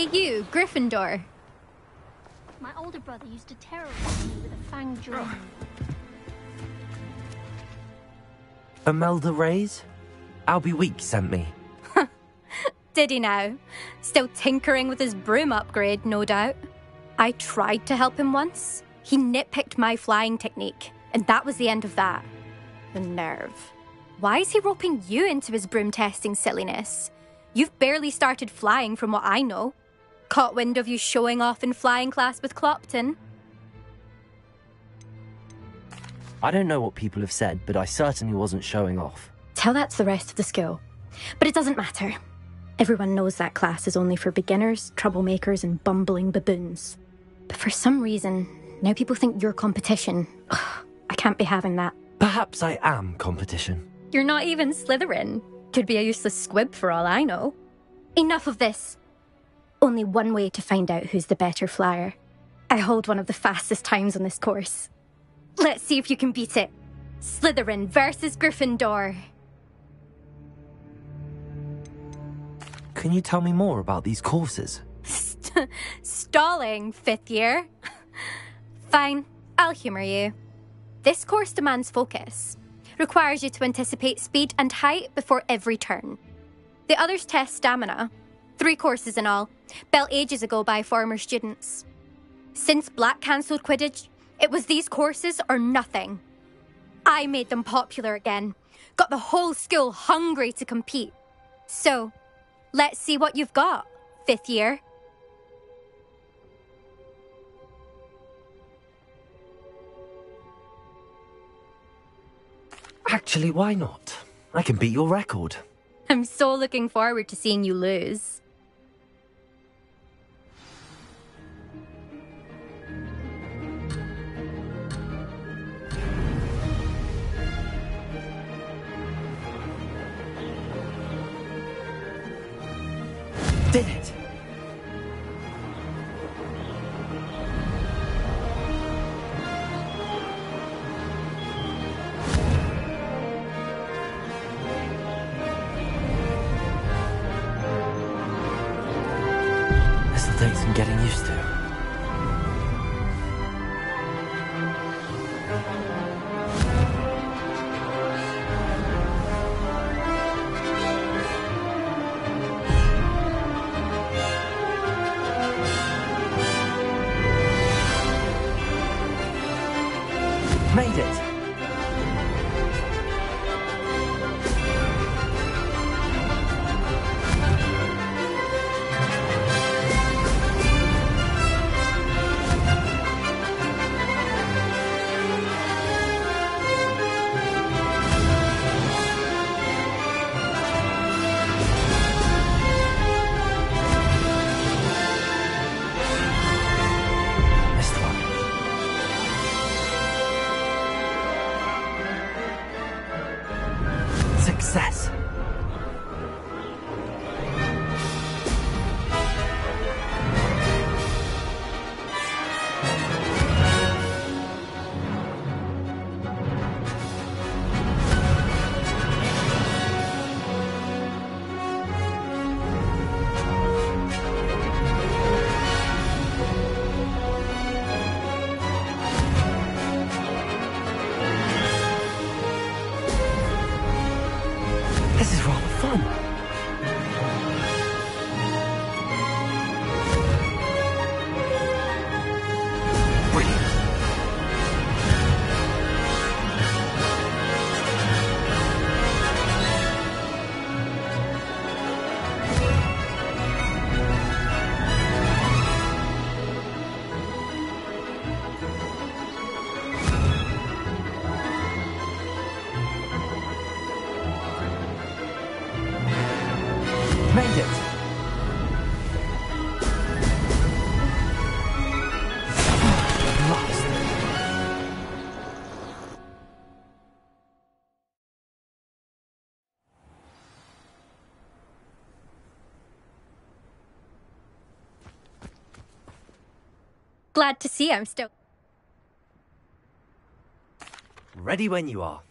Speaker 5: Hey you, Gryffindor.
Speaker 16: My older brother used to terrorize me with a fanged drum.
Speaker 2: Imelda Reyes? Albie Week sent me.
Speaker 5: Did he now? Still tinkering with his broom upgrade, no doubt. I tried to help him once. He nitpicked my flying technique, and that was the end of that. The nerve. Why is he roping you into his broom testing silliness? You've barely started flying from what I know. Caught wind of you showing off in flying class with Clopton.
Speaker 2: I don't know what people have said, but I certainly wasn't showing off.
Speaker 5: Tell that to the rest of the school. But it doesn't matter. Everyone knows that class is only for beginners, troublemakers, and bumbling baboons. But for some reason, now people think you're competition. Ugh, I can't be having that.
Speaker 2: Perhaps I am competition.
Speaker 5: You're not even Slytherin. Could be a useless squib for all I know. Enough of this. Only one way to find out who's the better flyer. I hold one of the fastest times on this course. Let's see if you can beat it. Slytherin versus Gryffindor.
Speaker 2: Can you tell me more about these courses?
Speaker 5: Stalling, 5th year. Fine, I'll humour you. This course demands focus. Requires you to anticipate speed and height before every turn. The others test stamina. 3 courses in all, built ages ago by former students. Since Black cancelled Quidditch, it was these courses or nothing. I made them popular again. Got the whole school hungry to compete. So, let's see what you've got, 5th year.
Speaker 2: Actually, why not? I can beat your record.
Speaker 5: I'm so looking forward to seeing you lose.
Speaker 2: Did it! This'll take some getting used to. Made it! Missed one. Success! This is rather fun. Brilliant. Made it! Lost.
Speaker 5: Glad to see I'm still...
Speaker 2: Ready when you are.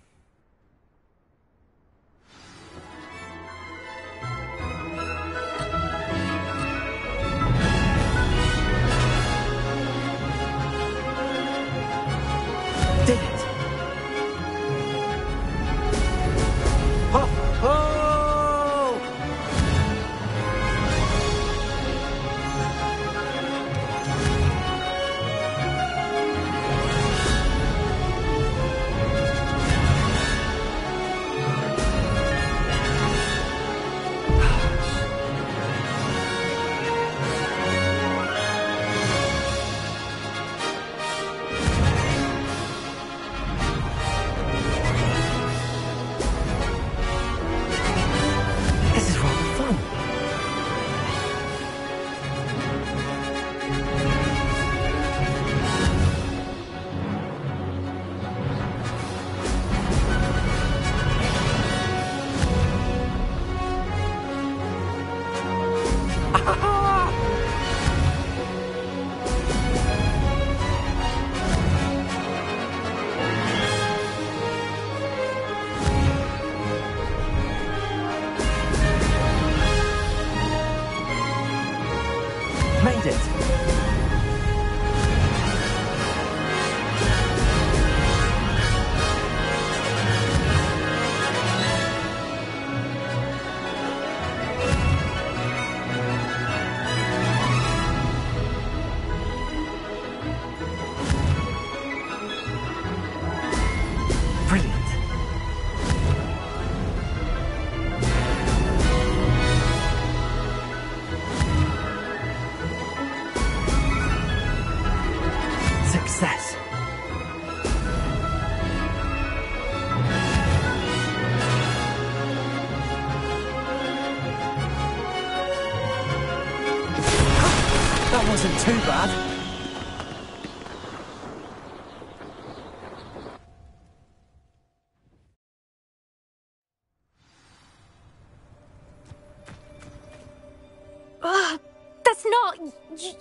Speaker 2: made it! Success. That wasn't too bad.
Speaker 5: That's not...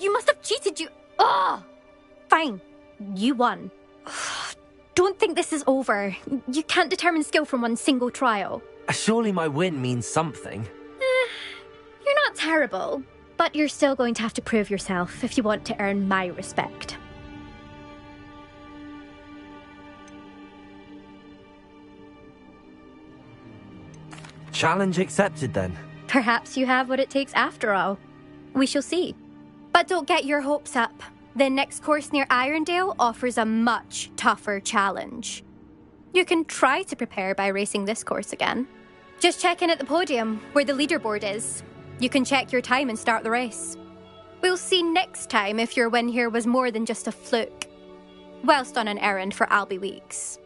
Speaker 5: You must have cheated, you... Ugh! Fine. You won. Don't think this is over. You can't determine skill from one single trial.
Speaker 2: Surely my win means something.
Speaker 5: You're not terrible, but you're still going to have to prove yourself if you want to earn my respect.
Speaker 2: Challenge accepted, then.
Speaker 5: Perhaps you have what it takes after all. We shall see. But don't get your hopes up. The next course near Irondale offers a much tougher challenge. You can try to prepare by racing this course again. Just check in at the podium, where the leaderboard is. You can check your time and start the race. We'll see next time if your win here was more than just a fluke. Whilst on an errand for Albie Weeks.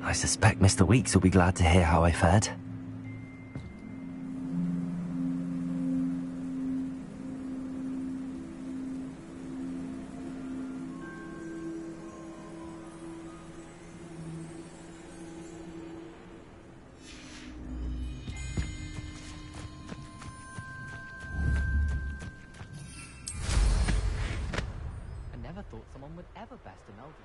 Speaker 2: I suspect Mr. Weeks will be glad to hear how I fared.
Speaker 9: I never thought someone would ever best an eldest.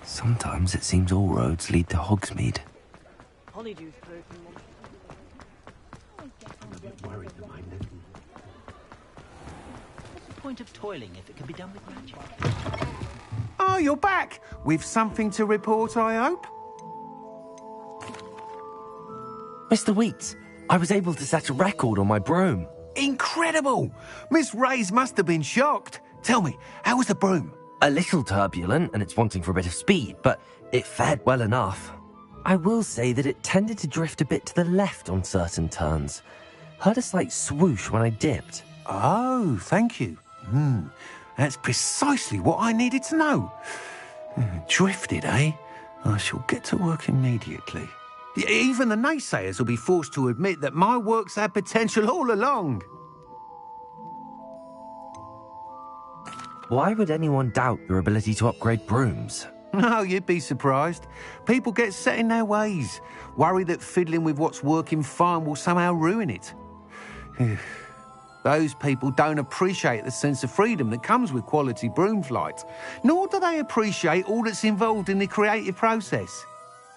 Speaker 2: Sometimes it seems all roads lead to Hogsmeade.
Speaker 11: Honeydew's broken one.
Speaker 6: I'm a bit worried that my little... What's the point of toiling if it can be done with magic?
Speaker 13: Oh, you're back! With something to report, I hope?
Speaker 2: Mr. Weeks, I was able to set a record on my broom.
Speaker 13: Incredible! Miss Reyes must have been shocked. Tell me, how was the broom?
Speaker 2: A little turbulent, and it's wanting for a bit of speed, but it fared well enough. I will say that it tended to drift a bit to the left on certain turns. Heard a slight swoosh when I dipped.
Speaker 13: Oh, thank you. That's precisely what I needed to know. Drifted, eh? I shall get to work immediately. Even the naysayers will be forced to admit that my work's had potential all along.
Speaker 2: Why would anyone doubt your ability to upgrade brooms?
Speaker 13: No, you'd be surprised. People get set in their ways, worry that fiddling with what's working fine will somehow ruin it. Those people don't appreciate the sense of freedom that comes with quality broom flight, nor do they appreciate all that's involved in the creative process.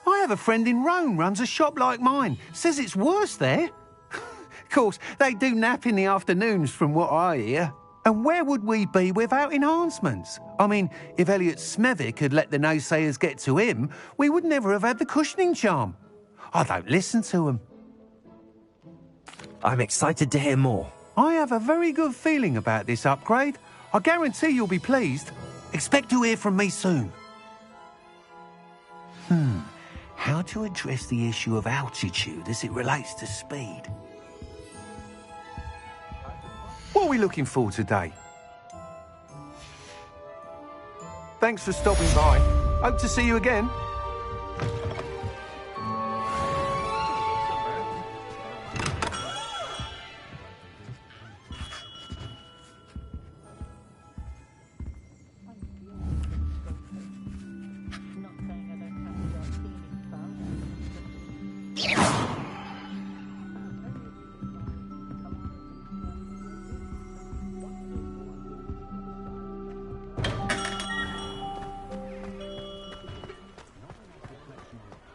Speaker 13: I have a friend in Rome runs a shop like mine. Says it's worse there. Of course, they do nap in the afternoons from what I hear. And where would we be without enhancements? I mean, if Elliot Smethwick had let the naysayers get to him, we would never have had the cushioning charm. I don't listen to them.
Speaker 2: I'm excited to hear more.
Speaker 13: I have a very good feeling about this upgrade. I guarantee you'll be pleased. Expect to hear from me soon. How to address the issue of altitude as it relates to speed? What are we looking for today? Thanks for stopping by. Hope to see you again.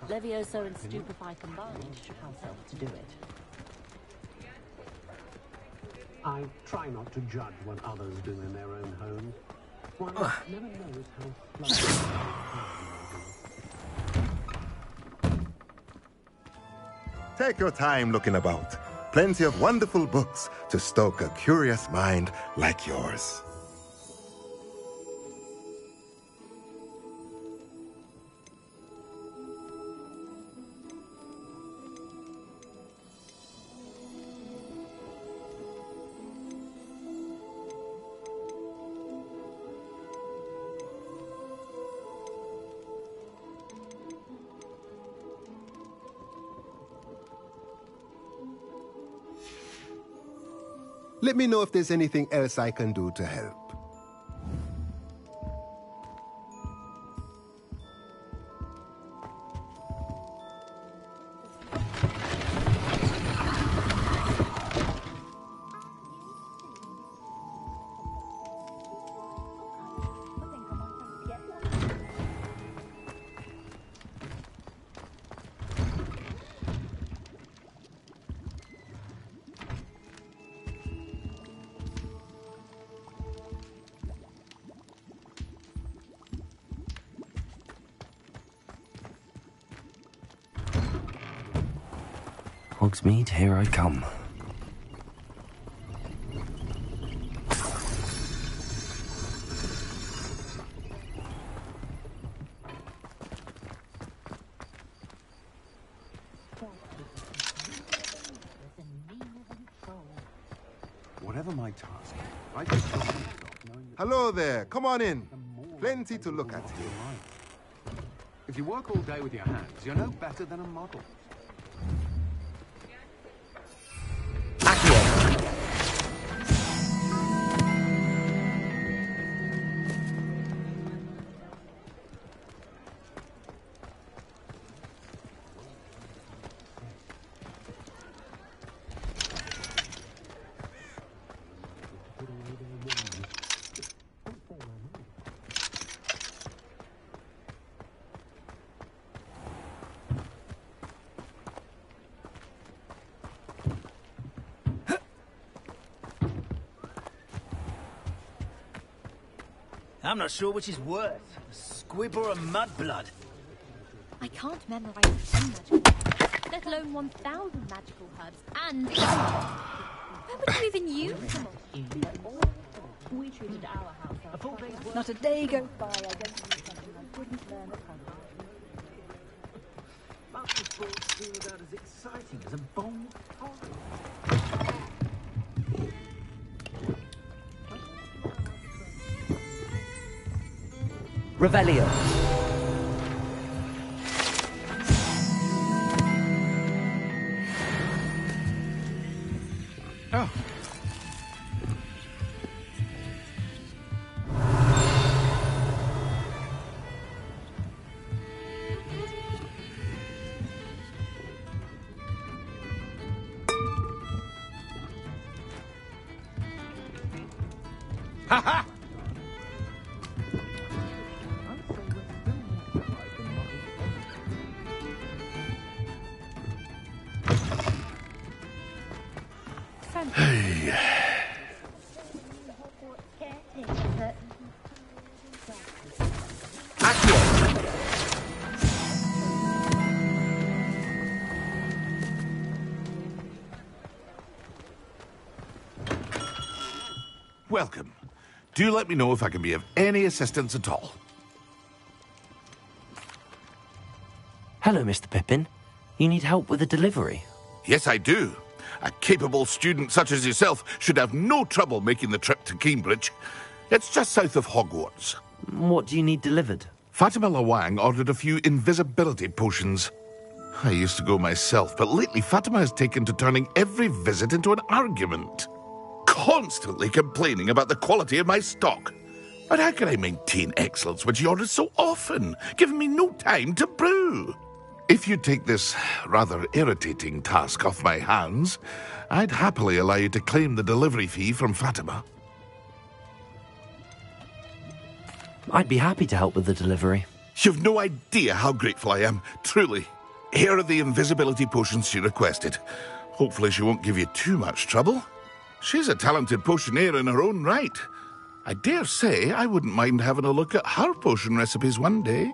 Speaker 11: Levioso and Stupefy combined should help to do it.
Speaker 18: I try not to judge what others do in their own homes. One never knows how
Speaker 17: Take your time looking about. Plenty of wonderful books to stoke a curious mind like yours. Let me know if there's anything else I can do to help.
Speaker 2: Hogsmeade, here I come.
Speaker 17: Whatever my task, I just Hello there, come on in. Plenty to look at here.
Speaker 13: If you work all day with your hands, you're no better than a model.
Speaker 6: I'm not sure which is worse, a squib or a mudblood.
Speaker 16: I can't memorize 10 magical herbs, let alone 1,000 magical herbs, and... Where would you even use them?
Speaker 11: We treated our house.
Speaker 12: Not a day goes by I don't do something I wouldn't learn at home.
Speaker 6: Must be sports feel about as exciting as a bomb of
Speaker 2: Revelio.
Speaker 13: Oh. Ha ha!
Speaker 8: welcome. Do let me know if I can be of any assistance at all.
Speaker 2: Hello, Mr. Pippin. You need help with a delivery?
Speaker 8: Yes, I do. A capable student such as yourself should have no trouble making the trip to Cambridge. It's just south of Hogwarts.
Speaker 2: What do you need delivered?
Speaker 8: Fatima Lawang ordered a few invisibility potions. I used to go myself, but lately Fatima has taken to turning every visit into an argument. Constantly complaining about the quality of my stock. But how can I maintain excellence when she orders so often, giving me no time to brew? If you take this rather irritating task off my hands, I'd happily allow you to claim the delivery fee from Fatima.
Speaker 2: I'd be happy to help with the delivery.
Speaker 8: You've no idea how grateful I am, truly. Here are the invisibility potions she requested. Hopefully she won't give you too much trouble. She's a talented potioneer in her own right. I dare say I wouldn't mind having a look at her potion recipes one day.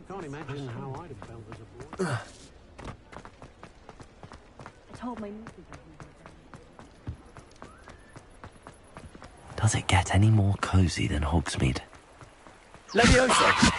Speaker 19: Can't imagine how I'd have felt as a boy.
Speaker 11: I told my nieces.
Speaker 2: Does it get any more cozy than Hogsmeade?
Speaker 22: Leviosa!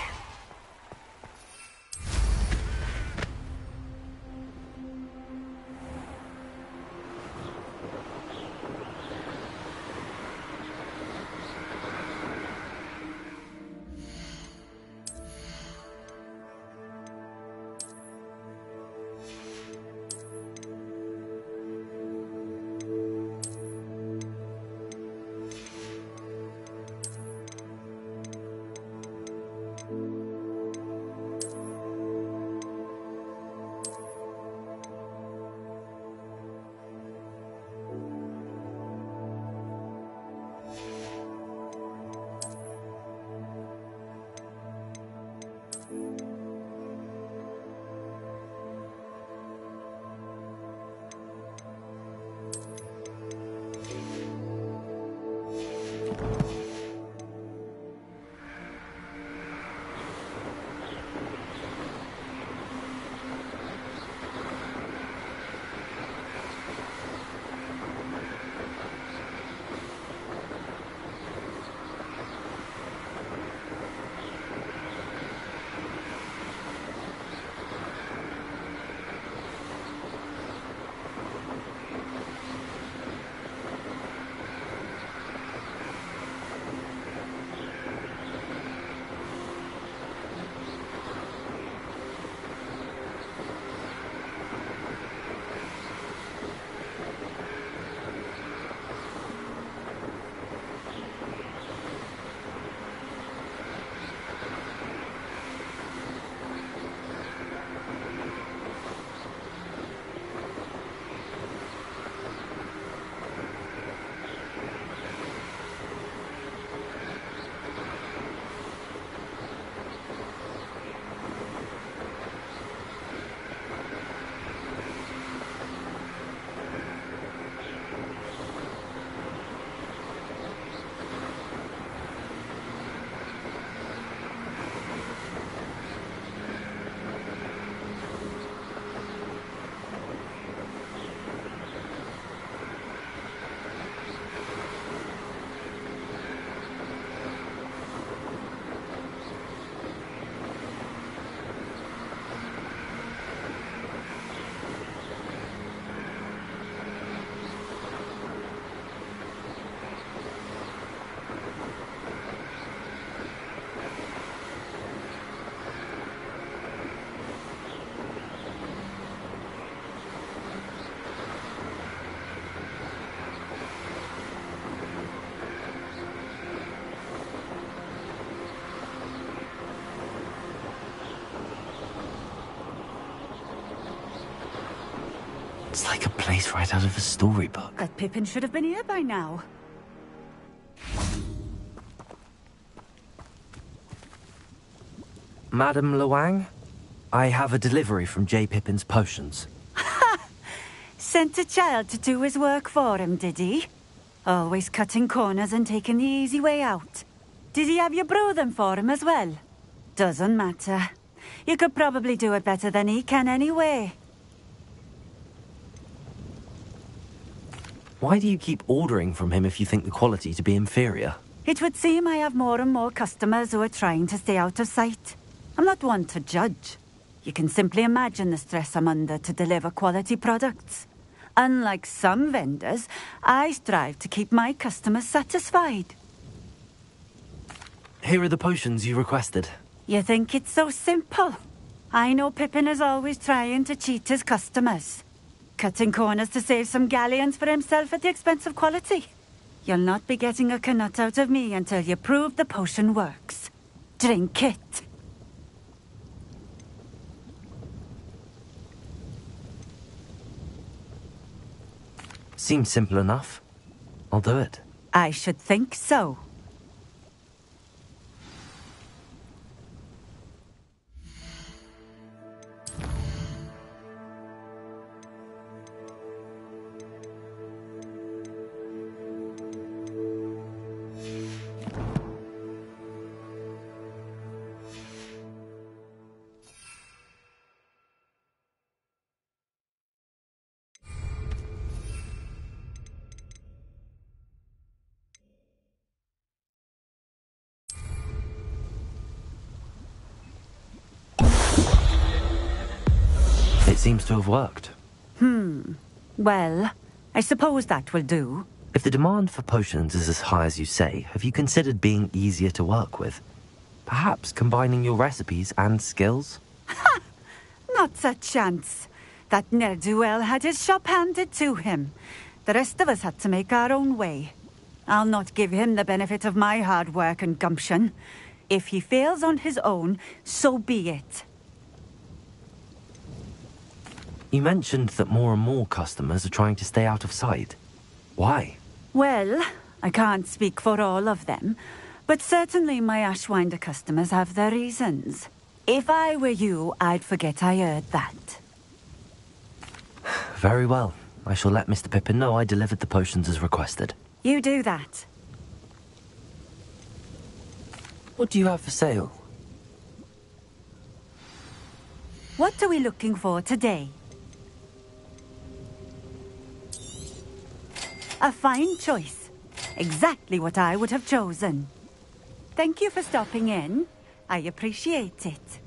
Speaker 2: like a place right out of a storybook.
Speaker 12: That Pippin should have been here by now.
Speaker 2: Madam Luang, I have a delivery from J. Pippin's Potions.
Speaker 12: Sent a child to do his work for him, did he? Always cutting corners and taking the easy way out. Did he have you brew them for him as well? Doesn't matter. You could probably do it better than he can anyway.
Speaker 2: Why do you keep ordering from him if you think the quality to be inferior?
Speaker 12: It would seem I have more and more customers who are trying to stay out of sight. I'm not one to judge. You can simply imagine the stress I'm under to deliver quality products. Unlike some vendors, I strive to keep my customers satisfied.
Speaker 2: Here are the potions you requested.
Speaker 12: You think it's so simple? I know Pippin is always trying to cheat his customers. Cutting corners to save some galleons for himself at the expense of quality. You'll not be getting a nut out of me until you prove the potion works. Drink it.
Speaker 2: Seems simple enough. I'll do it.
Speaker 12: I should think so.
Speaker 2: It seems to have worked.
Speaker 12: Well, I suppose that will do.
Speaker 2: If the demand for potions is as high as you say, have you considered being easier to work with? Perhaps combining your recipes and skills?
Speaker 12: Not a chance. That ne'er-do-well had his shop handed to him. The rest of us had to make our own way. I'll not give him the benefit of my hard work and gumption. If he fails on his own, so be it.
Speaker 2: You mentioned that more and more customers are trying to stay out of sight. Why?
Speaker 12: Well, I can't speak for all of them, but certainly my Ashwinder customers have their reasons. If I were you, I'd forget I heard that.
Speaker 2: Very well. I shall let Mr. Pippin know I delivered the potions as requested.
Speaker 12: You do that.
Speaker 2: What do you have for sale?
Speaker 12: What are we looking for today? A fine choice. Exactly what I would have chosen. Thank you for stopping in. I appreciate it.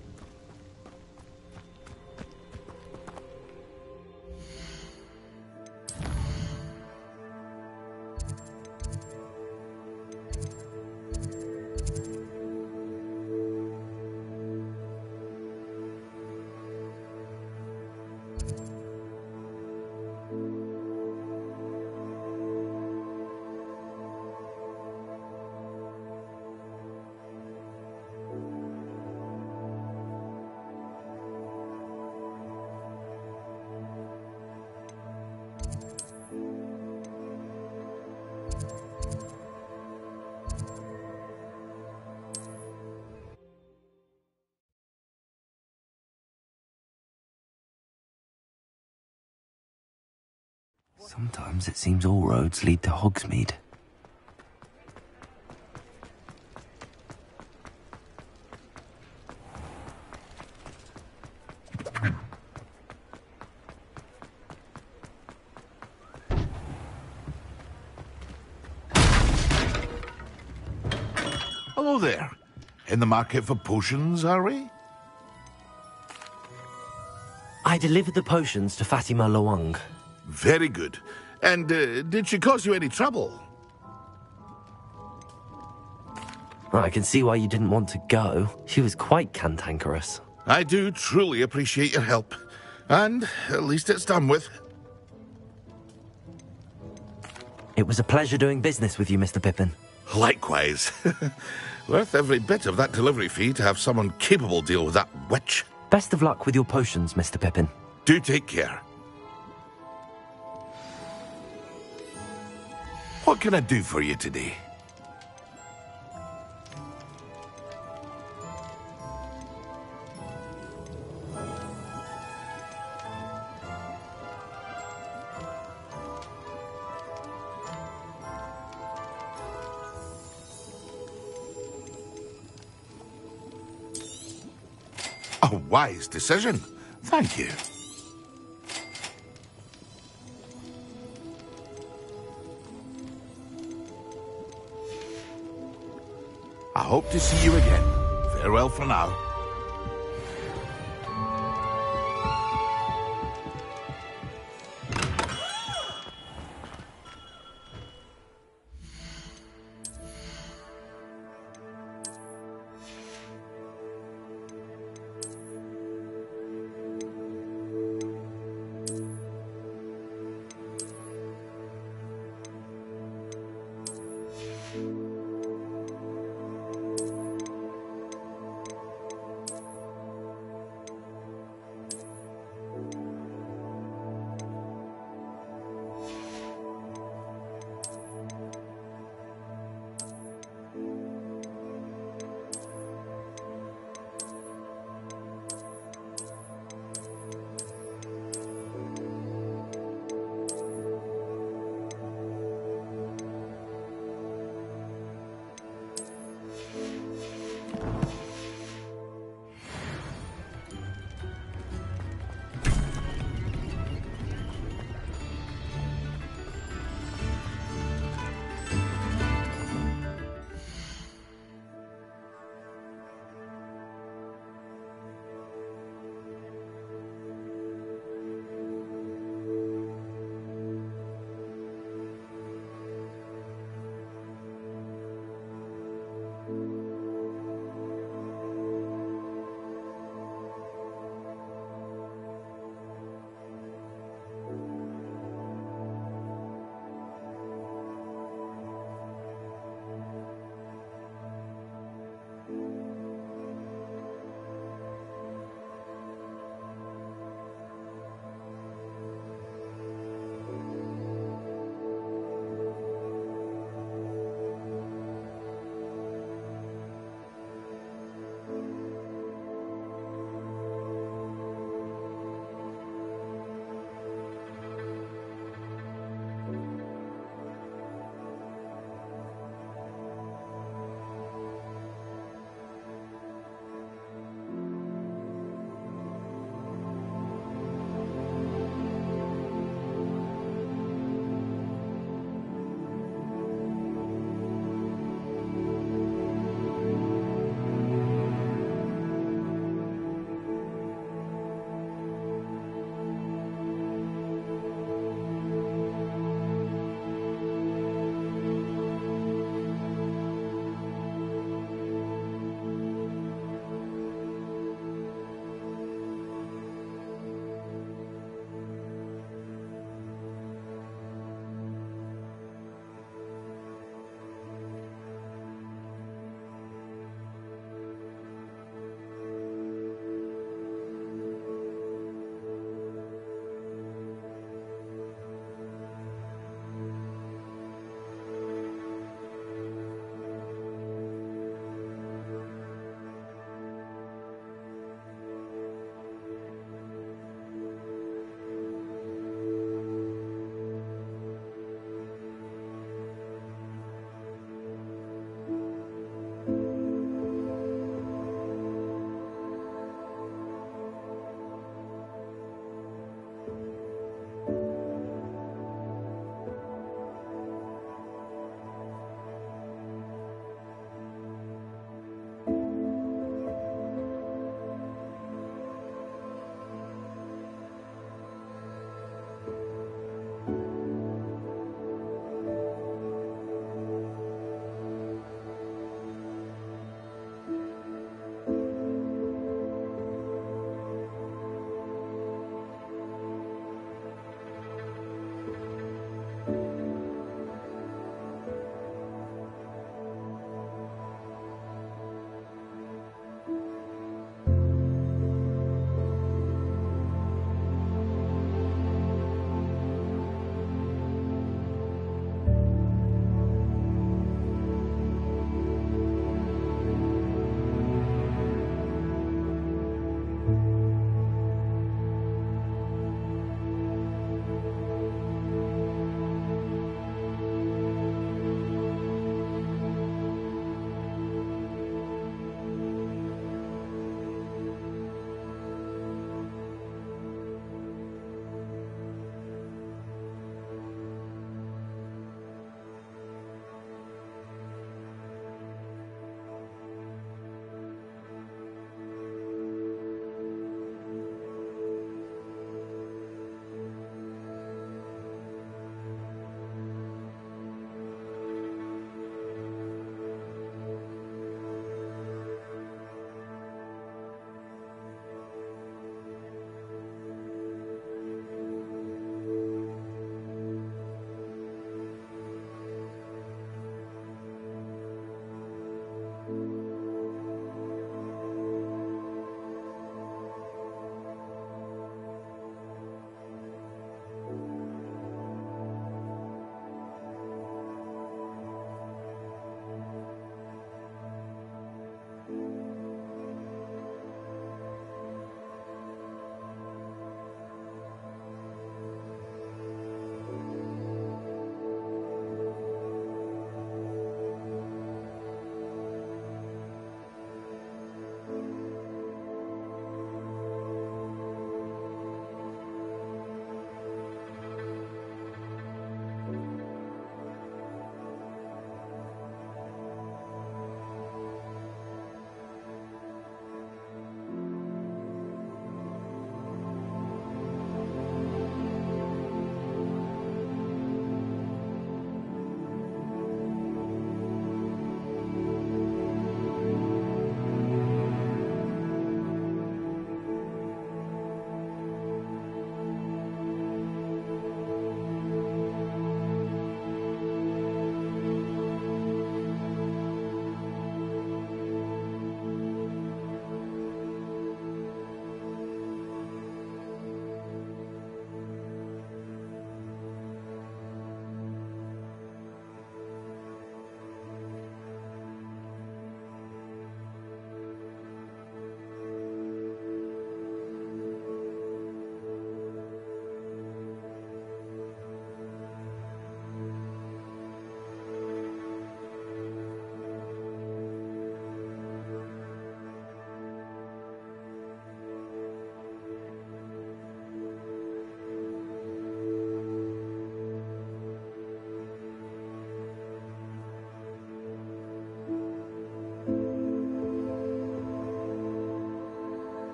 Speaker 2: Sometimes it seems all roads lead to Hogsmeade.
Speaker 8: Hello there. In the market for potions, are we?
Speaker 2: I delivered the potions to Fatima Luang.
Speaker 8: Very good. And did she cause you any trouble?
Speaker 2: I can see why you didn't want to go. She was quite cantankerous.
Speaker 8: I do truly appreciate your help. And at least it's done with.
Speaker 2: It was a pleasure doing business with you, Mr. Pippin.
Speaker 8: Likewise. Worth every bit of that delivery fee to have someone capable deal with that witch.
Speaker 2: Best of luck with your potions, Mr. Pippin.
Speaker 8: Do take care. What can I do for you today? A wise decision. Thank you. I hope to see you again. Farewell for now.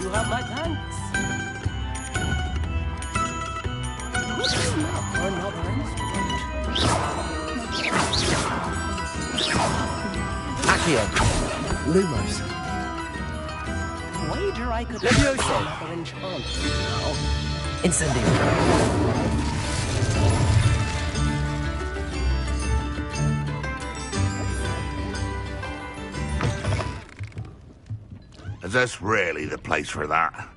Speaker 3: you have my thanks. Another instrument.
Speaker 2: Accio. Lumos.
Speaker 3: Wager I could
Speaker 2: Levioso.
Speaker 3: another enchantment now.
Speaker 2: Incendio.
Speaker 8: Is this really the place for that?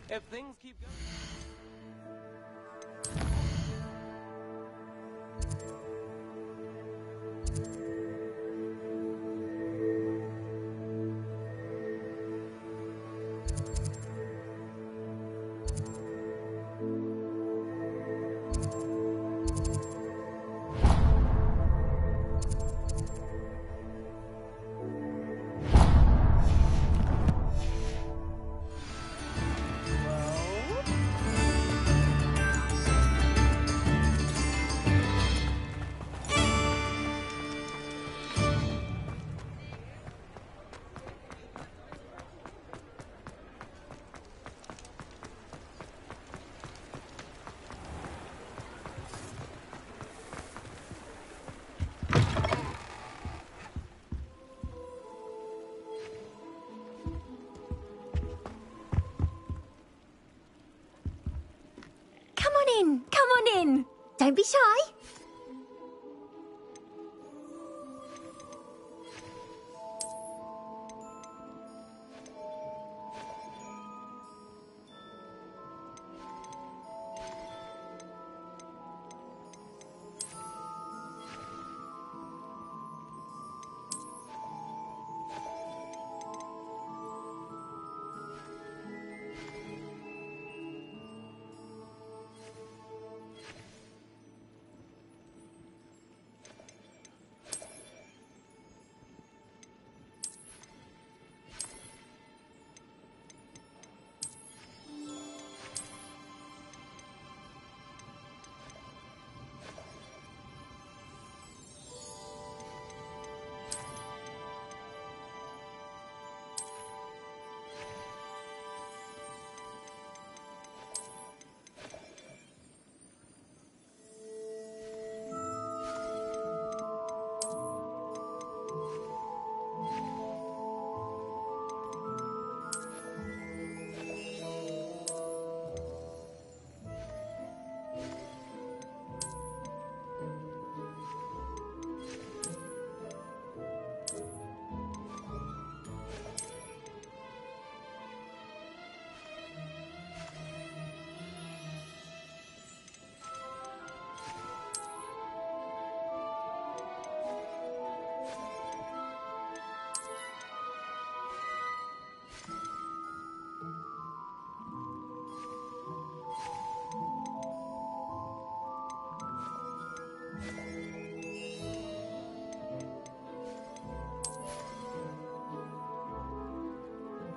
Speaker 3: If things keep going...
Speaker 4: Come on in. Don't be shy.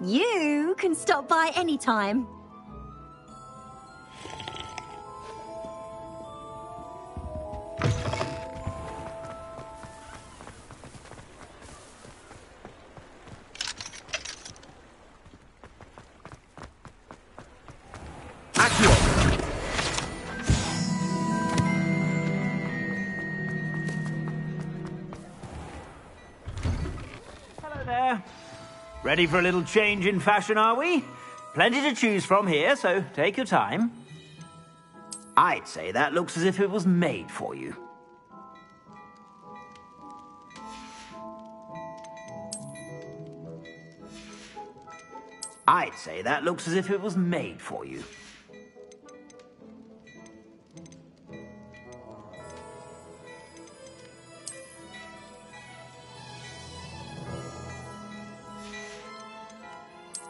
Speaker 4: You can stop by anytime.
Speaker 21: Hello there. Ready for a little change in fashion, are we? Plenty to choose from here, so take your time. I'd say that looks as if it was made for you. I'd say that looks as if it was made for you.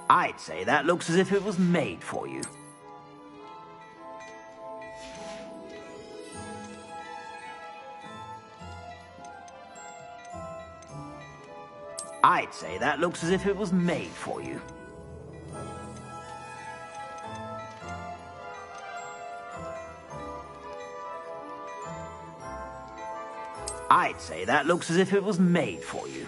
Speaker 21: I'd say that looks as if it was made for you. I'd say that looks as if it was made for you. I'd say that looks as if it was made for you.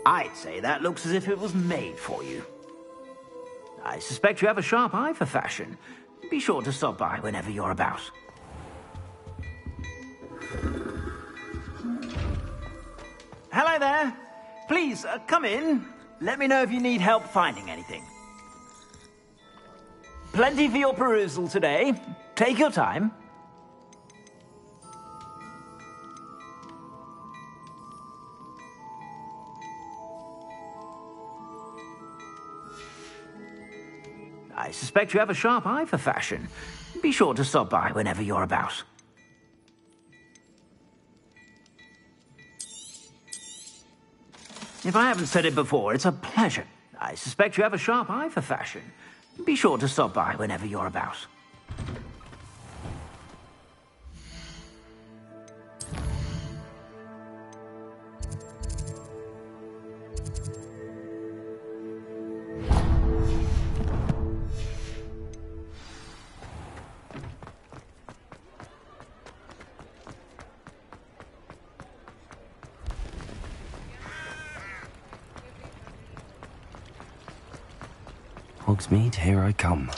Speaker 21: I'd say that looks as if it was made for you. I suspect you have a sharp eye for fashion. Be sure to stop by whenever you're about. Hello there. Please, come in. Let me know if you need help finding anything. Plenty for your perusal today. Take your time. I suspect you have a sharp eye for fashion. Be sure to stop by whenever you're about. If I haven't said it before, it's a pleasure. I suspect you have a sharp eye for fashion. Be sure to stop by whenever you're about.
Speaker 2: Hogsmeade, here I come.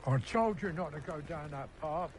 Speaker 14: I told you not to go down that path.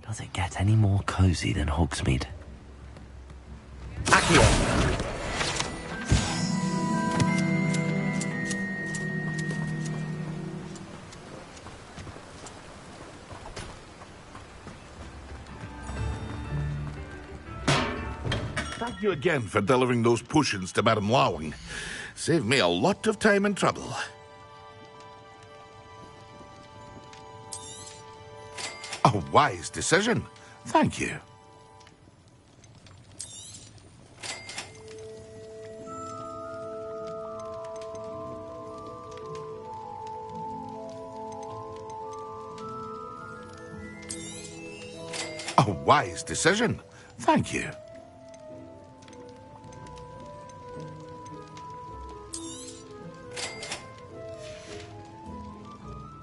Speaker 2: Does it get any more cozy than Hogsmeade? Accio!
Speaker 8: Thank you again for delivering those potions to Madame Lawing. Saved me a lot of time and trouble. A wise decision. Thank you. A wise decision. Thank you.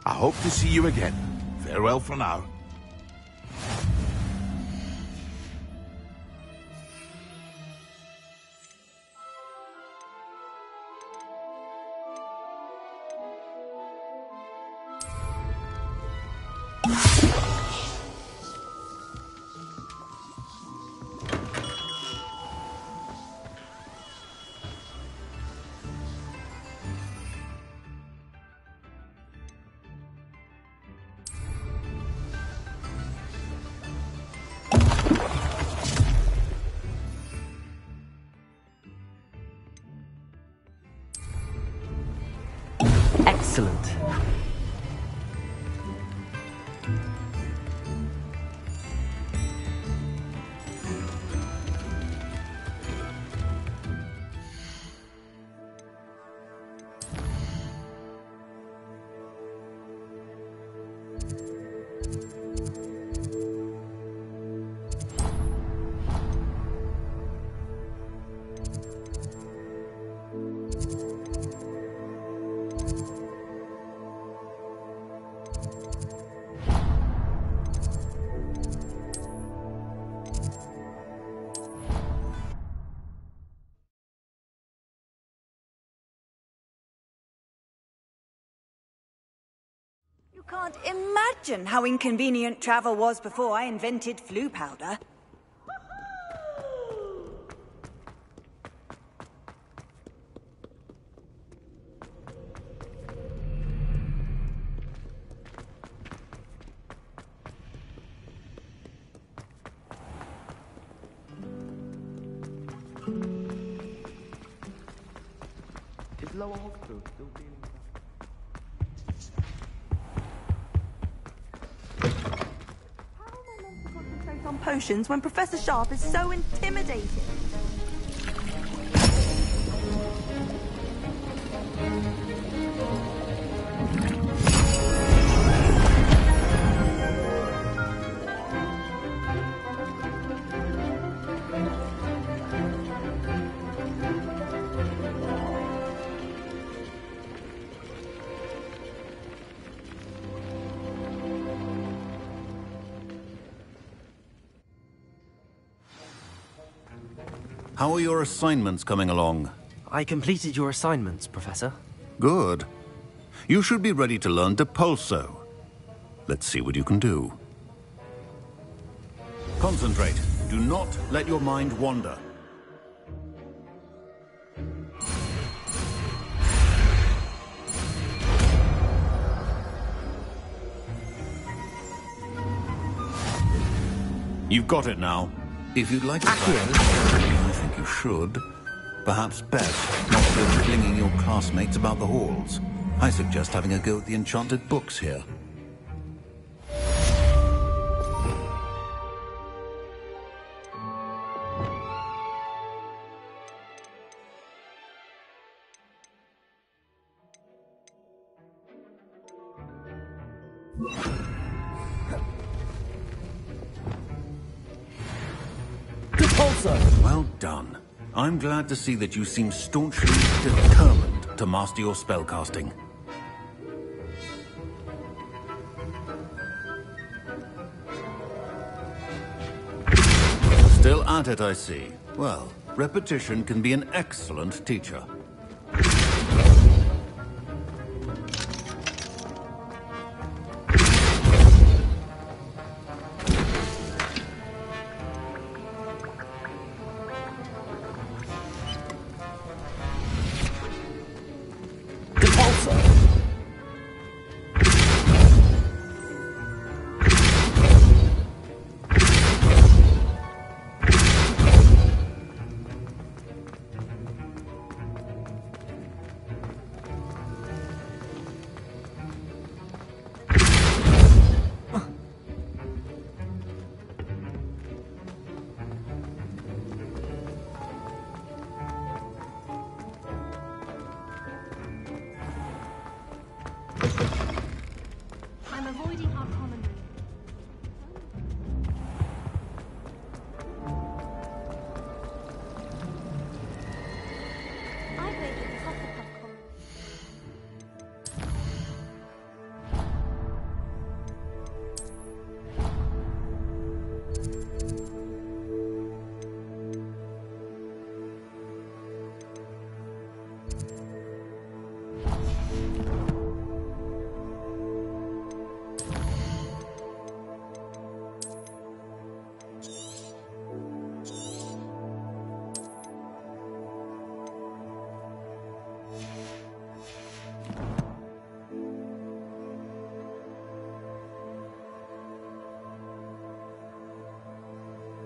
Speaker 8: I hope to see you again. Farewell for now.
Speaker 2: Excellent.
Speaker 7: You can't imagine how inconvenient travel was before I invented flu powder.
Speaker 2: Is Lower Hogsfield still dealing with that?
Speaker 7: Concentrate on potions when Professor Sharp is so intimidating.
Speaker 15: How are your assignments coming along?
Speaker 2: I completed your assignments, Professor.
Speaker 15: Good. You should be ready to learn Depulso. Let's see what you can do. Concentrate. Do not let your mind wander. You've got it now. If you'd like to practice, I think you should. Perhaps best not to go flinging your classmates about the halls. I suggest having a go at the enchanted books here. Well done. I'm glad to see that you seem staunchly determined to master your spellcasting. Still at it, I see. Well, repetition can be an excellent teacher.
Speaker 16: I'm avoiding our contact.